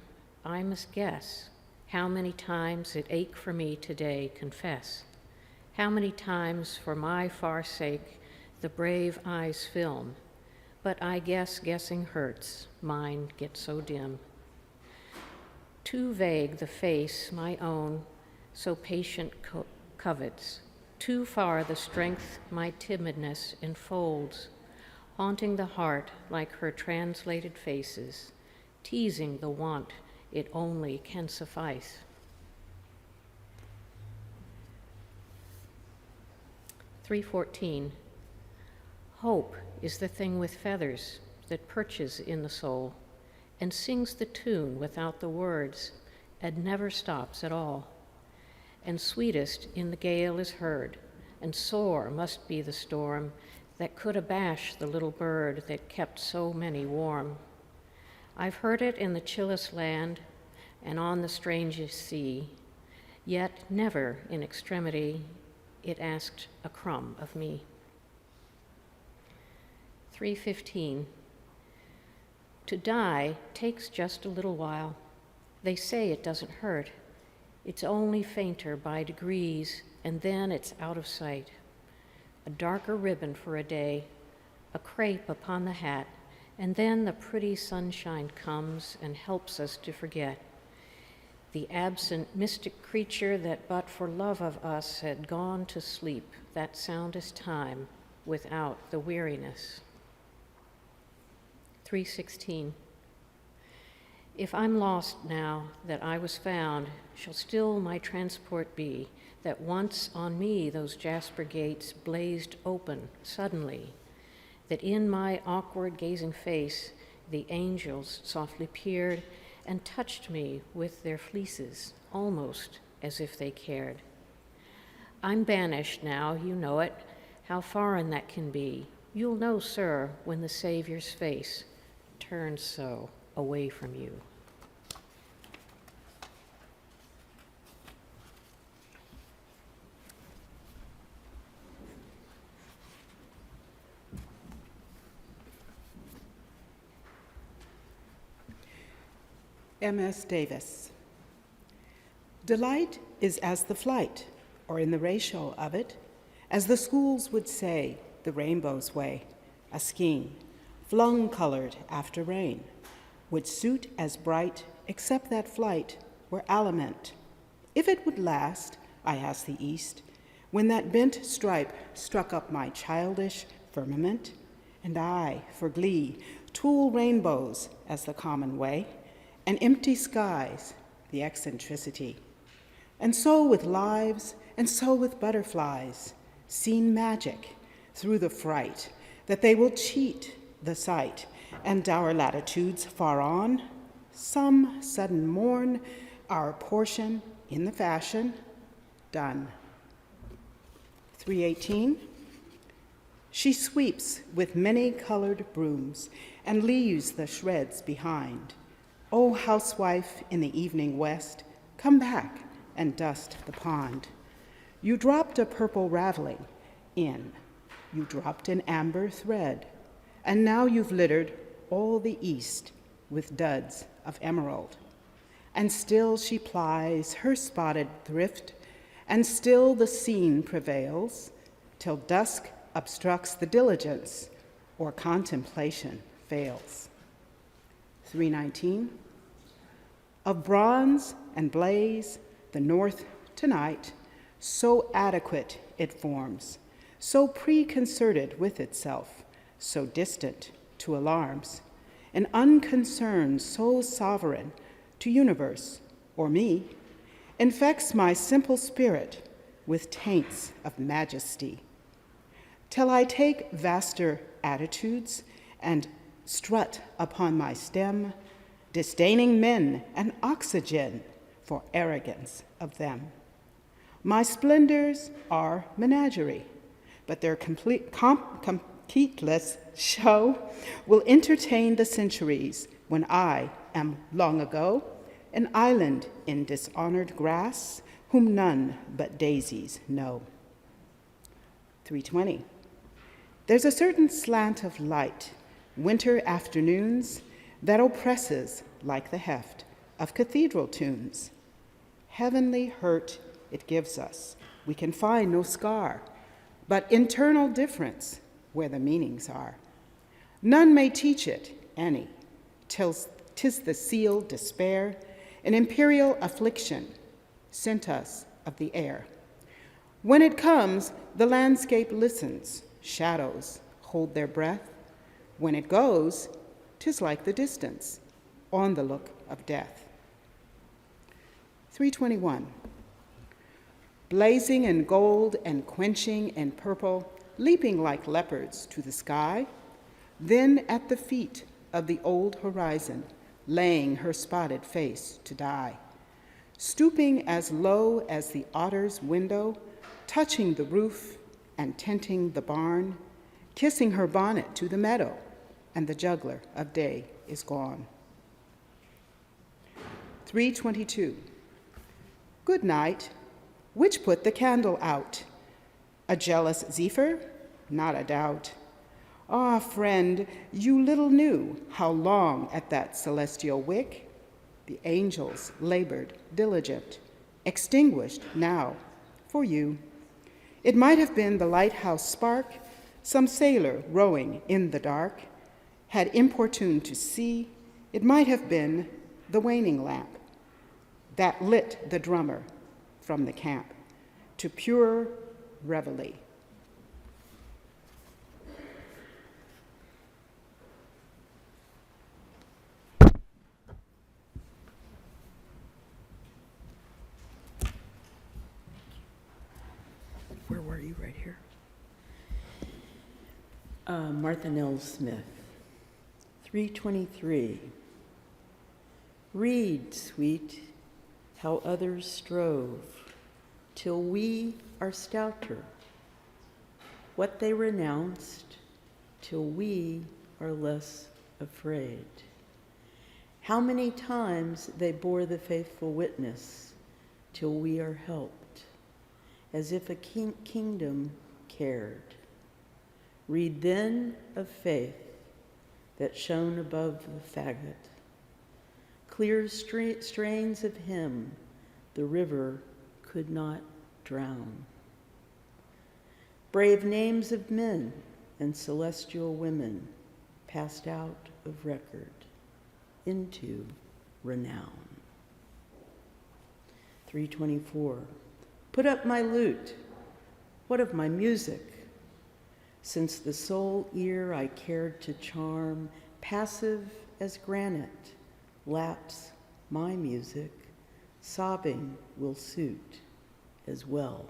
I must guess how many times it ache for me today, confess. How many times for my far sake the brave eyes film. But I guess guessing hurts, mine gets so dim. Too vague the face, my own, so patient covets. Too far the strength my timidness enfolds, haunting the heart like her translated faces, teasing the want it only can suffice. 3:14. Hope is the thing with feathers that perches in the soul and sings the tune without the words and never stops at all. And sweetest in the gale is heard, and sore must be the storm that could abash the little bird that kept so many warm. I've heard it in the chillest land and on the strangest sea, yet never in extremity it asked a crumb of me. 3:15. To die takes just a little while. They say it doesn't hurt. It's only fainter by degrees, and then it's out of sight. A darker ribbon for a day, a crepe upon the hat, and then the pretty sunshine comes and helps us to forget. The absent mystic creature that but for love of us had gone to sleep that soundest time without the weariness. 3:16. If I'm lost now that I was found, shall still my transport be that once on me those jasper gates blazed open suddenly, that in my awkward gazing face the angels softly peered and touched me with their fleeces, almost as if they cared. I'm banished now, you know it, how foreign that can be. You'll know, sir, when the Savior's face turns so away from you. M.S. Davis. Delight is as the flight, or in the ratio of it, as the schools would say, the rainbow's way, a skein, flung colored after rain, would suit as bright, except that flight were aliment. If it would last, I asked the east, when that bent stripe struck up my childish firmament, and I, for glee, tool rainbows as the common way, and empty skies, the eccentricity. And so with lives, and so with butterflies, seen magic through the fright, that they will cheat the sight, and dour latitudes far on, some sudden morn, our portion in the fashion, done. 3:18. She sweeps with many-colored brooms and leaves the shreds behind. O housewife in the evening west, come back and dust the pond. You dropped a purple raveling in, you dropped an amber thread, and now you've littered all the east with duds of emerald. And still she plies her spotted thrift, and still the scene prevails, till dusk obstructs the diligence, or contemplation fails. 3:19. Of bronze and blaze, the north tonight, so adequate it forms, so preconcerted with itself, so distant to alarms, an unconcern so sovereign to universe or me, infects my simple spirit with taints of majesty, till I take vaster attitudes and strut upon my stem, disdaining men and oxygen for arrogance of them. My splendors are menagerie, but their completeless show will entertain the centuries when I am long ago an island in dishonored grass, whom none but daisies know. 320. There's a certain slant of light, winter afternoons, that oppresses like the heft of cathedral tunes. Heavenly hurt it gives us. We can find no scar, but internal difference where the meanings are. None may teach it any, 'tis the sealed despair, an imperial affliction sent us of the air. When it comes, the landscape listens, shadows hold their breath. When it goes, 'tis like the distance, on the look of death. 321. Blazing in gold and quenching in purple, leaping like leopards to the sky, then at the feet of the old horizon, laying her spotted face to die. Stooping as low as the otter's window, touching the roof and tinting the barn, kissing her bonnet to the meadow, and the juggler of day is gone. 322. Good night. Which put the candle out? A jealous Zephyr? Not a doubt. Ah, friend, you little knew how long at that celestial wick the angels labored diligent, extinguished now for you. It might have been the lighthouse spark some sailor rowing in the dark had importuned to see. It might have been the waning lamp that lit the drummer from the camp to pure reveille. Where were you? Right here? Martha Nell Smith. 323. Read, sweet, how others strove, till we are stouter. What they renounced, till we are less afraid. How many times they bore the faithful witness, till we are helped, as if a kingdom cared. Read then of faith that shone above the faggot, clear strains of hymn the river could not drown. Brave names of men and celestial women passed out of record into renown. 324. Put up my lute. What of my music? Since the sole ear I cared to charm, passive as granite, laps my music, sobbing will suit as well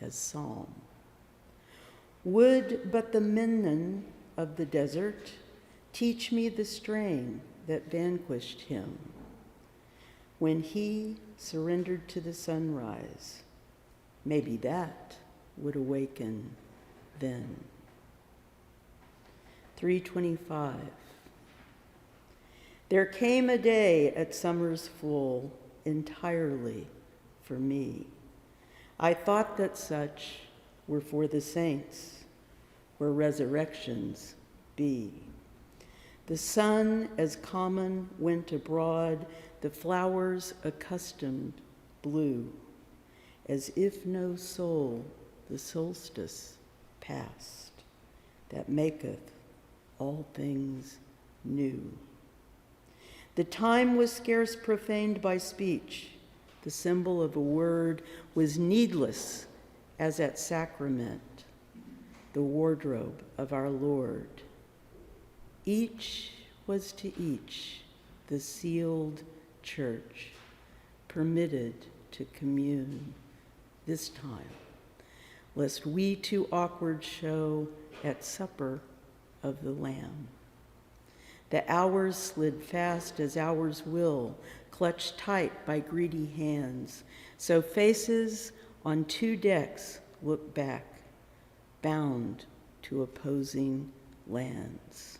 as psalm. Would but the Memnon of the desert teach me the strain that vanquished him when he surrendered to the sunrise. Maybe that would awaken then. 325. There came a day at summer's full entirely for me. I thought that such were for the saints, where resurrections be. The sun as common went abroad, the flowers accustomed blew, as if no soul the solstice passed, that maketh all things new. The time was scarce profaned by speech. The symbol of a word was needless as at sacrament, the wardrobe of our Lord. Each was to each the sealed church, permitted to commune this time, lest we too awkward show at supper of the Lamb. The hours slid fast as hours will, clutched tight by greedy hands, so faces on two decks look back, bound to opposing lands.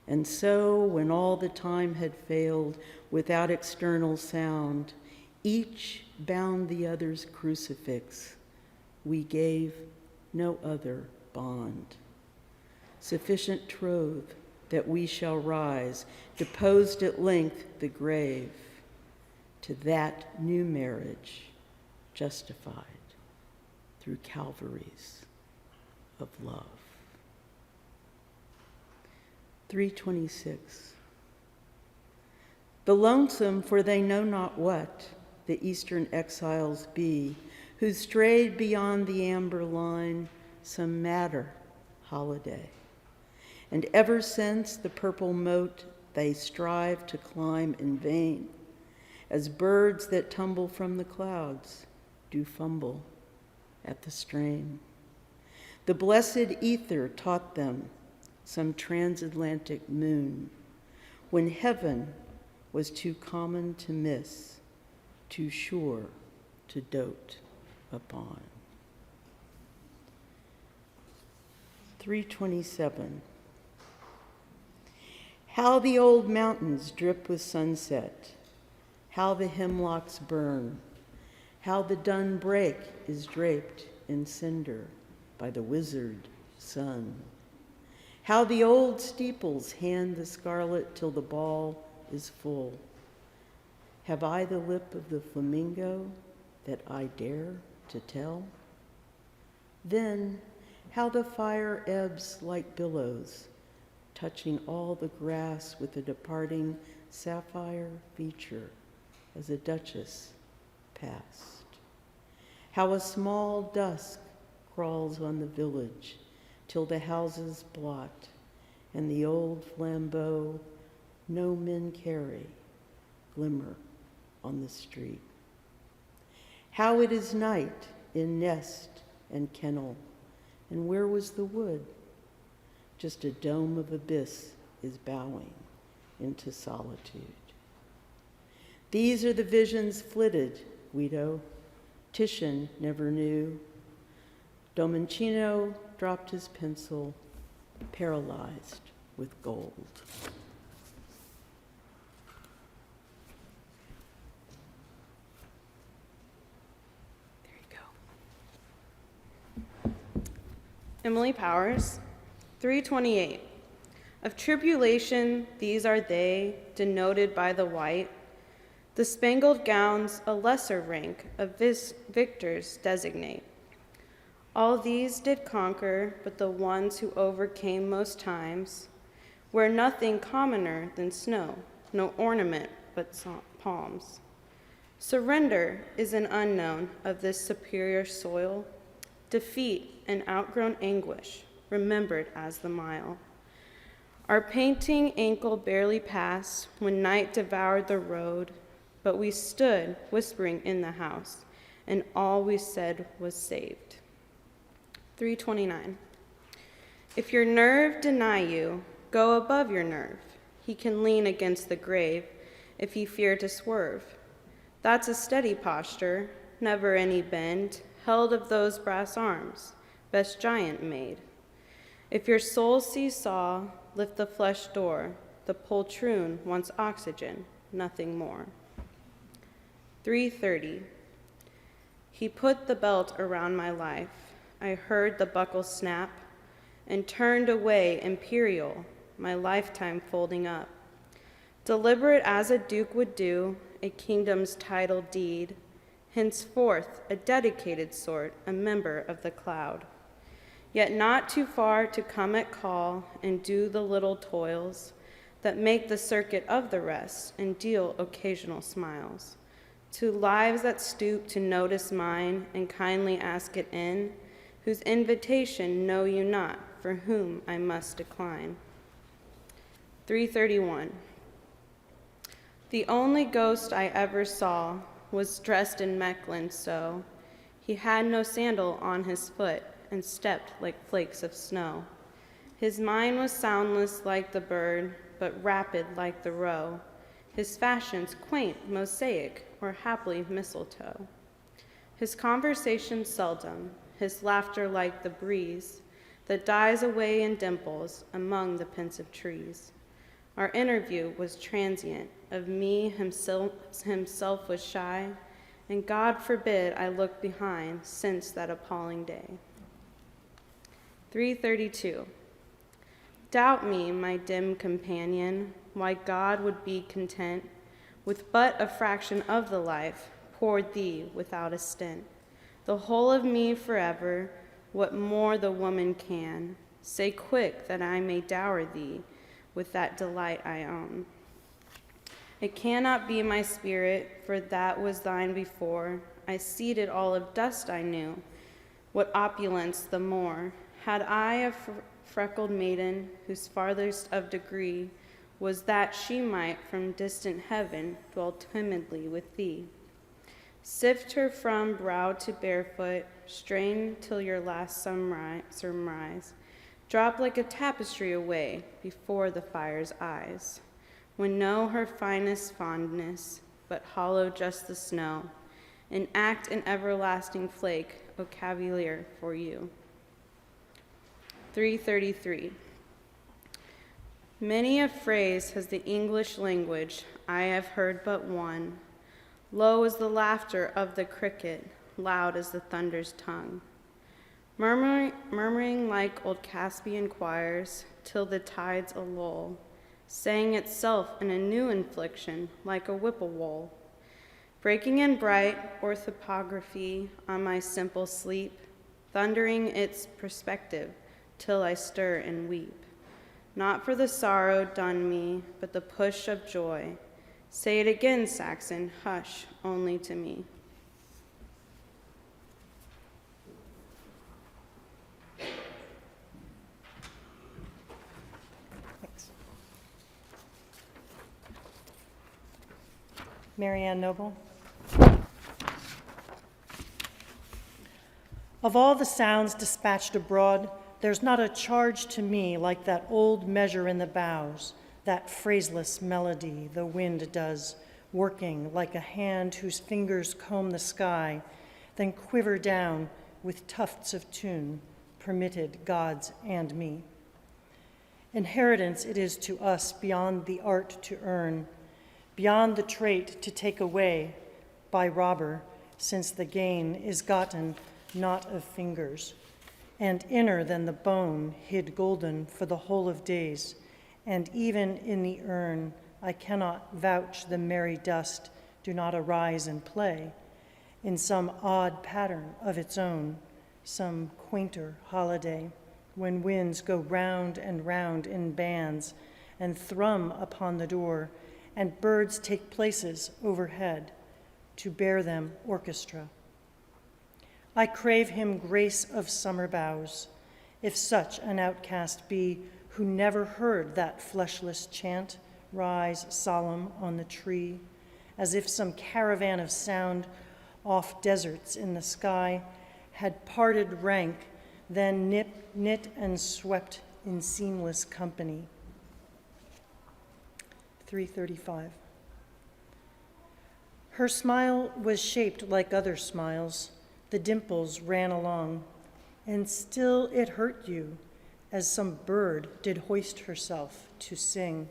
And so, when all the time had failed without external sound, each bound the other's crucifix. We gave no other bond. Sufficient troth that we shall rise, deposed at length the grave, to that new marriage justified through Calvaries of love. 326. The lonesome, for they know not what, the eastern exiles be, who strayed beyond the amber line, some madder holiday. And ever since the purple moat they strive to climb in vain, as birds that tumble from the clouds do fumble at the strain. The blessed ether taught them some transatlantic moon, when heaven was too common to miss, too sure to dote upon. 327. How the old mountains drip with sunset, how the hemlocks burn, how the dun brake is draped in cinder by the wizard sun. How the old steeples hand the scarlet till the ball is full. Have I the lip of the flamingo that I dare to tell? Then how the fire ebbs like billows, touching all the grass with a departing sapphire feature as a duchess passed. How a small dusk crawls on the village till the houses blot, and the old flambeaux no men carry glimmer on the street. How it is night in nest and kennel, and where was the wood? Just a dome of abyss is bowing into solitude. These are the visions flitted, Guido. Titian never knew. Domenichino dropped his pencil, paralyzed with gold. There you go. Emily Powers, 328. Of tribulation, these are they, denoted by the white. The spangled gowns a lesser rank of victors designate. All these did conquer, but the ones who overcame most times wear nothing commoner than snow, no ornament but palms. Surrender is an unknown of this superior soil, defeat and outgrown anguish, remembered as the mile. Our painting ankle barely passed when night devoured the road, but we stood whispering in the house, and all we said was saved. 329. If your nerve deny you, go above your nerve. He can lean against the grave if you fear to swerve. That's a steady posture, never any bend, held of those brass arms, best giant made. If your soul seesaw, lift the flesh door. The poltroon wants oxygen, nothing more. 330. He put the belt around my life. I heard the buckle snap and turned away imperial, my lifetime folding up. Deliberate as a duke would do, a kingdom's title deed, henceforth a dedicated sort, a member of the cloud. Yet not too far to come at call and do the little toils that make the circuit of the rest and deal occasional smiles. To lives that stoop to notice mine and kindly ask it in, whose invitation know you not, for whom I must decline. 331. The only ghost I ever saw was dressed in Mechlin so. He had no sandal on his foot and stepped like flakes of snow. His mind was soundless like the bird, but rapid like the roe. His fashions quaint, mosaic, or haply mistletoe. His conversation seldom, his laughter like the breeze that dies away in dimples among the pensive trees. Our interview was transient. Of me himself was shy, and God forbid I look behind since that appalling day. 332. Doubt me, my dim companion, why God would be content with but a fraction of the life poured thee without a stint. The whole of me forever, what more the woman can, say quick that I may dower thee with that delight I own. It cannot be my spirit, for that was thine before. I seeded all of dust I knew, what opulence the more. Had I a freckled maiden, whose farthest of degree was that she might from distant heaven dwell timidly with thee. Sift her from brow to barefoot, strain till your last sunrise, drop like a tapestry away before the fire's eyes, when know her finest fondness, but hollow just the snow, and act an everlasting flake, O cavalier, for you. 333. Many a phrase has the English language, I have heard but one. Low is the laughter of the cricket, loud is the thunder's tongue. Murmuring like old Caspian choirs, till the tides a lull, saying itself in a new infliction, like a whippoorwill. Breaking in bright orthography on my simple sleep, thundering its perspective, till I stir and weep. Not for the sorrow done me, but the push of joy. Say it again, Saxon, hush, only to me. Thanks. Marianne Noble. Of all the sounds dispatched abroad, there's not a charge to me like that old measure in the boughs, that phraseless melody the wind does, working like a hand whose fingers comb the sky, then quiver down with tufts of tune, permitted God's and me. Inheritance it is to us beyond the art to earn, beyond the trait to take away by robber, since the gain is gotten not of fingers, and inner than the bone hid golden for the whole of days, and even in the urn I cannot vouch the merry dust do not arise and play in some odd pattern of its own, some quainter holiday, when winds go round and round in bands and thrum upon the door, and birds take places overhead to bear them orchestra. I crave him grace of summer boughs, if such an outcast be who never heard that fleshless chant rise solemn on the tree, as if some caravan of sound off deserts in the sky had parted rank, then knit and swept in seamless company. 335. Her smile was shaped like other smiles. The dimples ran along, and still it hurt you, as some bird did hoist herself to sing,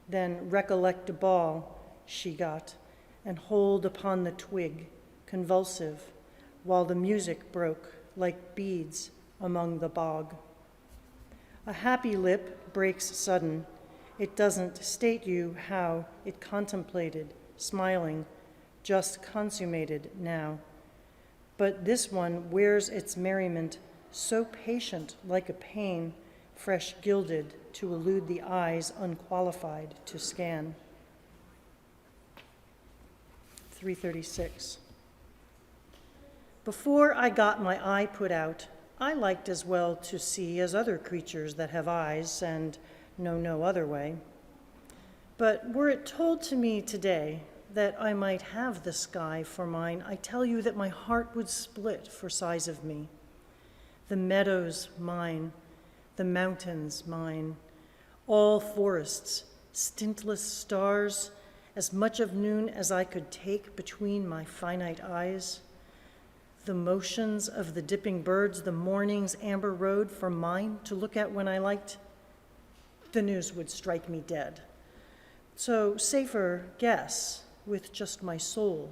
then recollect a ball she got, and hold upon the twig, convulsive, while the music broke like beads among the bog. A happy lip breaks sudden. It doesn't state you how it contemplated, smiling, just consummated now. But this one wears its merriment so patient like a pain, fresh gilded to elude the eyes unqualified to scan. 336. Before I got my eye put out, I liked as well to see as other creatures that have eyes and know no other way. But were it told to me today that I might have the sky for mine, I tell you that my heart would split for size of me. The meadows mine, the mountains mine, all forests, stintless stars, as much of noon as I could take between my finite eyes. The motions of the dipping birds, the morning's amber road for mine to look at when I liked. the news would strike me dead. So safer guess with just my soul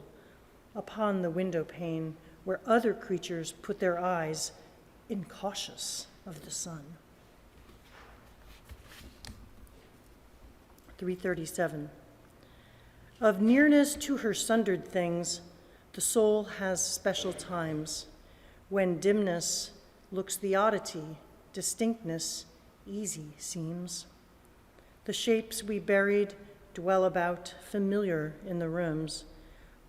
upon the window pane where other creatures put their eyes, incautious of the sun. 337. Of nearness to her sundered things, the soul has special times, when dimness looks the oddity, distinctness easy seems. The shapes we buried dwell about, familiar in the rooms.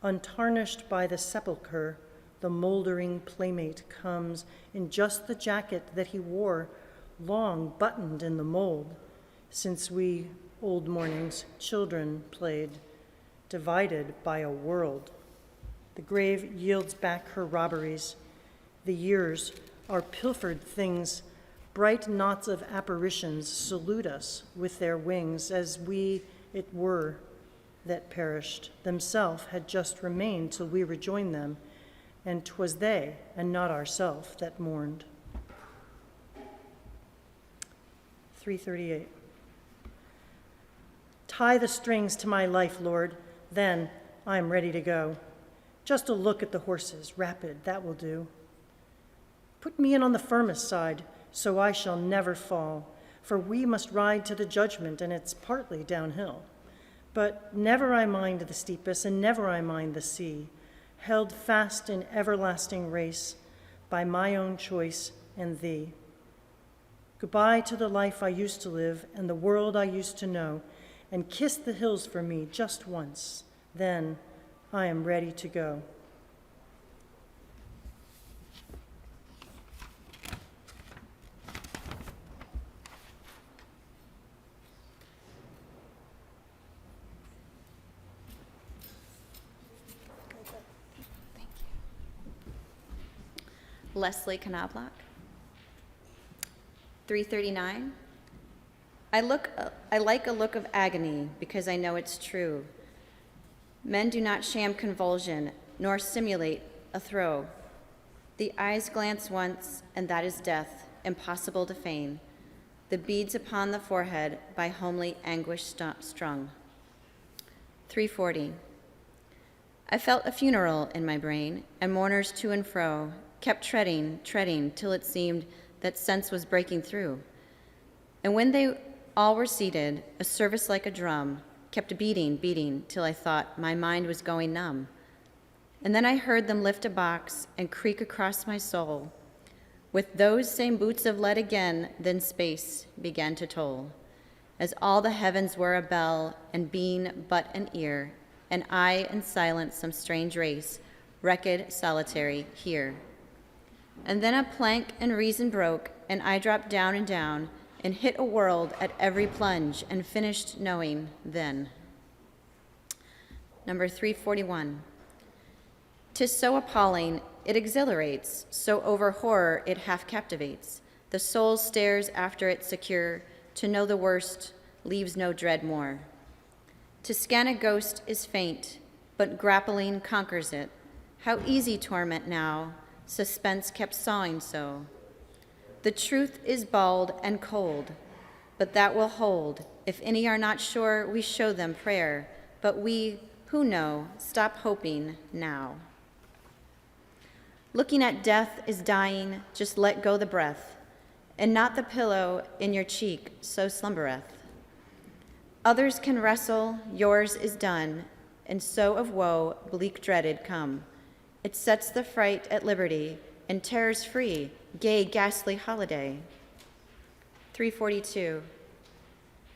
Untarnished by the sepulchre, the moldering playmate comes in just the jacket that he wore, long buttoned in the mold, since we, old mornings, children played, divided by a world. The grave yields back her robberies. The years are pilfered things. Bright knots of apparitions salute us with their wings, as we, it were, that perished, themselves had just remained till we rejoined them, and 'twas they, and not ourself, that mourned. 338. Tie the strings to my life, Lord, then I am ready to go. Just a look at the horses, rapid, that will do. Put me in on the firmest side, so I shall never fall, for we must ride to the judgment, and it's partly downhill. But never I mind the steepest, and never I mind the sea, held fast in everlasting race by my own choice and thee. Goodbye to the life I used to live and the world I used to know, and kiss the hills for me just once. Then I am ready to go. Leslie Knobloch. 339. I like a look of agony because I know it's true. Men do not sham convulsion nor simulate a throe. The eyes glance once, and that is death, impossible to feign. The beads upon the forehead by homely anguish strung. 340. I felt a funeral in my brain, and mourners to and fro kept treading, till it seemed that sense was breaking through. And when they all were seated, a service like a drum kept beating, till I thought my mind was going numb. And then I heard them lift a box and creak across my soul. With those same boots of lead again, then space began to toll, as all the heavens were a bell, and being but an ear, and I in silence some strange race, wrecked solitary here. And then a plank and reason broke, and I dropped down and hit a world at every plunge, and finished knowing then. Number 341. 'Tis so appalling, it exhilarates, so over horror it half captivates. The soul stares after it secure, to know the worst leaves no dread more. To scan a ghost is faint, but grappling conquers it. How easy torment now, suspense kept sawing so. The truth is bald and cold, but that will hold. If any are not sure, we show them prayer, but we who know, stop hoping now. Looking at death is dying, just let go the breath, and not the pillow in your cheek, so slumbereth. Others can wrestle, yours is done, and so of woe, bleak dreaded, come. It sets the fright at liberty, and terrors free, gay, ghastly holiday. 342.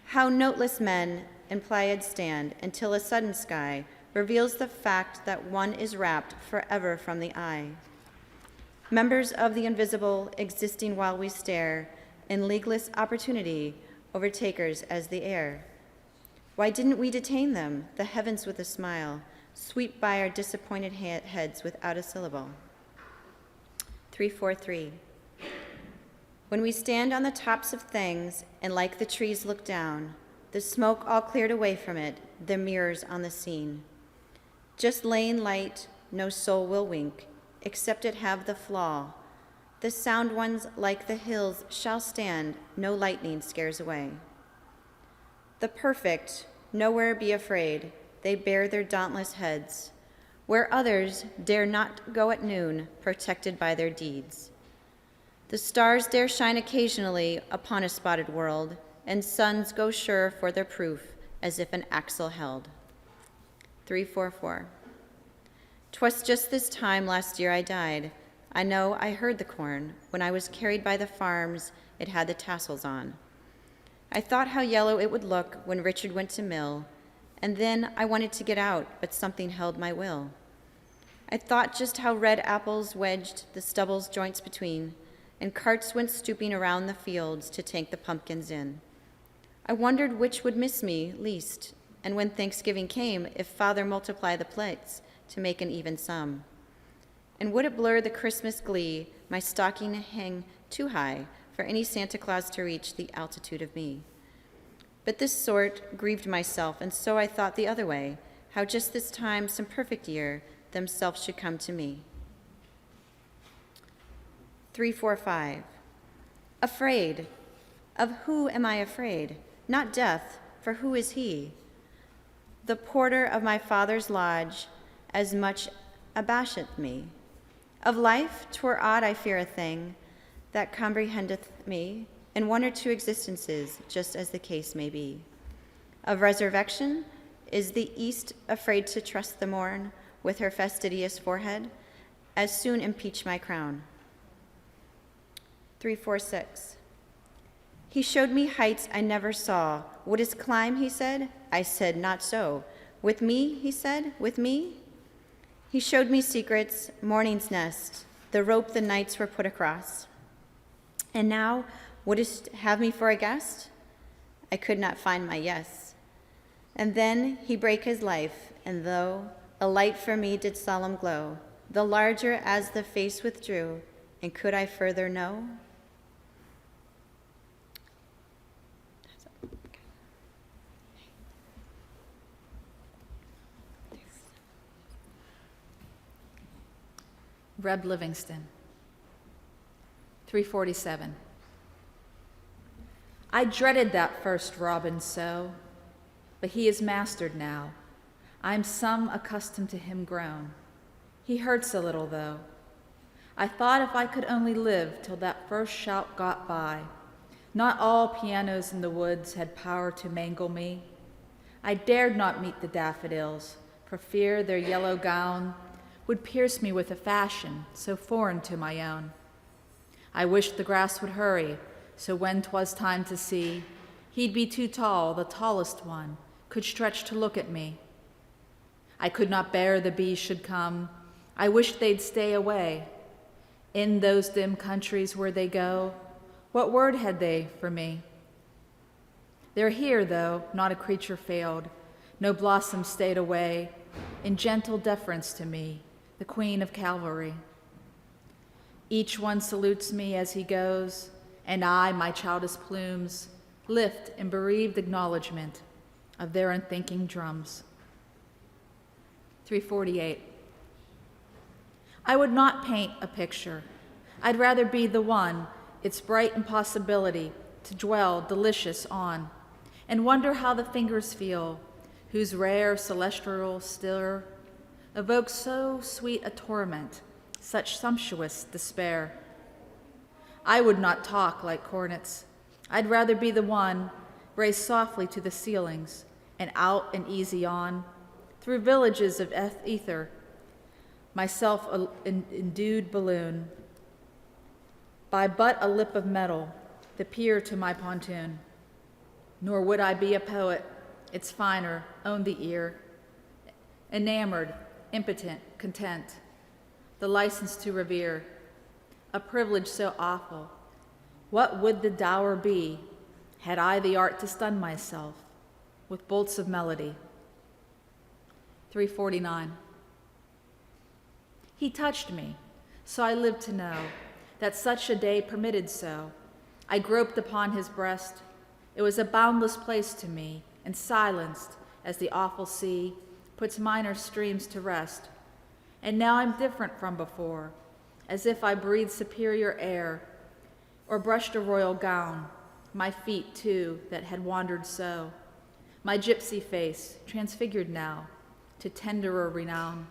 How noteless men in Pleiad stand, until a sudden sky reveals the fact that one is wrapped forever from the eye. Members of the invisible, existing while we stare, in leagueless opportunity, overtakers as the air. Why didn't we detain them, the heavens with a smile, sweep by our disappointed heads without a syllable? 343. When we stand on the tops of things and like the trees look down, the smoke all cleared away from it, the mirrors on the scene. Just laying light, no soul will wink, except it have the flaw. The sound ones like the hills shall stand, no lightning scares away. The perfect, nowhere be afraid, they bear their dauntless heads, where others dare not go at noon, protected by their deeds. The stars dare shine occasionally upon a spotted world, and suns go sure for their proof, as if an axle held. 344. 'Twas just this time last year I died. I know I heard the corn. When I was carried by the farms, it had the tassels on. I thought how yellow it would look when Richard went to mill, and then I wanted to get out, but something held my will. I thought just how red apples wedged the stubble's joints between, and carts went stooping around the fields to take the pumpkins in. I wondered which would miss me least, and when Thanksgiving came, if Father multiplied the plates to make an even sum. And would it blur the Christmas glee, my stocking hang too high for any Santa Claus to reach the altitude of me? But this sort grieved myself, and so I thought the other way, how just this time, some perfect year, themselves should come to me. 345. Afraid. Of who am I afraid? Not death, for who is he? The porter of my father's lodge as much abasheth me. Of life, 'twere odd I fear a thing that comprehendeth me in one or two existences, just as the case may be. Of resurrection, is the east afraid to trust the morn with her fastidious forehead, as soon impeach my crown. 346. He showed me heights I never saw. Wouldst climb, he said? I said, not so. With me, he said, with me? He showed me secrets, morning's nest, the rope the nights were put across. And now, wouldst have me for a guest? I could not find my yes. And then he brake his life, and though a light for me did solemn glow, the larger as the face withdrew, and could I further know? Reb Livingston. 347. I dreaded that first robin so, but he is mastered now. I'm some accustomed to him grown. He hurts a little though. I thought if I could only live till that first shout got by, not all pianos in the woods had power to mangle me. I dared not meet the daffodils, for fear their yellow gown would pierce me with a fashion so foreign to my own. I wished the grass would hurry, so when 'twas time to see, he'd be too tall, the tallest one could stretch to look at me. I could not bear the bees should come. I wished they'd stay away. In those dim countries where they go, what word had they for me? They're here, though, not a creature failed. No blossom stayed away, in gentle deference to me, the Queen of Calvary. Each one salutes me as he goes, and I, my childish plumes, lift in bereaved acknowledgement of their unthinking drums. 348. I would not paint a picture. I'd rather be the one, its bright impossibility to dwell delicious on, and wonder how the fingers feel, whose rare celestial stir evokes so sweet a torment, such sumptuous despair. I would not talk like cornets. I'd rather be the one raised softly to the ceilings and out and easy on, through villages of ether, myself an endued balloon, by but a lip of metal, the pier to my pontoon. Nor would I be a poet, its finer, own the ear, enamored, impotent, content, the license to revere, a privilege so awful. What would the dower be, had I the art to stun myself with bolts of melody? 349. He touched me, so I lived to know that such a day permitted so. I groped upon his breast. It was a boundless place to me, and silenced as the awful sea puts minor streams to rest. And now I'm different from before, as if I breathed superior air, or brushed a royal gown, my feet too that had wandered so, my gypsy face, transfigured now to tenderer renown.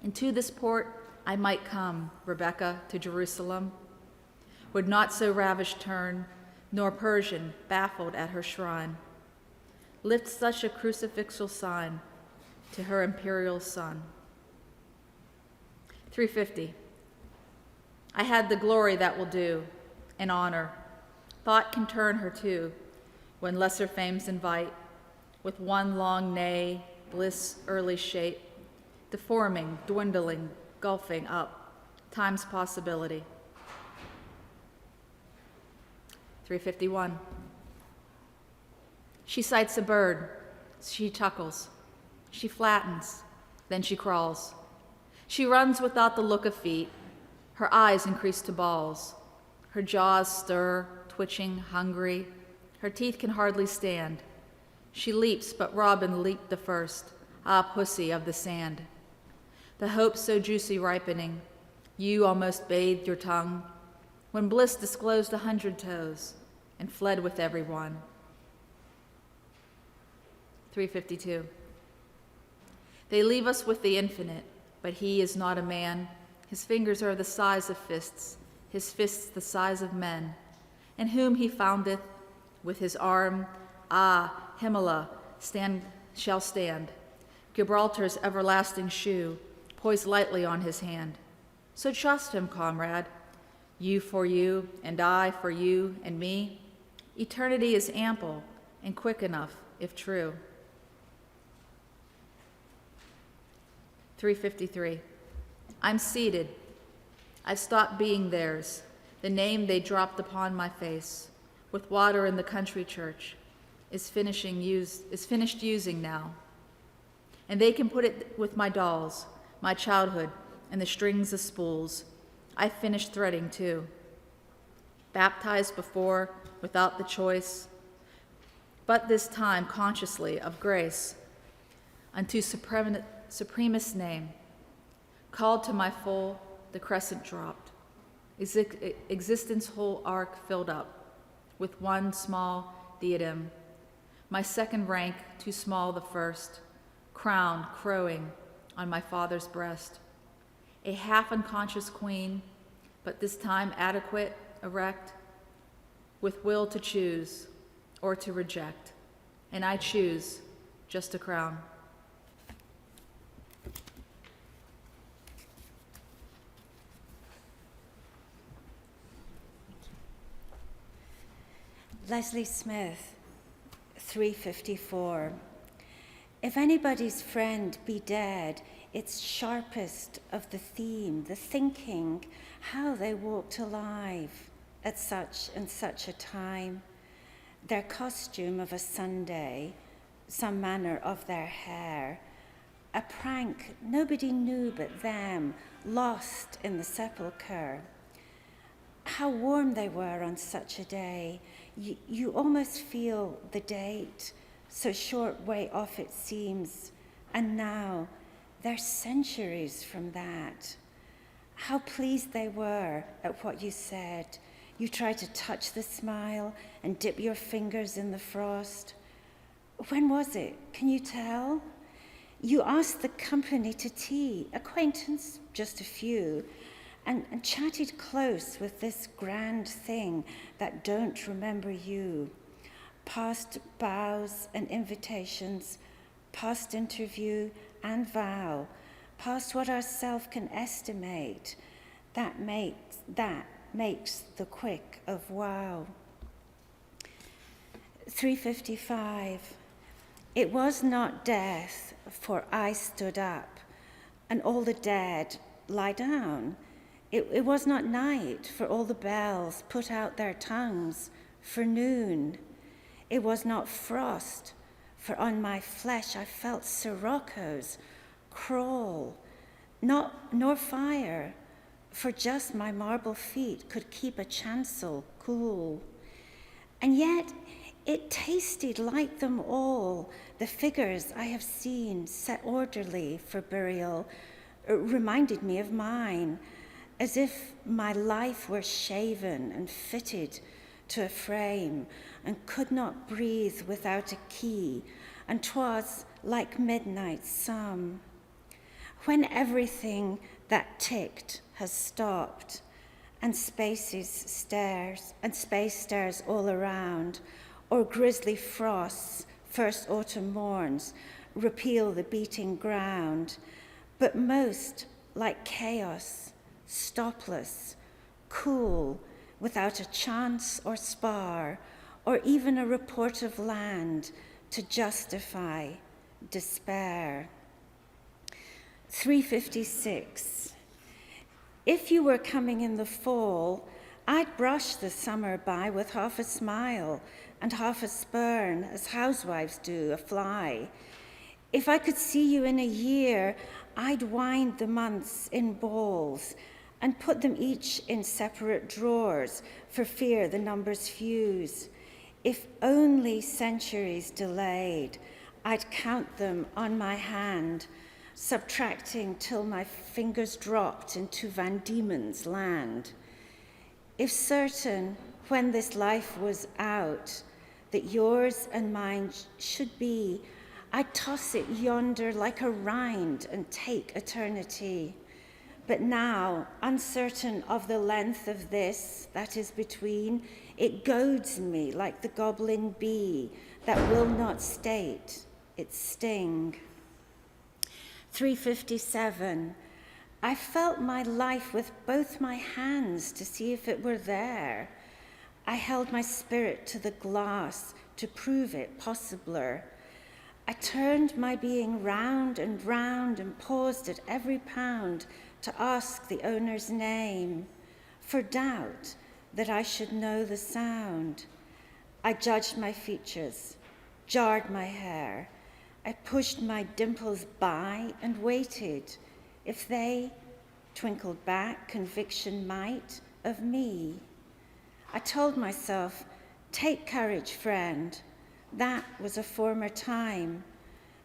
Into this port I might come, Rebecca, to Jerusalem, would not so ravished turn, nor Persian, baffled at her shrine, lift such a crucifixal sign to her imperial son. 350. I had the glory that will do, and honor. Thought can turn her too, when lesser fames invite, with one long nay, bliss early shape, deforming, dwindling, gulfing up, time's possibility. 351. She sights a bird, she chuckles, she flattens, then she crawls. She runs without the look of feet, her eyes increase to balls, her jaws stir, twitching, hungry, her teeth can hardly stand. She leaps, but Robin leaped the first, ah, pussy of the sand. The hope so juicy ripening, you almost bathed your tongue, when bliss disclosed 100 toes and fled with every one. 352. They leave us with the infinite, but he is not a man. His fingers are the size of fists, his fists the size of men. And whom he foundeth with his arm, ah, Himalaya shall stand. Gibraltar's everlasting shoe, poised lightly on his hand. So trust him, comrade. You for you, and I for you and me. Eternity is ample and quick enough, if true. 353. I'm seated. I've stopped being theirs, the name they dropped upon my face, with water in the country church, is finished using now. And they can put it with my dolls, my childhood, and the strings of spools. I finished threading too. Baptized before, without the choice, but this time consciously of grace, unto supremest name. Called to my full, the crescent dropped. Existence whole arc filled up with one small diadem. My second rank, too small the first, crowned, crowing on my father's breast. A half unconscious queen, but this time adequate, erect, with will to choose or to reject. And I choose just a crown. Leslie Smith, 354. If anybody's friend be dead, it's sharpest of the theme, the thinking, how they walked alive at such and such a time, their costume of a Sunday, some manner of their hair, a prank nobody knew but them, lost in the sepulchre. How warm they were on such a day. You almost feel the date, so short way off it seems, and now they're centuries from that. How pleased they were at what you said. You tried to touch the smile and dip your fingers in the frost. When was it? Can you tell? You asked the company to tea, acquaintance, just a few, and chatted close with this grand thing that don't remember you. Past bows and invitations, past interview and vow, past what ourself can estimate, that makes the quick of wow. 355. It was not death, for I stood up, and all the dead lie down. It was not night, for all the bells put out their tongues for noon. It was not frost, for on my flesh I felt siroccos crawl. Nor fire, for just my marble feet could keep a chancel cool. And yet it tasted like them all, the figures I have seen set orderly for burial, reminded me of mine, as if my life were shaven and fitted to a frame, and could not breathe without a key, and 'twas like midnight some. When everything that ticked has stopped, and space stares all around, or grisly frosts, first autumn morns, repeal the beating ground, but most like chaos, stopless, cool, without a chance or spar, or even a report of land to justify despair. 356. If you were coming in the fall, I'd brush the summer by with half a smile and half a spurn, as housewives do a fly. If I could see you in a year, I'd wind the months in balls and put them each in separate drawers for fear the numbers fuse. If only centuries delayed, I'd count them on my hand, subtracting till my fingers dropped into Van Diemen's land. If certain, when this life was out, that yours and mine should be, I'd toss it yonder like a rind and take eternity. But now, uncertain of the length of this that is between, it goads me like the goblin bee that will not state its sting. 357. I felt my life with both my hands to see if it were there. I held my spirit to the glass to prove it possibler. I turned my being round and round and paused at every pound to ask the owner's name, for doubt that I should know the sound. I judged my features, jarred my hair. I pushed my dimples by and waited. If they twinkled back conviction might of me. I told myself, take courage, friend. That was a former time,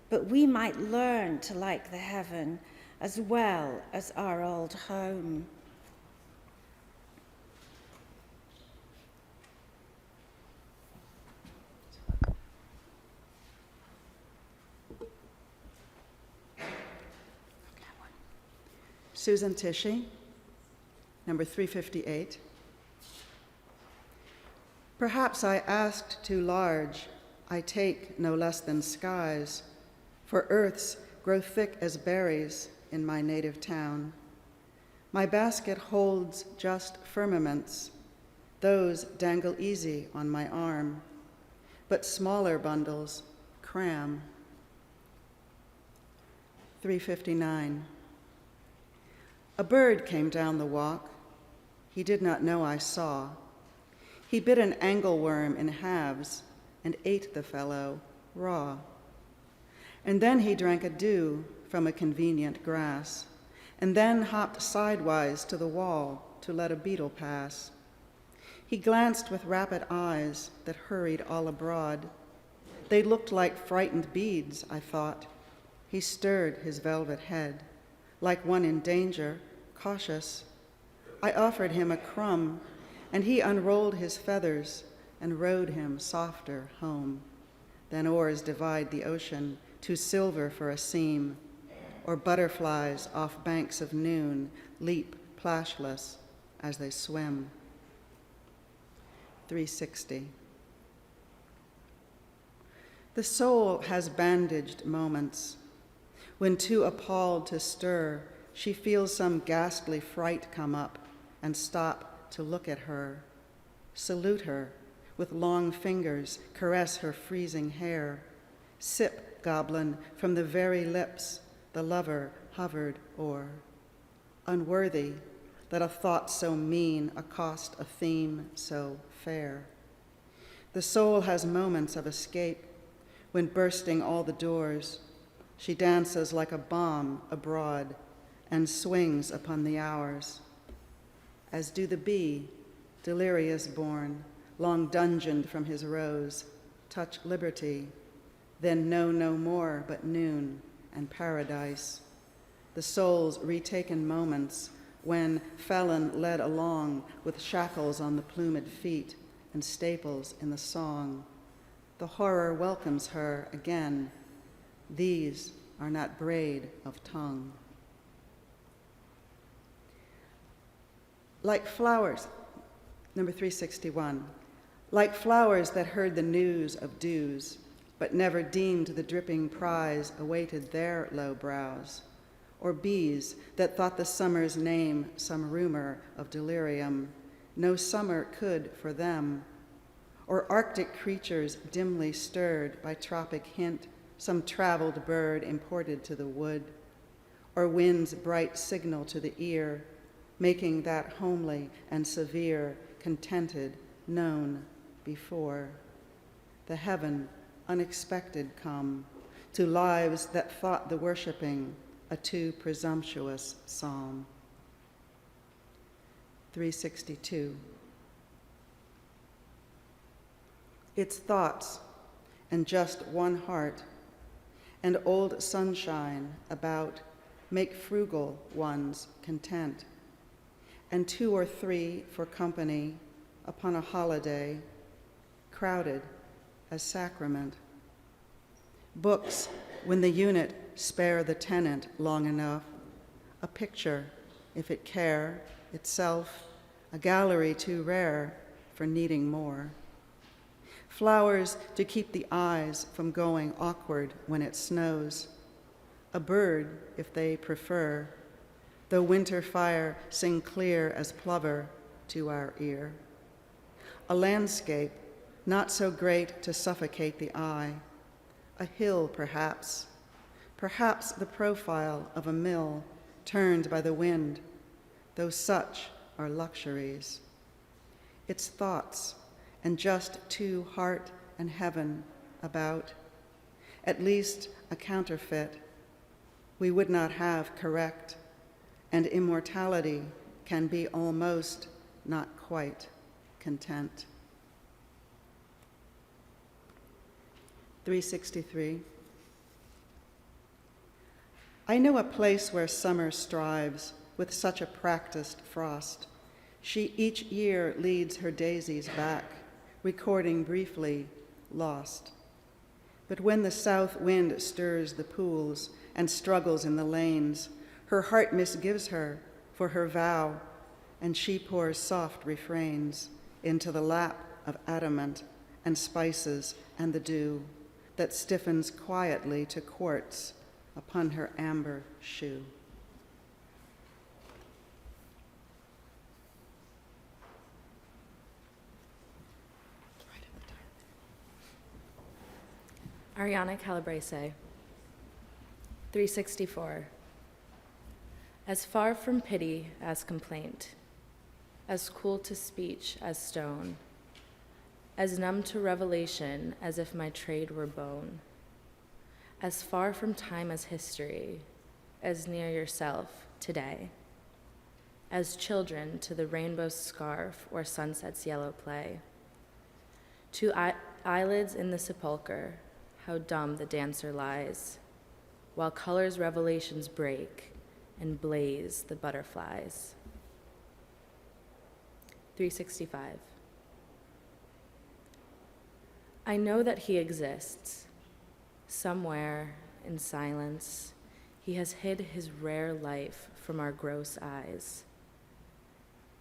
but we might learn to like the heaven as well as our old home. Susan Tichy, number 358. Perhaps I asked too large, I take no less than skies, for earths grow thick as berries in my native town. My basket holds just firmaments, those dangle easy on my arm, but smaller bundles cram. 359. A bird came down the walk. He did not know I saw. He bit an angleworm in halves and ate the fellow raw. And then he drank a dew from a convenient grass, and then hopped sidewise to the wall to let a beetle pass. He glanced with rapid eyes that hurried all abroad. They looked like frightened beads, I thought. He stirred his velvet head, like one in danger, cautious. I offered him a crumb, and he unrolled his feathers and rowed him softer home. Then oars divide the ocean, to silver for a seam, or butterflies off banks of noon leap plashless as they swim. 360. The soul has bandaged moments. When too appalled to stir, she feels some ghastly fright come up and stop to look at her, salute her, with long fingers caress her freezing hair, sip, goblin, from the very lips the lover hovered o'er. Unworthy, let a thought so mean accost a theme so fair. The soul has moments of escape, when bursting all the doors, she dances like a bomb abroad and swings upon the hours. As do the bee, delirious born, long dungeoned from his rose, touch liberty, then know no more but noon and paradise. The soul's retaken moments when, felon led along with shackles on the plumed feet, and staples in the song. The horror welcomes her again. These are not braid of tongue. Like flowers, number 361, like flowers that heard the news of dews, but never deemed the dripping prize awaited their low brows, or bees that thought the summer's name some rumor of delirium, no summer could for them, or Arctic creatures dimly stirred by tropic hint, some traveled bird imported to the wood, or wind's bright signal to the ear, making that homely and severe, contented, known before. The heaven unexpected come, to lives that thought the worshiping a too presumptuous psalm. 362. Its thoughts and just one heart and old sunshine about make frugal ones content, and 2 or 3 for company upon a holiday, crowded as sacrament. Books, when the unit spare the tenant long enough, a picture, if it care, itself, a gallery too rare for needing more. Flowers to keep the eyes from going awkward when it snows, a bird, if they prefer, though winter fire sing clear as plover to our ear. A landscape not so great to suffocate the eye, a hill perhaps the profile of a mill turned by the wind, though such are luxuries. Its thoughts and just 2 heart and heaven about, at least a counterfeit, we would not have correct, and immortality can be almost, not quite, content. 363. I know a place where summer strives with such a practiced frost. She each year leads her daisies back, recording briefly, lost. But when the south wind stirs the pools and struggles in the lanes, her heart misgives her for her vow, and she pours soft refrains into the lap of adamant and spices and the dew that stiffens quietly to quartz upon her amber shoe. Ariana Calabrese, 364. As far from pity as complaint, as cool to speech as stone, as numb to revelation as if my trade were bone, as far from time as history, as near yourself today, as children to the rainbow's scarf or sunset's yellow play, to eyelids in the sepulchre, how dumb the dancer lies, while color's revelations break and blaze the butterflies. 365. I know that he exists. Somewhere in silence, he has hid his rare life from our gross eyes.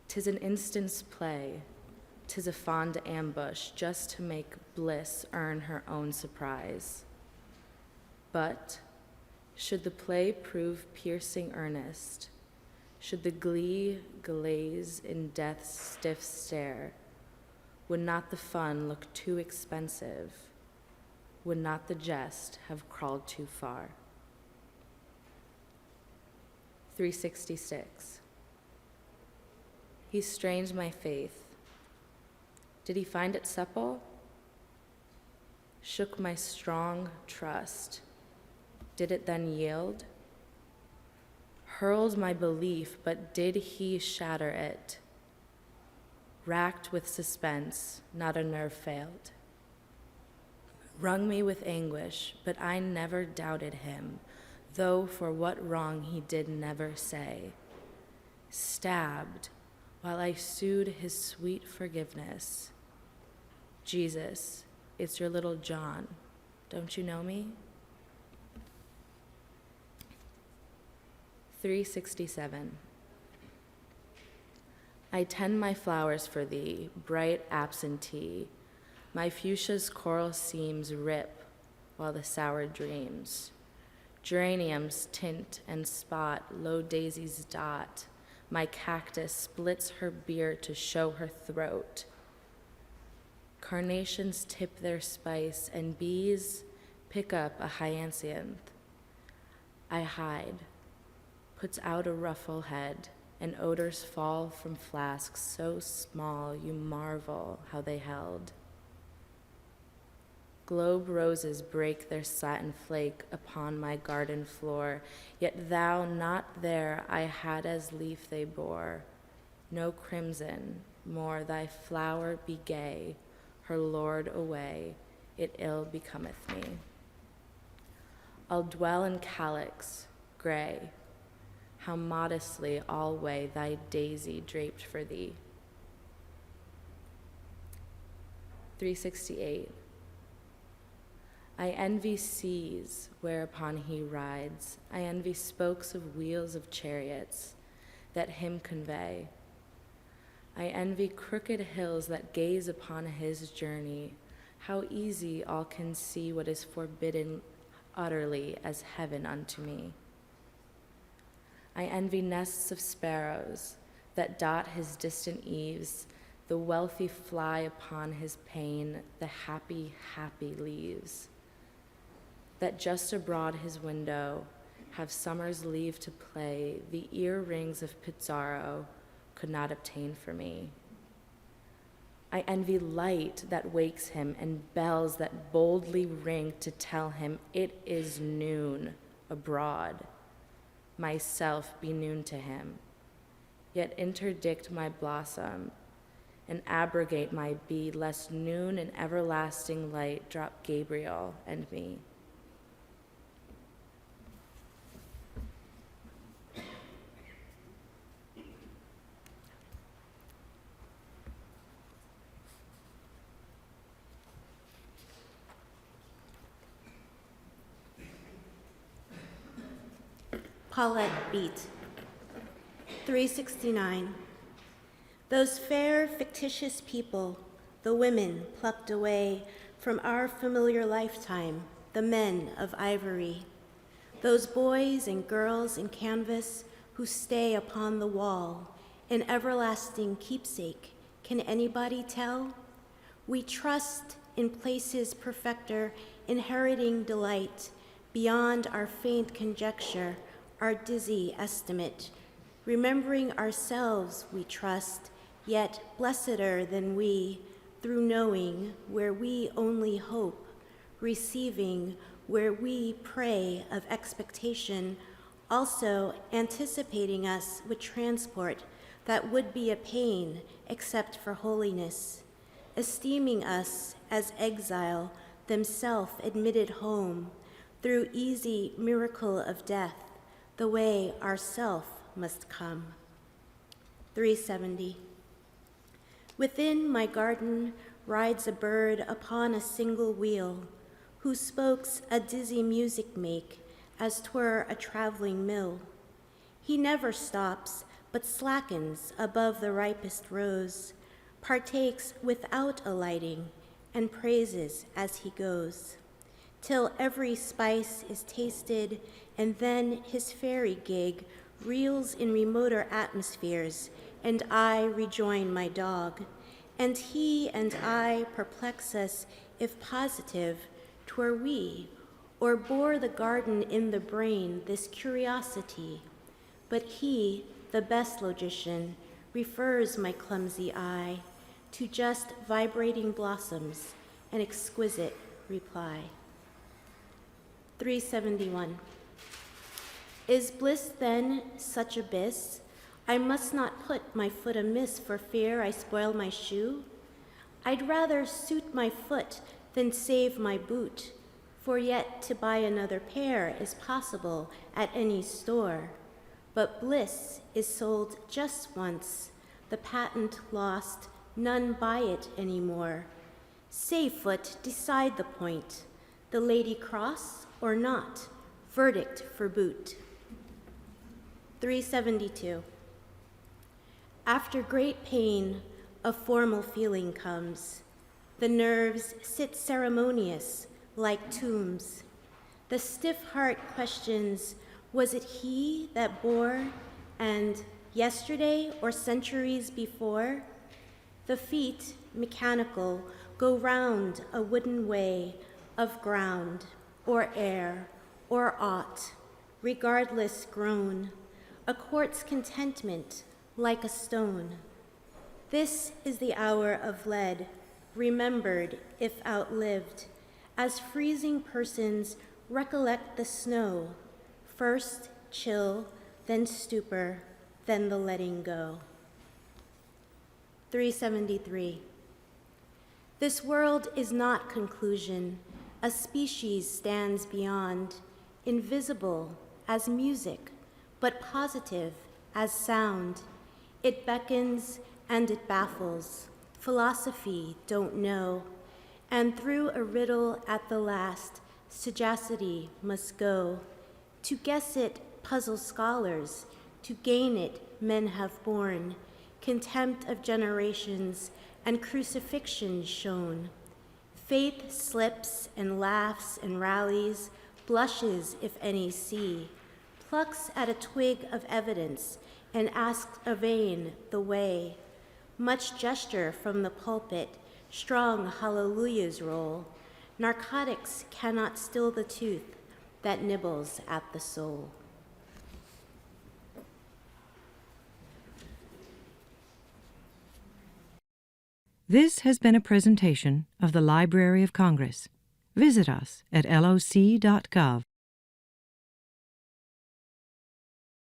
'Tis an instant's play, 'tis a fond ambush just to make bliss earn her own surprise. But should the play prove piercing earnest, should the glee glaze in death's stiff stare, would not the fun look too expensive? Would not the jest have crawled too far? 366. He strained my faith. Did he find it supple? Shook my strong trust. Did it then yield? Hurled my belief, but did he shatter it? Racked with suspense, not a nerve failed. Wrung me with anguish, but I never doubted him, though for what wrong he did never say. Stabbed, while I sued his sweet forgiveness, Jesus, it's your little John. Don't you know me? 367. I tend my flowers for thee, bright absentee. My fuchsia's coral seams rip while the sour dreams. Geraniums tint and spot, low daisies dot. My cactus splits her beard to show her throat. Carnations tip their spice, and bees pick up a hyacinth. I hide, puts out a ruffle head, and odors fall from flasks so small you marvel how they held. Globe roses break their satin flake upon my garden floor, yet thou not there I had as leaf they bore. No crimson, more thy flower be gay, her lord away, it ill becometh me. I'll dwell in calyx, gray, how modestly alway thy daisy draped for thee. 368. I envy seas whereupon he rides. I envy spokes of wheels of chariots that him convey. I envy crooked hills that gaze upon his journey. How easy all can see what is forbidden utterly as heaven unto me. I envy nests of sparrows that dot his distant eaves. The wealthy fly upon his pane, the happy, happy leaves. That just abroad his window have summer's leave to play, the earrings of Pizarro could not obtain for me. I envy light that wakes him and bells that boldly ring to tell him it is noon abroad. Myself be noon to him, yet interdict my blossom and abrogate my bee, lest noon and everlasting light drop Gabriel and me. Paulette Beat. 369. Those fair, fictitious people, the women plucked away from our familiar lifetime, the men of ivory. Those boys and girls in canvas who stay upon the wall, an everlasting keepsake, can anybody tell? We trust in places perfecter, inheriting delight, beyond our faint conjecture, our dizzy estimate. Remembering ourselves, we trust, yet blesseder than we, through knowing where we only hope, receiving where we pray of expectation, also anticipating us with transport that would be a pain except for holiness, esteeming us as exile, themself admitted home, through easy miracle of death, the way ourself must come. 370. Within my garden rides a bird upon a single wheel, whose spokes a dizzy music make, as 'twere a traveling mill. He never stops, but slackens above the ripest rose, partakes without alighting, and praises as he goes, till every spice is tasted, and then his fairy gig reels in remoter atmospheres, and I rejoin my dog, and he and I perplex us if positive 'twere we, or bore the garden in the brain this curiosity. But he, the best logician, refers my clumsy eye to just vibrating blossoms, an exquisite reply. 371. Is bliss then such abyss? I must not put my foot amiss for fear I spoil my shoe. I'd rather suit my foot than save my boot, for yet to buy another pair is possible at any store. But bliss is sold just once, the patent lost, none buy it anymore. Say, foot, decide the point. The lady cross or not? Verdict for boot. 372. After great pain, a formal feeling comes. The nerves sit ceremonious like tombs. The stiff heart questions, was it he that bore, and yesterday or centuries before? The feet, mechanical, go round a wooden way of ground or air or aught, regardless grown, a quartz contentment like a stone. This is the hour of lead, remembered if outlived, as freezing persons recollect the snow, first chill, then stupor, then the letting go. 373. This world is not conclusion, a species stands beyond, invisible as music, but positive as sound. It beckons and it baffles, philosophy don't know, and through a riddle at the last, sagacity must go. To guess it puzzles scholars, to gain it men have borne, contempt of generations and crucifixion shown. Faith slips and laughs and rallies, blushes if any see, plucks at a twig of evidence and asks avain the way. Much gesture from the pulpit, strong hallelujahs roll. Narcotics cannot still the tooth that nibbles at the soul. This has been a presentation of the Library of Congress. Visit us at loc.gov.